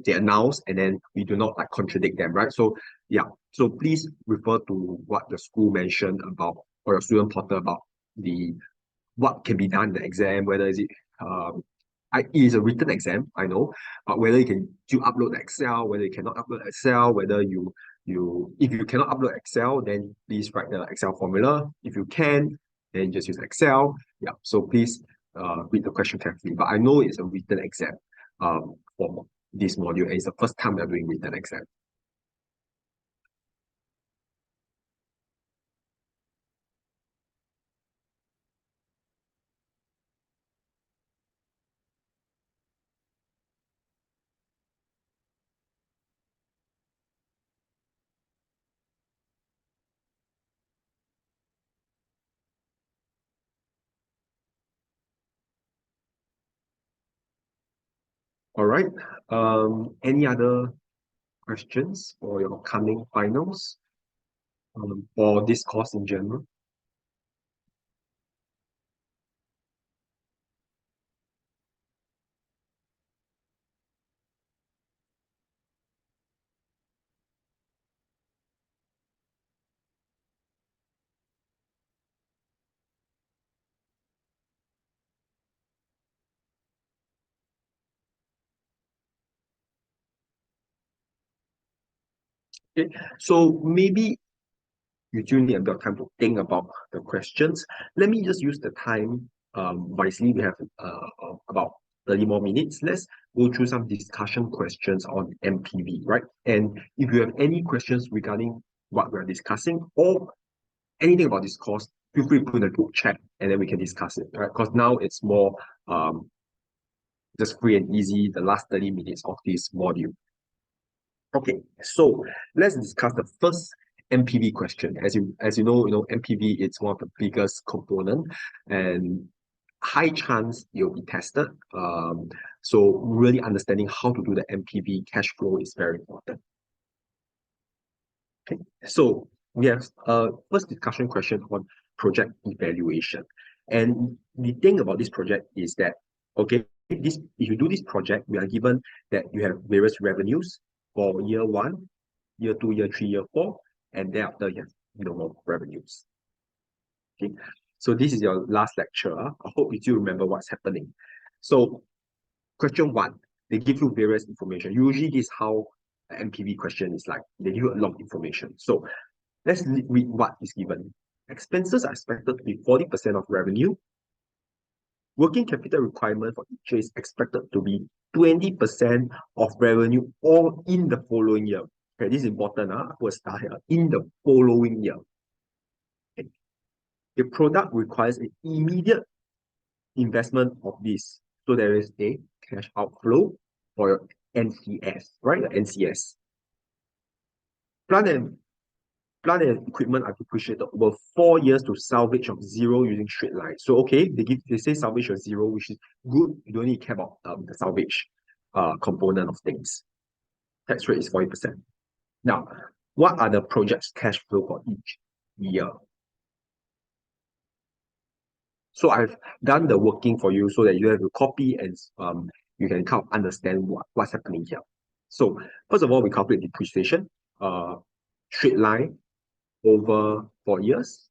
A: they announce and then we do not like contradict them, right? So yeah, so please refer to what the school mentioned about or your student portal about the what can be done in the exam, whether is it it is a written exam, I know, but whether you can do upload the Excel, whether you cannot upload Excel, whether you if you cannot upload Excel, then please write the Excel formula. If you can, then just use Excel. Yeah, so please read the question carefully. But I know it's a written exam for this module, and it's the first time we're doing written exam. All right. Any other questions for your coming finals or this course in general? Okay, so maybe you do need a bit of time to think about the questions. Let me just use the time wisely. We have about 30 more minutes. Let's go through some discussion questions on MPV, right? And if you have any questions regarding what we're discussing or anything about this course, feel free to put in the group chat and then we can discuss it, right? Because now it's more just free and easy, the last 30 minutes of this module. Okay, so let's discuss the first MPV question. As you know, MPV is one of the biggest component and high chance you'll be tested. So really understanding how to do the MPV cash flow is very important. Okay, so we have first discussion question on project evaluation. And the thing about this project is that, okay, if you do this project, we are given that you have various revenues for year one, year two, year three, year four, and thereafter you have no more revenues. Okay, so this is your last lecture. I hope you do remember what's happening. So question one, they give you various information. Usually this is how an MPV question is like. They give you a lot of information. So let's read what is given. Expenses are expected to be 40% of revenue. Working capital requirement for each year is expected to be 20% of revenue all in the following year. Okay, this is important. I put a star here. In the following year. Okay. The product requires an immediate investment of this. So there is a cash outflow for your NCS, right? The NCS. Plant and equipment are depreciated over 4 years to salvage of zero using straight line. So okay, they say salvage of zero, which is good. You don't need to care about the salvage component of things. Tax rate is 40%. Now, what are the project's cash flow for each year? So I've done the working for you so that you have to copy and you can kind of understand what's happening here. So first of all, we calculate depreciation, straight line over 4 years.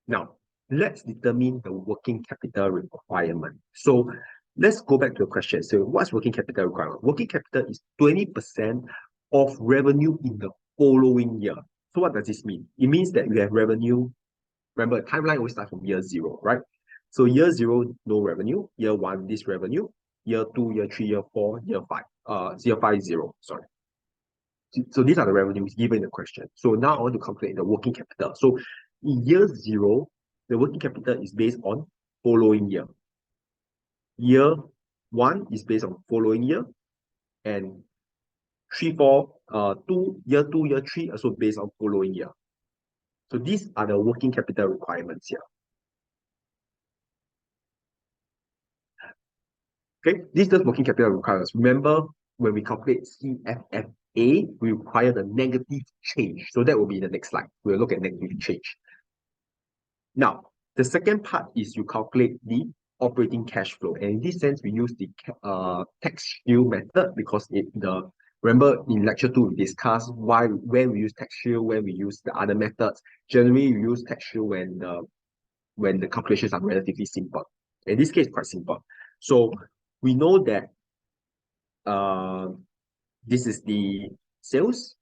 A: Now, let's determine the working capital requirement. So let's go back to the question. So what's working capital requirement? Working capital is 20% of revenue in the following year. So what does this mean? It means that you have revenue. Remember, timeline always starts from year zero, right? So year zero, no revenue. Year one, this revenue. Year two, year three, year four, year five. Year five, zero, sorry. So these are the revenues given in the question. So now I want to calculate the working capital. So in year zero, the working capital is based on following year. Year one is based on following year, and year two, year three also based on following year. So these are the working capital requirements here. Okay, this is the working capital requirements. Remember, when we calculate CFA, we require the negative change. So that will be the next slide. We'll look at negative change. Now, the second part is you calculate the operating cash flow. And in this sense, we use the tax shield method because remember in lecture 2, we discussed when we use tax shield, when we use the other methods. Generally, we use tax shield when the calculations are relatively simple. In this case, quite simple. So we know that this is the sales,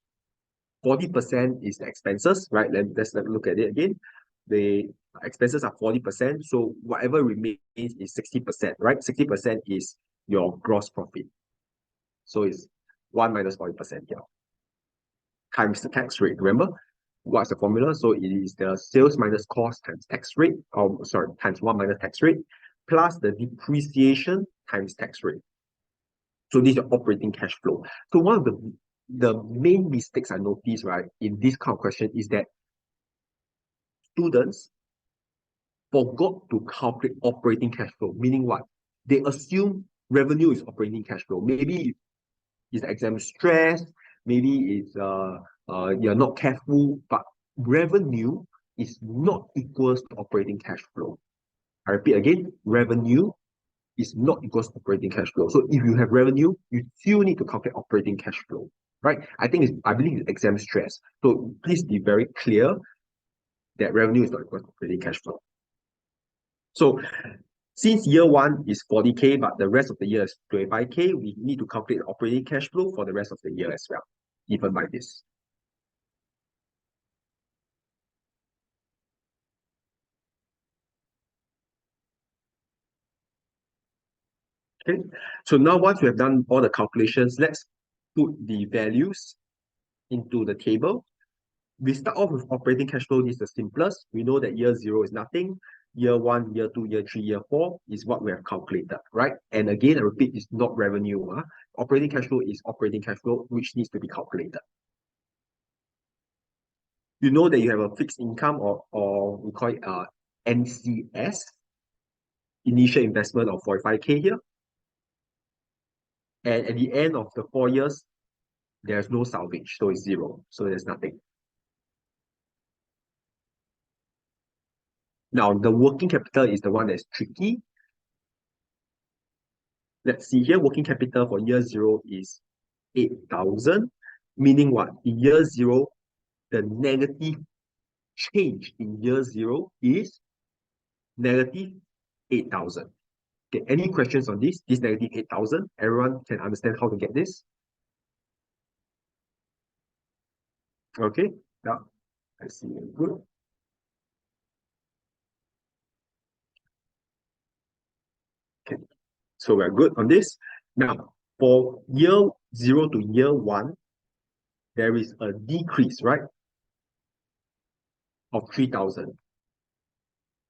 A: 40% is the expenses, right? Let's look at it again. The expenses are 40%, so whatever remains is 60%, right? 60% is your gross profit. So it's 1 minus 40% here. Times the tax rate. Remember, what's the formula? So it is the sales minus cost times tax rate, times 1 minus tax rate, plus the depreciation times tax rate. So this is your operating cash flow. So one of the main mistakes I noticed, right, in this kind of question is that students forgot to calculate operating cash flow, meaning what? They assume revenue is operating cash flow. Maybe it's exam stress, maybe it's you're not careful, but revenue is not equals to operating cash flow. I repeat again, revenue is not equals to operating cash flow. So if you have revenue, you still need to calculate operating cash flow, right? I believe it's exam stress. So please be very clear that revenue is not equal to operating cash flow. So since year one is 40K, but the rest of the year is 25K, we need to calculate operating cash flow for the rest of the year as well, even by this. Okay, so now once we have done all the calculations, let's put the values into the table. We start off with operating cash flow. This is the simplest. We know that year zero is nothing. Year one, year two, year three, year four is what we have calculated, right? And again, I repeat, it's not revenue. Operating cash flow is operating cash flow, which needs to be calculated. You know that you have a fixed income or we call it NCS, initial investment of 45K here. And at the end of the 4 years, there's no salvage, so it's zero. So there's nothing. Now, the working capital is the one that's tricky. Let's see here, working capital for year zero is 8,000, meaning what? In year zero, the negative change in year zero is negative 8,000. Okay, any questions on this? This negative 8,000, everyone can understand how to get this? Okay, now I see. Good. Okay, so we're good on this. Now, for year 0 to year 1, there is a decrease, right, of 3,000.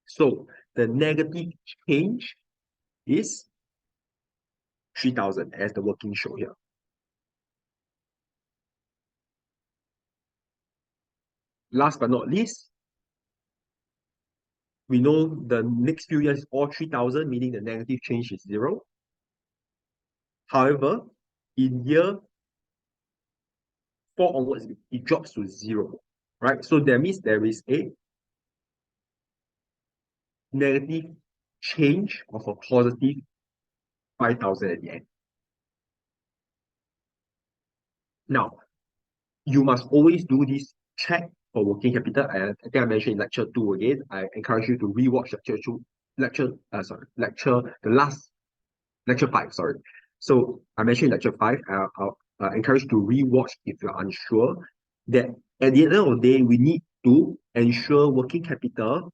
A: So the negative change is 3,000 as the working show here. Last but not least, we know the next few years is all 3,000, meaning the negative change is 0. However, in year 4 onwards, it drops to 0, right? So that means there is a negative change of a positive 5,000 at the end. Now, you must always do this check for working capital. I think I mentioned in lecture 2 again. I encourage you to rewatch the last lecture 5, sorry. So I mentioned lecture 5, I'll encourage you to rewatch if you're unsure, that at the end of the day, we need to ensure working capital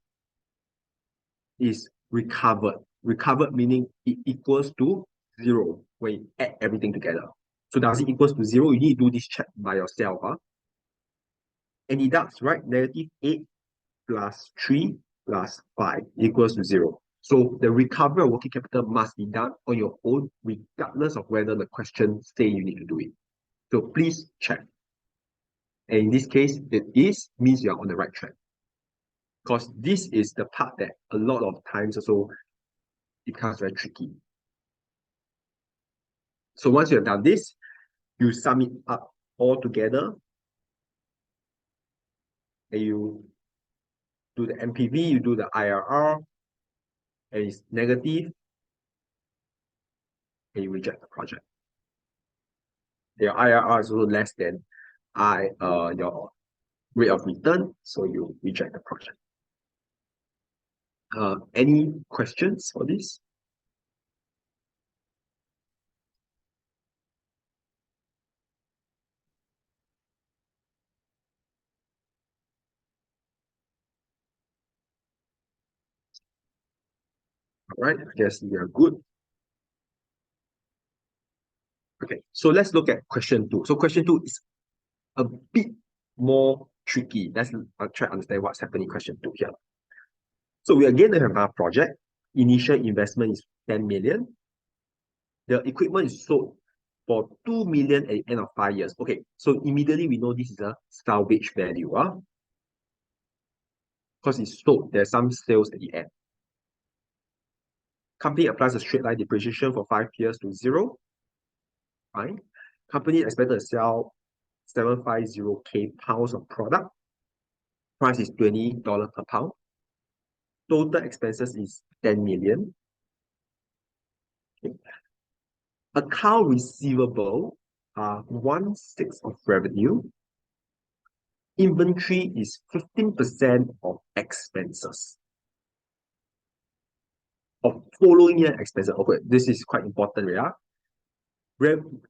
A: is recovered. Recovered meaning it equals to 0 when you add everything together. So does it equals to 0? You need to do this check by yourself. And it does, right? Negative 8 plus 3 plus 5 equals to 0. So the recovery of working capital must be done on your own, regardless of whether the question say you need to do it. So please check. And in this case, it means you're on the right track. Because this is the part that a lot of times also becomes very tricky. So once you have done this, you sum it up all together and you do the NPV, you do the IRR, and it's negative, and you reject the project. Your IRR is also less than your rate of return, so you reject the project. Any questions for this? All right, I guess we are good. Okay, so let's look at question 2. So question 2 is a bit more tricky. Let's try to understand what's happening in question 2 here. So we again have our project. Initial investment is 10 million. The equipment is sold for 2 million at the end of 5 years. Okay, so immediately we know this is a salvage value. Because it's sold, there's some sales at the end. Company applies a straight line depreciation for 5 years to 0. Fine. Company expected to sell 750k pounds of product. Price is $20 per pound. Total expenses is 10 million. Okay. Account receivable are 1/6 of revenue. Inventory is 15% of expenses. Of following year expenses. Okay, this is quite important, yeah.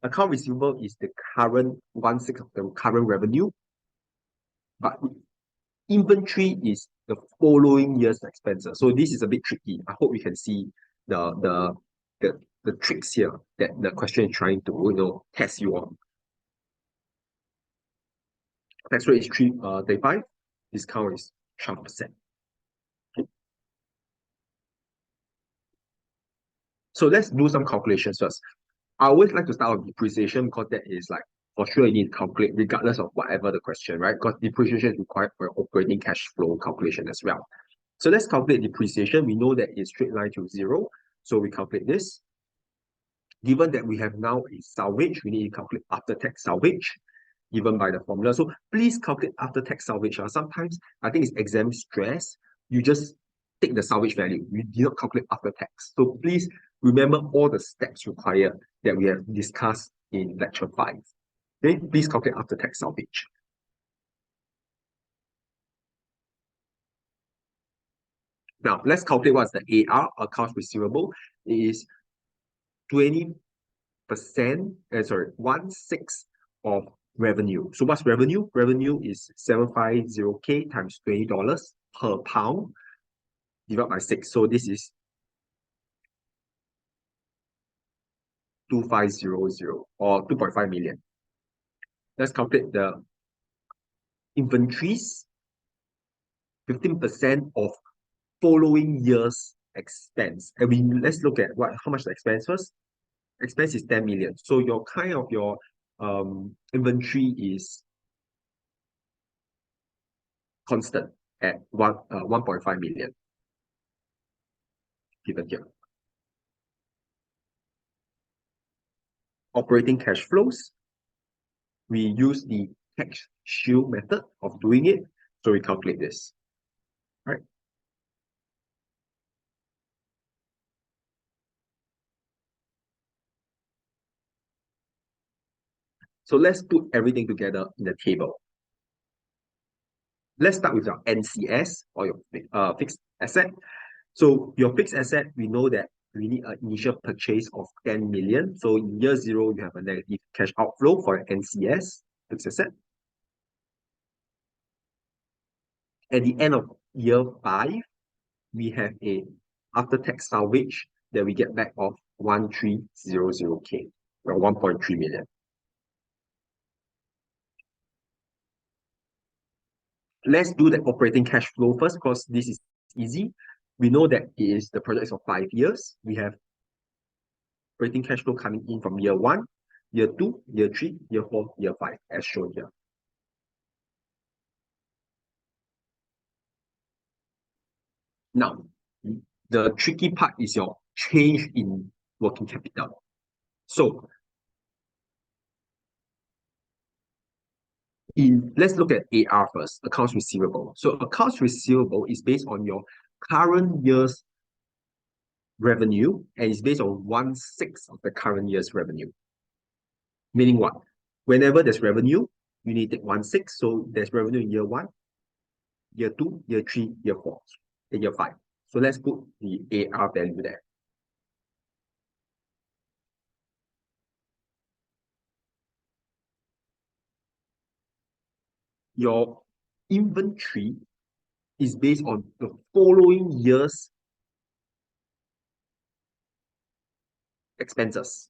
A: Account receivable is the current 1/6 of the current revenue, but inventory is the following year's expenses. So this is a bit tricky. I hope you can see the tricks here that the question is trying to test you on. Tax rate is 35. Discount is 12%. Okay. So let's do some calculations first. I always like to start with depreciation because that is like for sure you need to calculate regardless of whatever the question, right? Because depreciation is required for operating cash flow calculation as well. So let's calculate depreciation. We know that it's straight line to 0. So we calculate this. Given that we have now a salvage, we need to calculate after-tax salvage given by the formula. So please calculate after-tax salvage. Sometimes I think it's exam stress. You just take the salvage value. You do not calculate after-tax. So please remember all the steps required that we have discussed in lecture 5. Okay, please calculate after-tax salvage. Now, let's calculate what's the AR, accounts receivable. is 20%, sorry, 1/6 of revenue. So what's revenue? Revenue is 750K times $20 per pound divided by 6. So this is 2500 or 2.5 million. Let's calculate the inventories, 15% of following year's expense. And let's look at how much the expense first. Expense is 10 million. So your inventory is constant at 1.5 million given here. Operating cash flows, we use the cash shield method of doing it. So we calculate this, right? So let's put everything together in the table. Let's start with your NCS or your fixed asset. So your fixed asset, we know that we need an initial purchase of 10 million. So in year 0, you have a negative cash outflow for NCS, fixed asset. At the end of year 5, we have a after-tax salvage that we get back of 1300K or 1.3 million. Let's do the operating cash flow first because this is easy. We know that the project is of 5 years. We have operating cash flow coming in from year 1, year 2, year 3, year 4, year 5, as shown here. Now, the tricky part is your change in working capital. So, let's look at AR first, accounts receivable. So, accounts receivable is based on your current year's revenue and is based on 1/6 of the current year's revenue. Meaning what? Whenever there's revenue, you need to take 1/6. So, there's revenue in year 1, year 2, year 3, year 4, and year 5. So let's put the AR value there. Your inventory is based on the following year's expenses,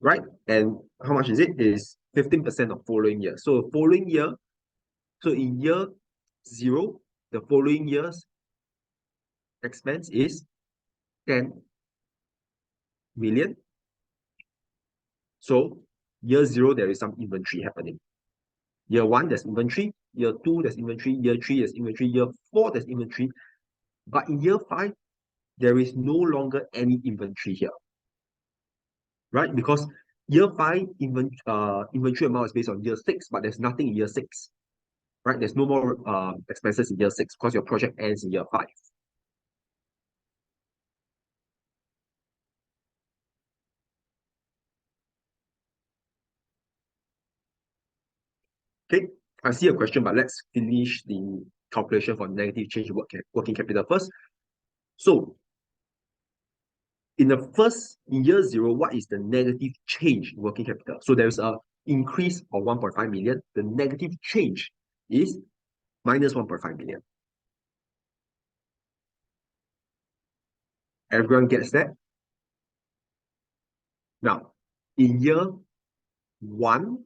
A: right? And how much is it? It is 15% of following year. So following year, so in year 0, the following year's expense is 10 million. So year 0, there is some inventory happening. Year 1, there's inventory. Year 2, there's inventory. Year 3, there's inventory. Year 4, there's inventory. But in year 5, there is no longer any inventory here, right? Because year 5 inventory amount is based on year 6, but there's nothing in year 6, right? There's no more expenses in year 6 because your project ends in year 5. Okay, I see a question, but let's finish the calculation for negative change in working capital first. So, in year 0, what is the negative change in working capital? So there's an increase of 1.5 million. The negative change is minus 1.5 million. Everyone gets that? Now, in year 1,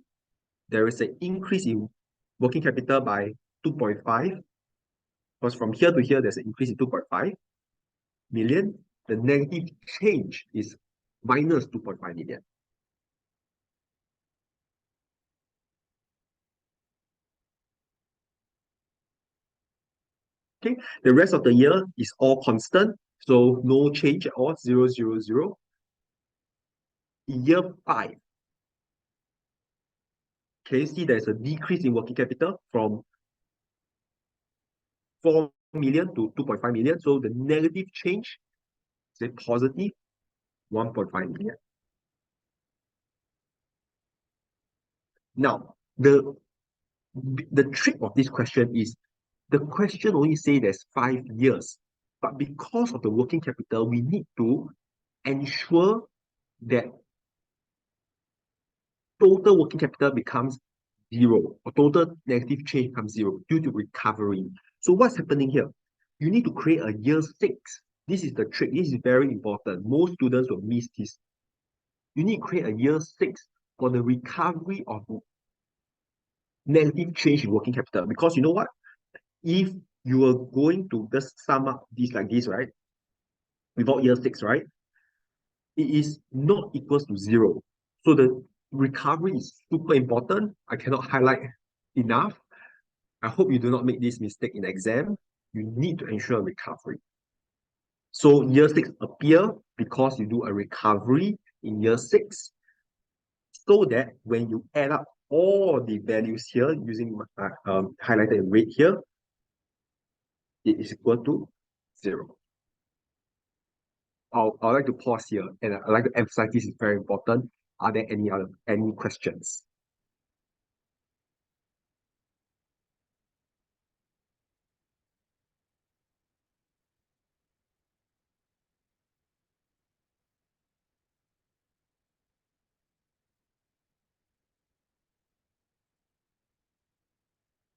A: there is an increase in working capital by 2.5. Because from here to here, there's an increase in 2.5 million. The negative change is minus 2.5 million. Okay, the rest of the year is all constant, so no change at all, 0, 0, 0. In year 5, can you see there's a decrease in working capital from 4 million to 2.5 million? So the negative change is a positive 1.5 million. Now, the trick of this question is the question only say there's 5 years, but because of the working capital, we need to ensure that total working capital becomes zero, or total negative change becomes zero due to recovery. So what's happening here? You need to create a year 6. This is the trick. This is very important. Most students will miss this. You need to create a year 6 for the recovery of negative change in working capital. Because you know what? If you are going to just sum up this like this, right? Without year 6, right? It is not equals to zero. So the recovery is super important. I cannot highlight enough. I hope you do not make this mistake in exam. You need to ensure recovery. So year 6 appear because you do a recovery in year 6, so that when you add up all the values here using highlighted in red here, it is equal to 0. I'd like to pause here, and I'd like to emphasize this is very important. Are there any questions?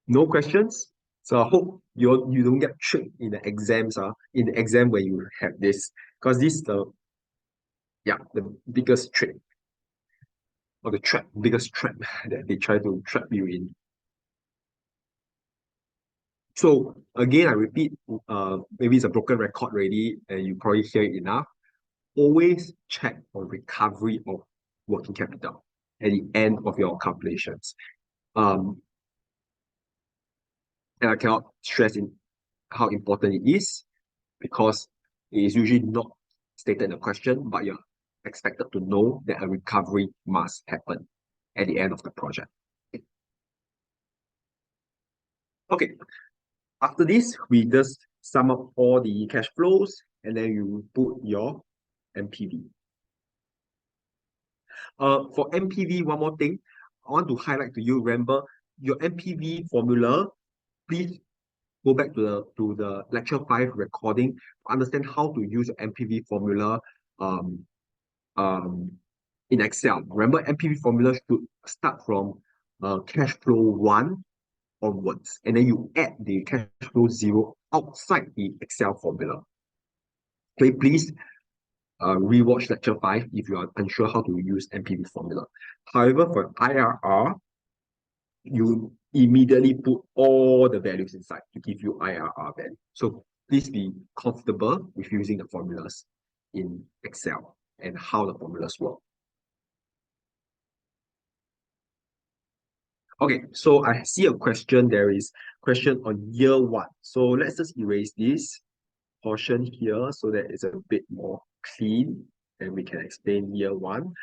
A: No questions? So I hope you don't get tricked in the exams, in the exam where you have this, because this is the biggest trick, or the biggest trap that they try to trap you in. So again, I repeat, maybe it's a broken record already, and you probably hear it enough. Always check on recovery of working capital at the end of your calculations. And I cannot stress in how important it is, because it is usually not stated in the question, but you're expected to know that a recovery must happen at the end of the project. Okay, after this, we just sum up all the cash flows, and then you put your NPV. For NPV, one more thing I want to highlight to you. Remember, your NPV formula, please go back to the lecture 5 recording to understand how to use NPV formula in Excel. Remember, NPV formula should start from cash flow 1 onwards, and then you add the cash flow 0 outside the Excel formula. Okay, please rewatch lecture 5 if you are unsure how to use NPV formula. However, for IRR, you immediately put all the values inside to give you IRR value. So please be comfortable with using the formulas in Excel and how the formulas work. Okay, so I see a question. There is question on year 1. So let's just erase this portion here so that it's a bit more clean and we can explain year 1.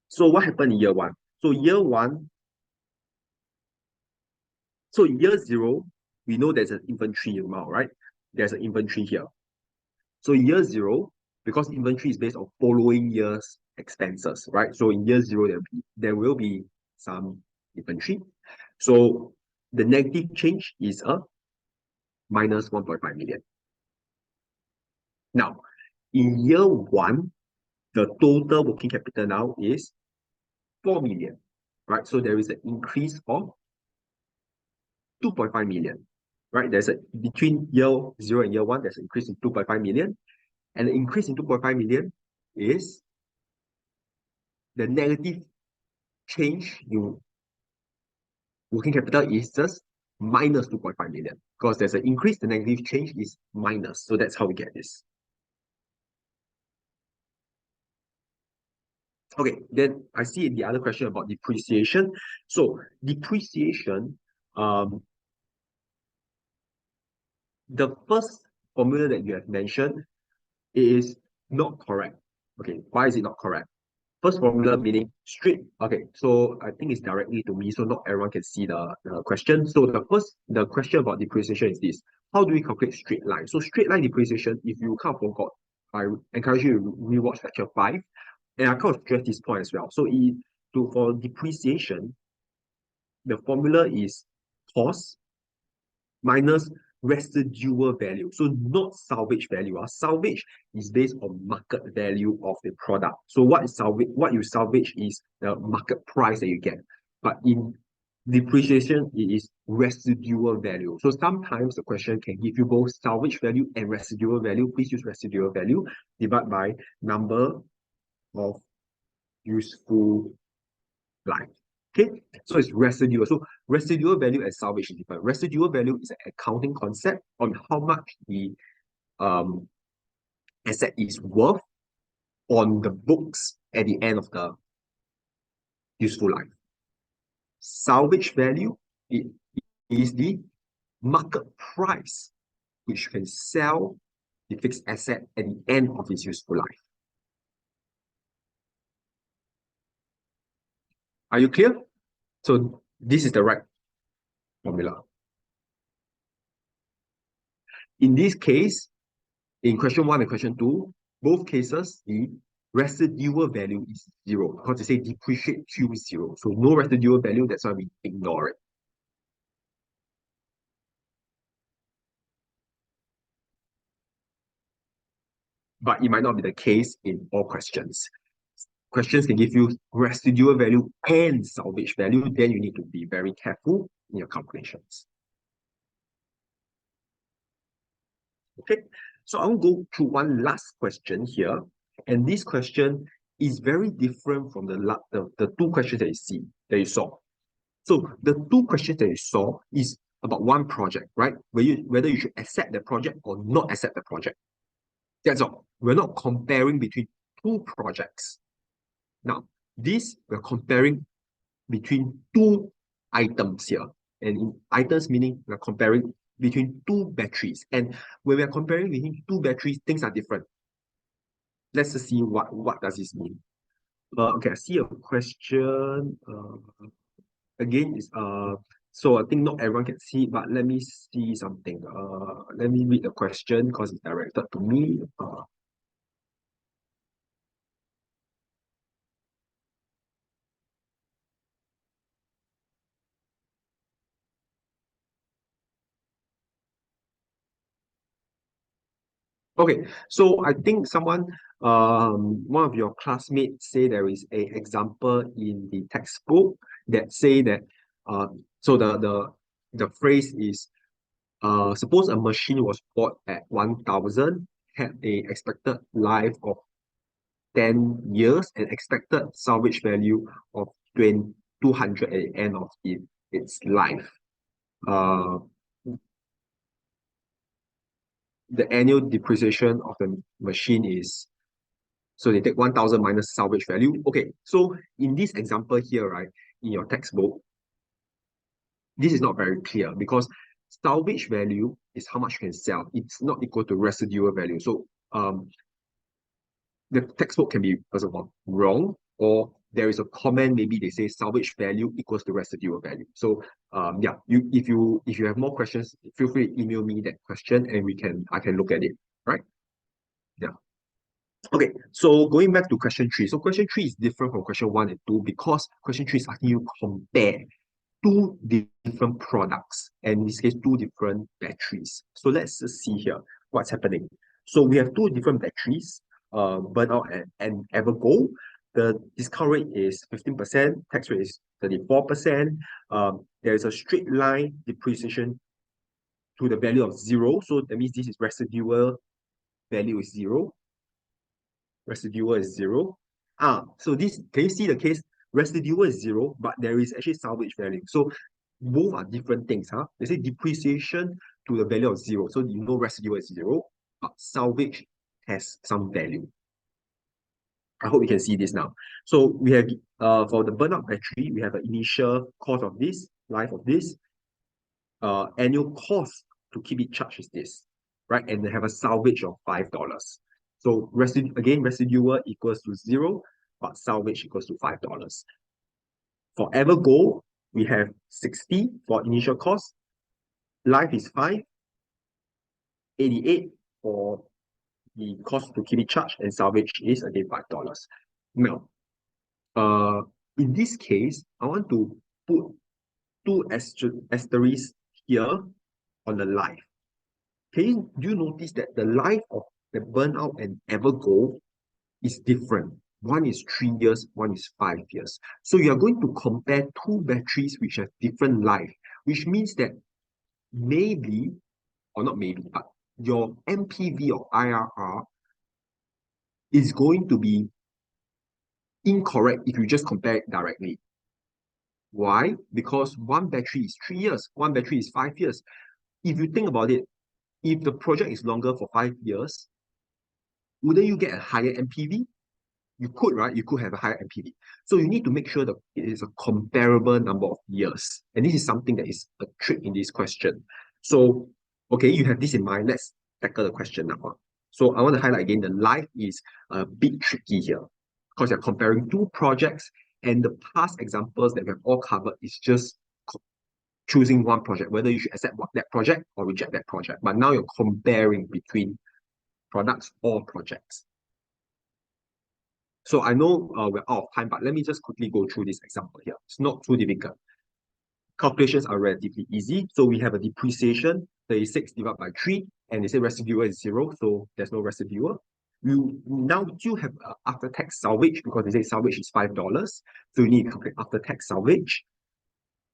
A: So what happened in year 1? So year 1, so year 0, we know there's an inventory amount, right? There's an inventory here. So year 0, because inventory is based on following year's expenses, right? So in year 0, there will be some inventory. So the negative change is a minus 1.5 million. Now, in year 1, the total working capital now is 4 million, right? So there is an increase of 2.5 million, right? There's a between year 0 and year 1, there's an increase in 2.5 million. And the increase in 2.5 million is the negative change in working capital is just minus 2.5 million. Because there's an increase, the negative change is minus. So that's how we get this. Okay, then I see the other question about depreciation. So depreciation, the first formula that you have mentioned is not correct. Okay, why is it not correct? First formula meaning straight. Okay, so I think it's directly to me, so not everyone can see the question. So the question about depreciation is this: how do we calculate straight line? So straight line depreciation, if you kind of forgot, I encourage you to rewatch lecture 5, and I kind of stress this point as well. So for depreciation, the formula is cost minus residual value. So not salvage value. Salvage is based on market value of the product. So what is salvage? What you salvage is the market price that you get. But in depreciation, it is residual value. So sometimes the question can give you both salvage value and residual value. Please use residual value divided by number of useful life. Okay, so it's residual. So residual value and salvage is different. Residual value is an accounting concept on how much the asset is worth on the books at the end of the useful life. Salvage value is the market price which can sell the fixed asset at the end of its useful life. Are you clear? So this is the right formula. In this case, in question 1 and question 2, both cases, the residual value is 0 because they say depreciate Q is 0. So no residual value, that's why we ignore it. But it might not be the case in all questions. Questions can give you residual value and salvage value, then you need to be very careful in your calculations. Okay, so I'll go to one last question here. And this question is very different from the two questions that you saw. So the two questions that you saw is about one project, right? Whether you should accept the project or not accept the project. That's all. We're not comparing between two projects. Now, this we're comparing between two items here. And in items meaning we're comparing between two batteries. And when we're comparing between two batteries, things are different. Let's just see what does this mean. Okay, I see a question. Again, is so I think not everyone can see, but let me see something. Let me read the question because it's directed to me. Okay, so I think one of your classmates say there is a example in the textbook that say that so the phrase is suppose a machine was bought at 1,000, had a expected life of 10 years and expected salvage value of 200 at the end of its life. The annual depreciation of the machine is, so they take 1,000 minus salvage value. Okay, so in this example here, right, in your textbook, this is not very clear because salvage value is how much you can sell. It's not equal to residual value. So the textbook can be, first of all, wrong, or there is a comment, maybe they say salvage value equals to residual value. So yeah, if you have more questions, feel free to email me that question and I can look at it, right? Yeah. Okay, so going back to question 3. So question 3 is different from question 1 and 2 because question 3 is asking you to compare two different products, and in this case, two different batteries. So let's just see here what's happening. So we have two different batteries, burnout and Evergo. The discount rate is 15%, tax rate is 34%. There is a straight line depreciation to the value of 0. So that means this is residual value is 0. Residual is 0. So this, can you see the case? Residual is 0, but there is actually salvage value. So both are different things. They say depreciation to the value of 0. So you know residual is 0, but salvage has some value. I hope you can see this now. So we have for the burnout battery, we have an initial cost of this, life of this. Annual cost to keep it charged is this, right? And they have a salvage of $5. So residual equals to 0, but salvage equals to $5. For Evergo, we have 60 for initial cost. Life is 5, 88 for the cost to keep it charged, and salvage is again $5. Now, in this case, I want to put two asterisks here on the life. do you notice that the life of the burnout and Evergo is different? One is 3 years, one is 5 years. So you are going to compare two batteries which have different life, which means that maybe, or not maybe, but your MPV or IRR is going to be incorrect if you just compare it directly. Why? Because one battery is 3 years, one battery is 5 years. If you think about it, if the project is longer for 5 years, wouldn't you get a higher MPV? You could, right? You could have a higher MPV. So you need to make sure that it is a comparable number of years. And this is something that is a trick in this question. So, okay, you have this in mind. Let's tackle the question now. So I want to highlight again, the life is a bit tricky here because you're comparing two projects, and the past examples that we have all covered is just choosing one project, whether you should accept that project or reject that project. But now you're comparing between products or projects. So I know we're out of time, but let me just quickly go through this example here. It's not too difficult. Calculations are relatively easy. So we have a depreciation, 36 divided by 3, and they say residual is 0, so there's no residual. You now do have after-tax salvage because they say salvage is $5. So you need to calculate after-tax salvage.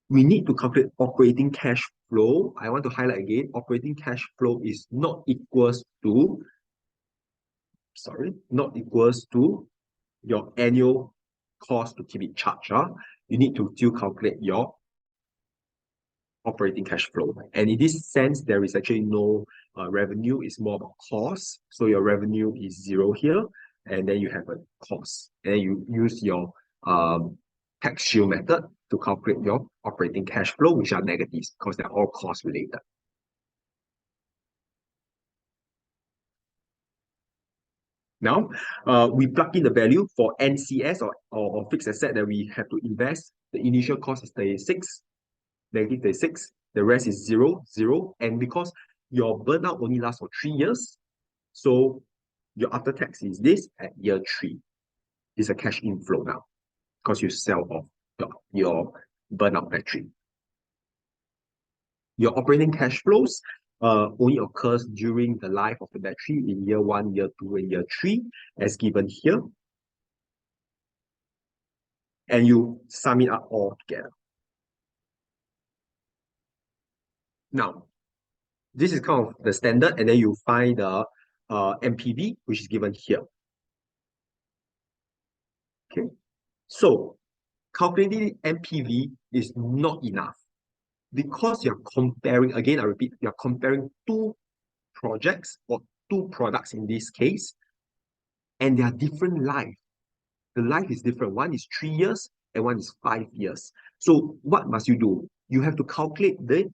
A: We need to calculate operating cash flow. I want to highlight again, operating cash flow is not equals to your annual cost to keep it charged. You need to still calculate your operating cash flow. And in this sense, there is actually no revenue, it's more about cost. So your revenue is 0 here, and then you have a cost. And you use your tax shield method to calculate your operating cash flow, which are negatives because they're all cost related. Now, we plug in the value for NCS or fixed asset that we have to invest. The initial cost is 36, negative 36. The rest is 0, 0. And because your burnout only lasts for 3 years, so your after tax is this at year 3. It's a cash inflow now because you sell off your burnout battery. Your operating cash flows only occurs during the life of the battery in year 1, year 2, and year 3, as given here. And you sum it up all together. Now, this is kind of the standard, and then you find the MPV, which is given here. Okay, so calculating MPV is not enough because you're comparing, again, I repeat, you're comparing two projects or two products in this case, and they are different life. The life is different. One is 3 years and one is 5 years. So what must you do? You have to calculate the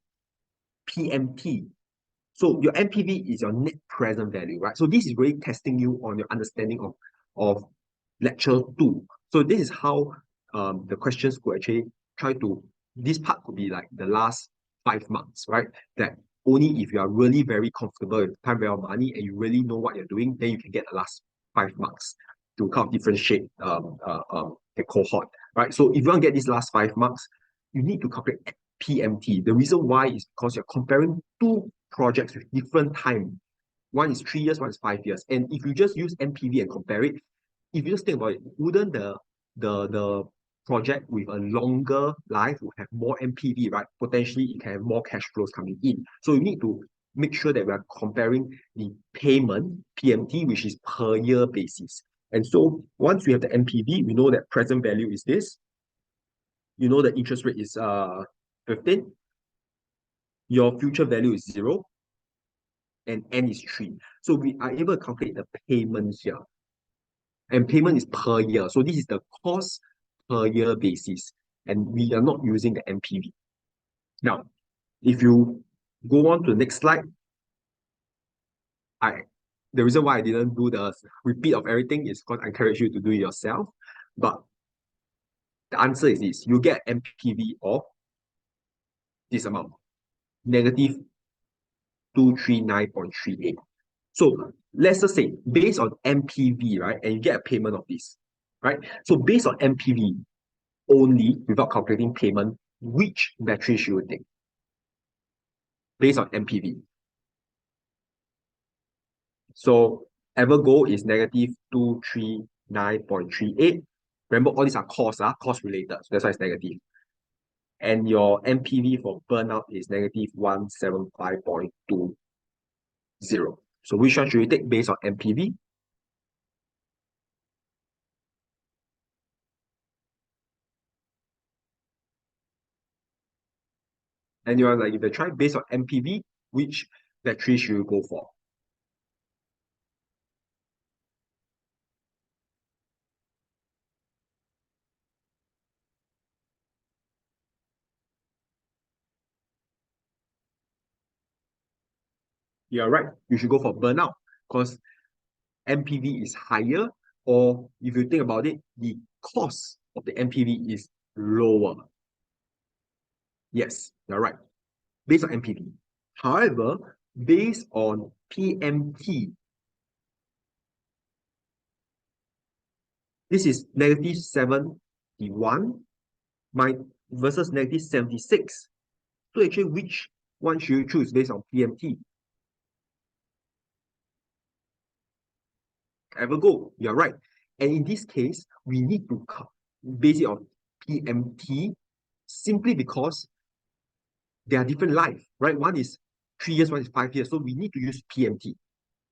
A: PMT. So your MPV is your net present value, right? So this is really testing you on your understanding of lecture 2. So this is how the questions could actually try to, this part could be like the last 5 months, right? That only if you are really very comfortable with time value of money and you really know what you're doing, then you can get the last 5 marks to kind of differentiate the cohort, right? So if you want to get these last 5 marks, you need to calculate PMT. The reason why is because you're comparing two projects with different time. One is 3 years, one is 5 years. And if you just use MPV and compare it, if you just think about it, wouldn't the project with a longer life will have more MPV, right? Potentially it can have more cash flows coming in. So you need to make sure that we are comparing the payment, PMT, which is per year basis. And so once we have the MPV, we know that present value is this. You know the interest rate is 15. Your future value is 0. And N is 3. So we are able to calculate the payments here. And payment is per year. So this is the cost per year basis. And we are not using the MPV. Now, if you go on to the next slide, the reason why I didn't do the repeat of everything is because I encourage you to do it yourself. But the answer is this. You get MPV of this amount, negative 239.38. So let's just say based on MPV, right, and you get a payment of this, right? So based on MPV only, without calculating payment, which battery should you take? Based on MPV. So Evergo is negative 239.38. Remember, all these are costs, cost related. So that's why it's negative. And your NPV for burnout is negative 175.20. So which one should we take based on NPV? And you're like, if they try based on NPV, which battery should you go for? You're right. You should go for burnout because NPV is higher, or if you think about it, the cost of the NPV is lower. Yes, you're right. Based on NPV. However, based on PMT, this is negative 71 versus negative 76. So actually, which one should you choose based on PMT? Evergo, you're right. And in this case, we need to base it on PMT simply because they are different life, right? One is 3 years, one is 5 years. So we need to use PMT.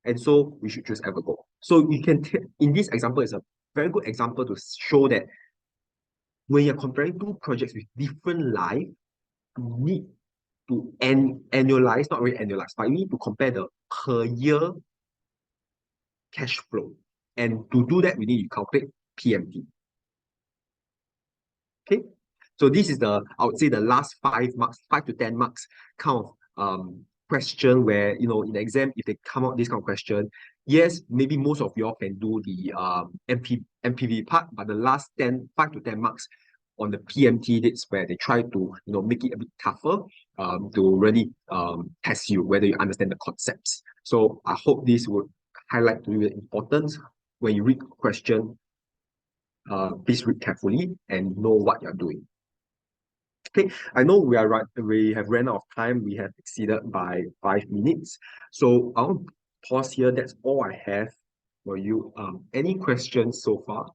A: And so we should choose Evergo. So you can, in this example, it's a very good example to show that when you're comparing two projects with different life, you need to annualize, not really annualize, but you need to compare the per year cash flow. And to do that, we need to calculate PMT. Okay. So this is the, I would say the last 5 marks, 5 to 10 marks kind of question where, in the exam, if they come out this kind of question, yes, maybe most of y'all can do the NPV part, but the last 5 to 10 marks on the PMT, that's where they try to, make it a bit tougher to really test you, whether you understand the concepts. So I hope this would highlight to you the importance when you read question, please read carefully and know what you're doing. Okay, I know we have ran out of time. We have exceeded by 5 minutes. So I'll pause here. That's all I have for you. Any questions so far?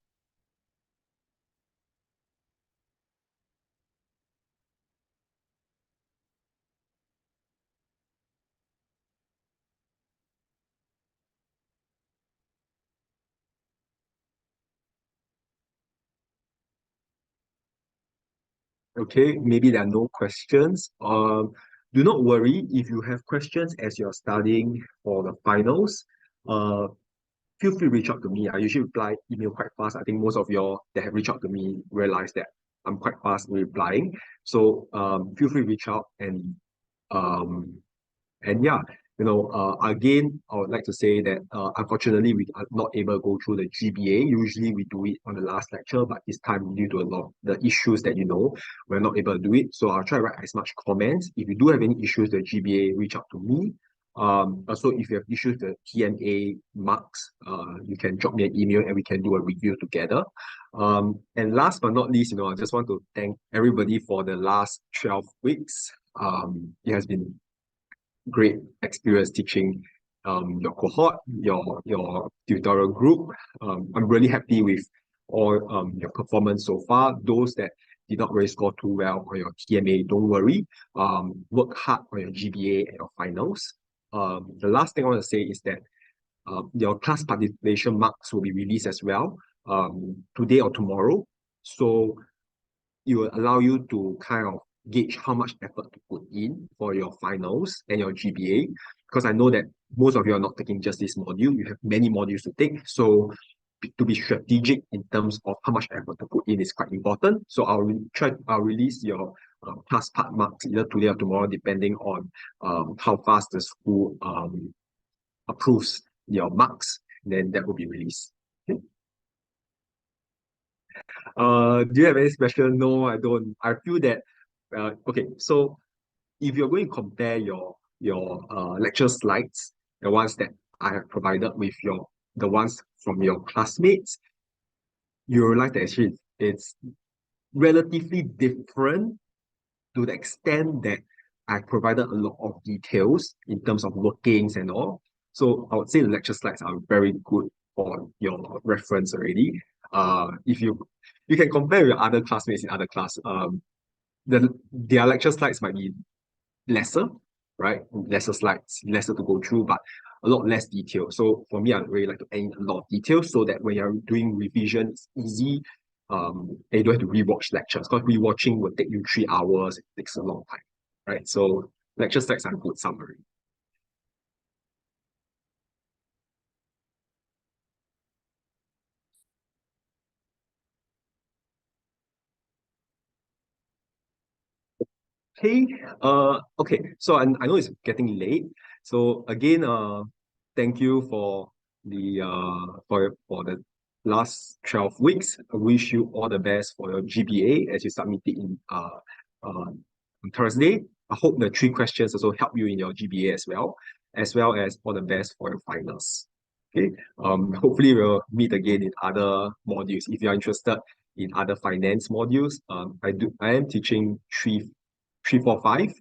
A: Okay, maybe there are no questions. Do not worry if you have questions as you're studying for the finals. Feel free to reach out to me. I usually reply email quite fast. I think most of y'all that have reached out to me realize that I'm quite fast in replying. So feel free to reach out um yeah, again, I would like to say that unfortunately we are not able to go through the GBA. Usually we do it on the last lecture, but this time due to a lot of the issues that we're not able to do it. So I'll try to write as much comments. If you do have any issues with the GBA, reach out to me. Also, if you have issues with the TMA marks, you can drop me an email and we can do a review together. And last but not least, I just want to thank everybody for the last 12 weeks. It has been great experience teaching your cohort, your tutorial group. I'm really happy with all your performance so far. Those that did not really score too well on your TMA, don't worry. Work hard on your GBA and your finals. The last thing I want to say is that your class participation marks will be released as well today or tomorrow. So it will allow you to kind of gauge how much effort to put in for your finals and your GPA. Because I know that most of you are not taking just this module, you have many modules to take. So to be strategic in terms of how much effort to put in is quite important. So I'll release your class part marks either today or tomorrow, depending on how fast the school approves your marks. Then that will be released. Okay. Do you have any question? No, I don't. I feel that okay, so if you're going to compare your lecture slides, the ones that I have provided with the ones from your classmates, you realize that actually it's relatively different to the extent that I provided a lot of details in terms of workings and all. So I would say the lecture slides are very good for your reference already. If you can compare with your other classmates in other class, their lecture slides might be lesser, right? Lesser slides, lesser to go through, but a lot less detail. So for me, I really like to add a lot of detail so that when you're doing revision, it's easy. And you don't have to rewatch lectures because rewatching will take you 3 hours. It takes a long time, right? So lecture slides are a good summary. Hey, okay, so I know it's getting late. So again, thank you for the last 12 weeks. I wish you all the best for your GPA as you submit it in on Thursday. I hope the 3 questions also help you in your GPA as well as all the best for your finals. Okay. Hopefully we'll meet again in other modules. If you're interested in other finance modules, I am teaching 345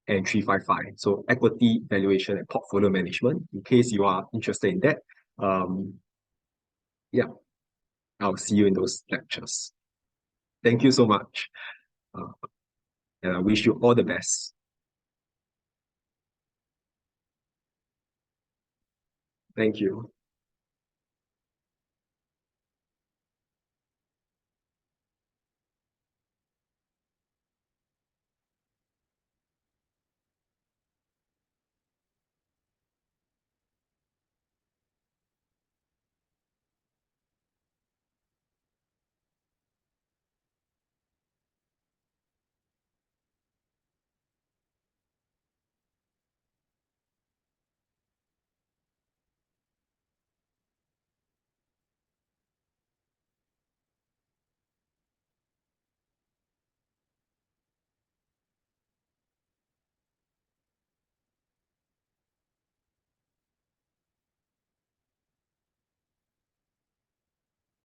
A: and 355. So equity valuation and portfolio management. In case you are interested in that, yeah, I'll see you in those lectures. Thank you so much. Uh, and I wish you all the best. Thank you.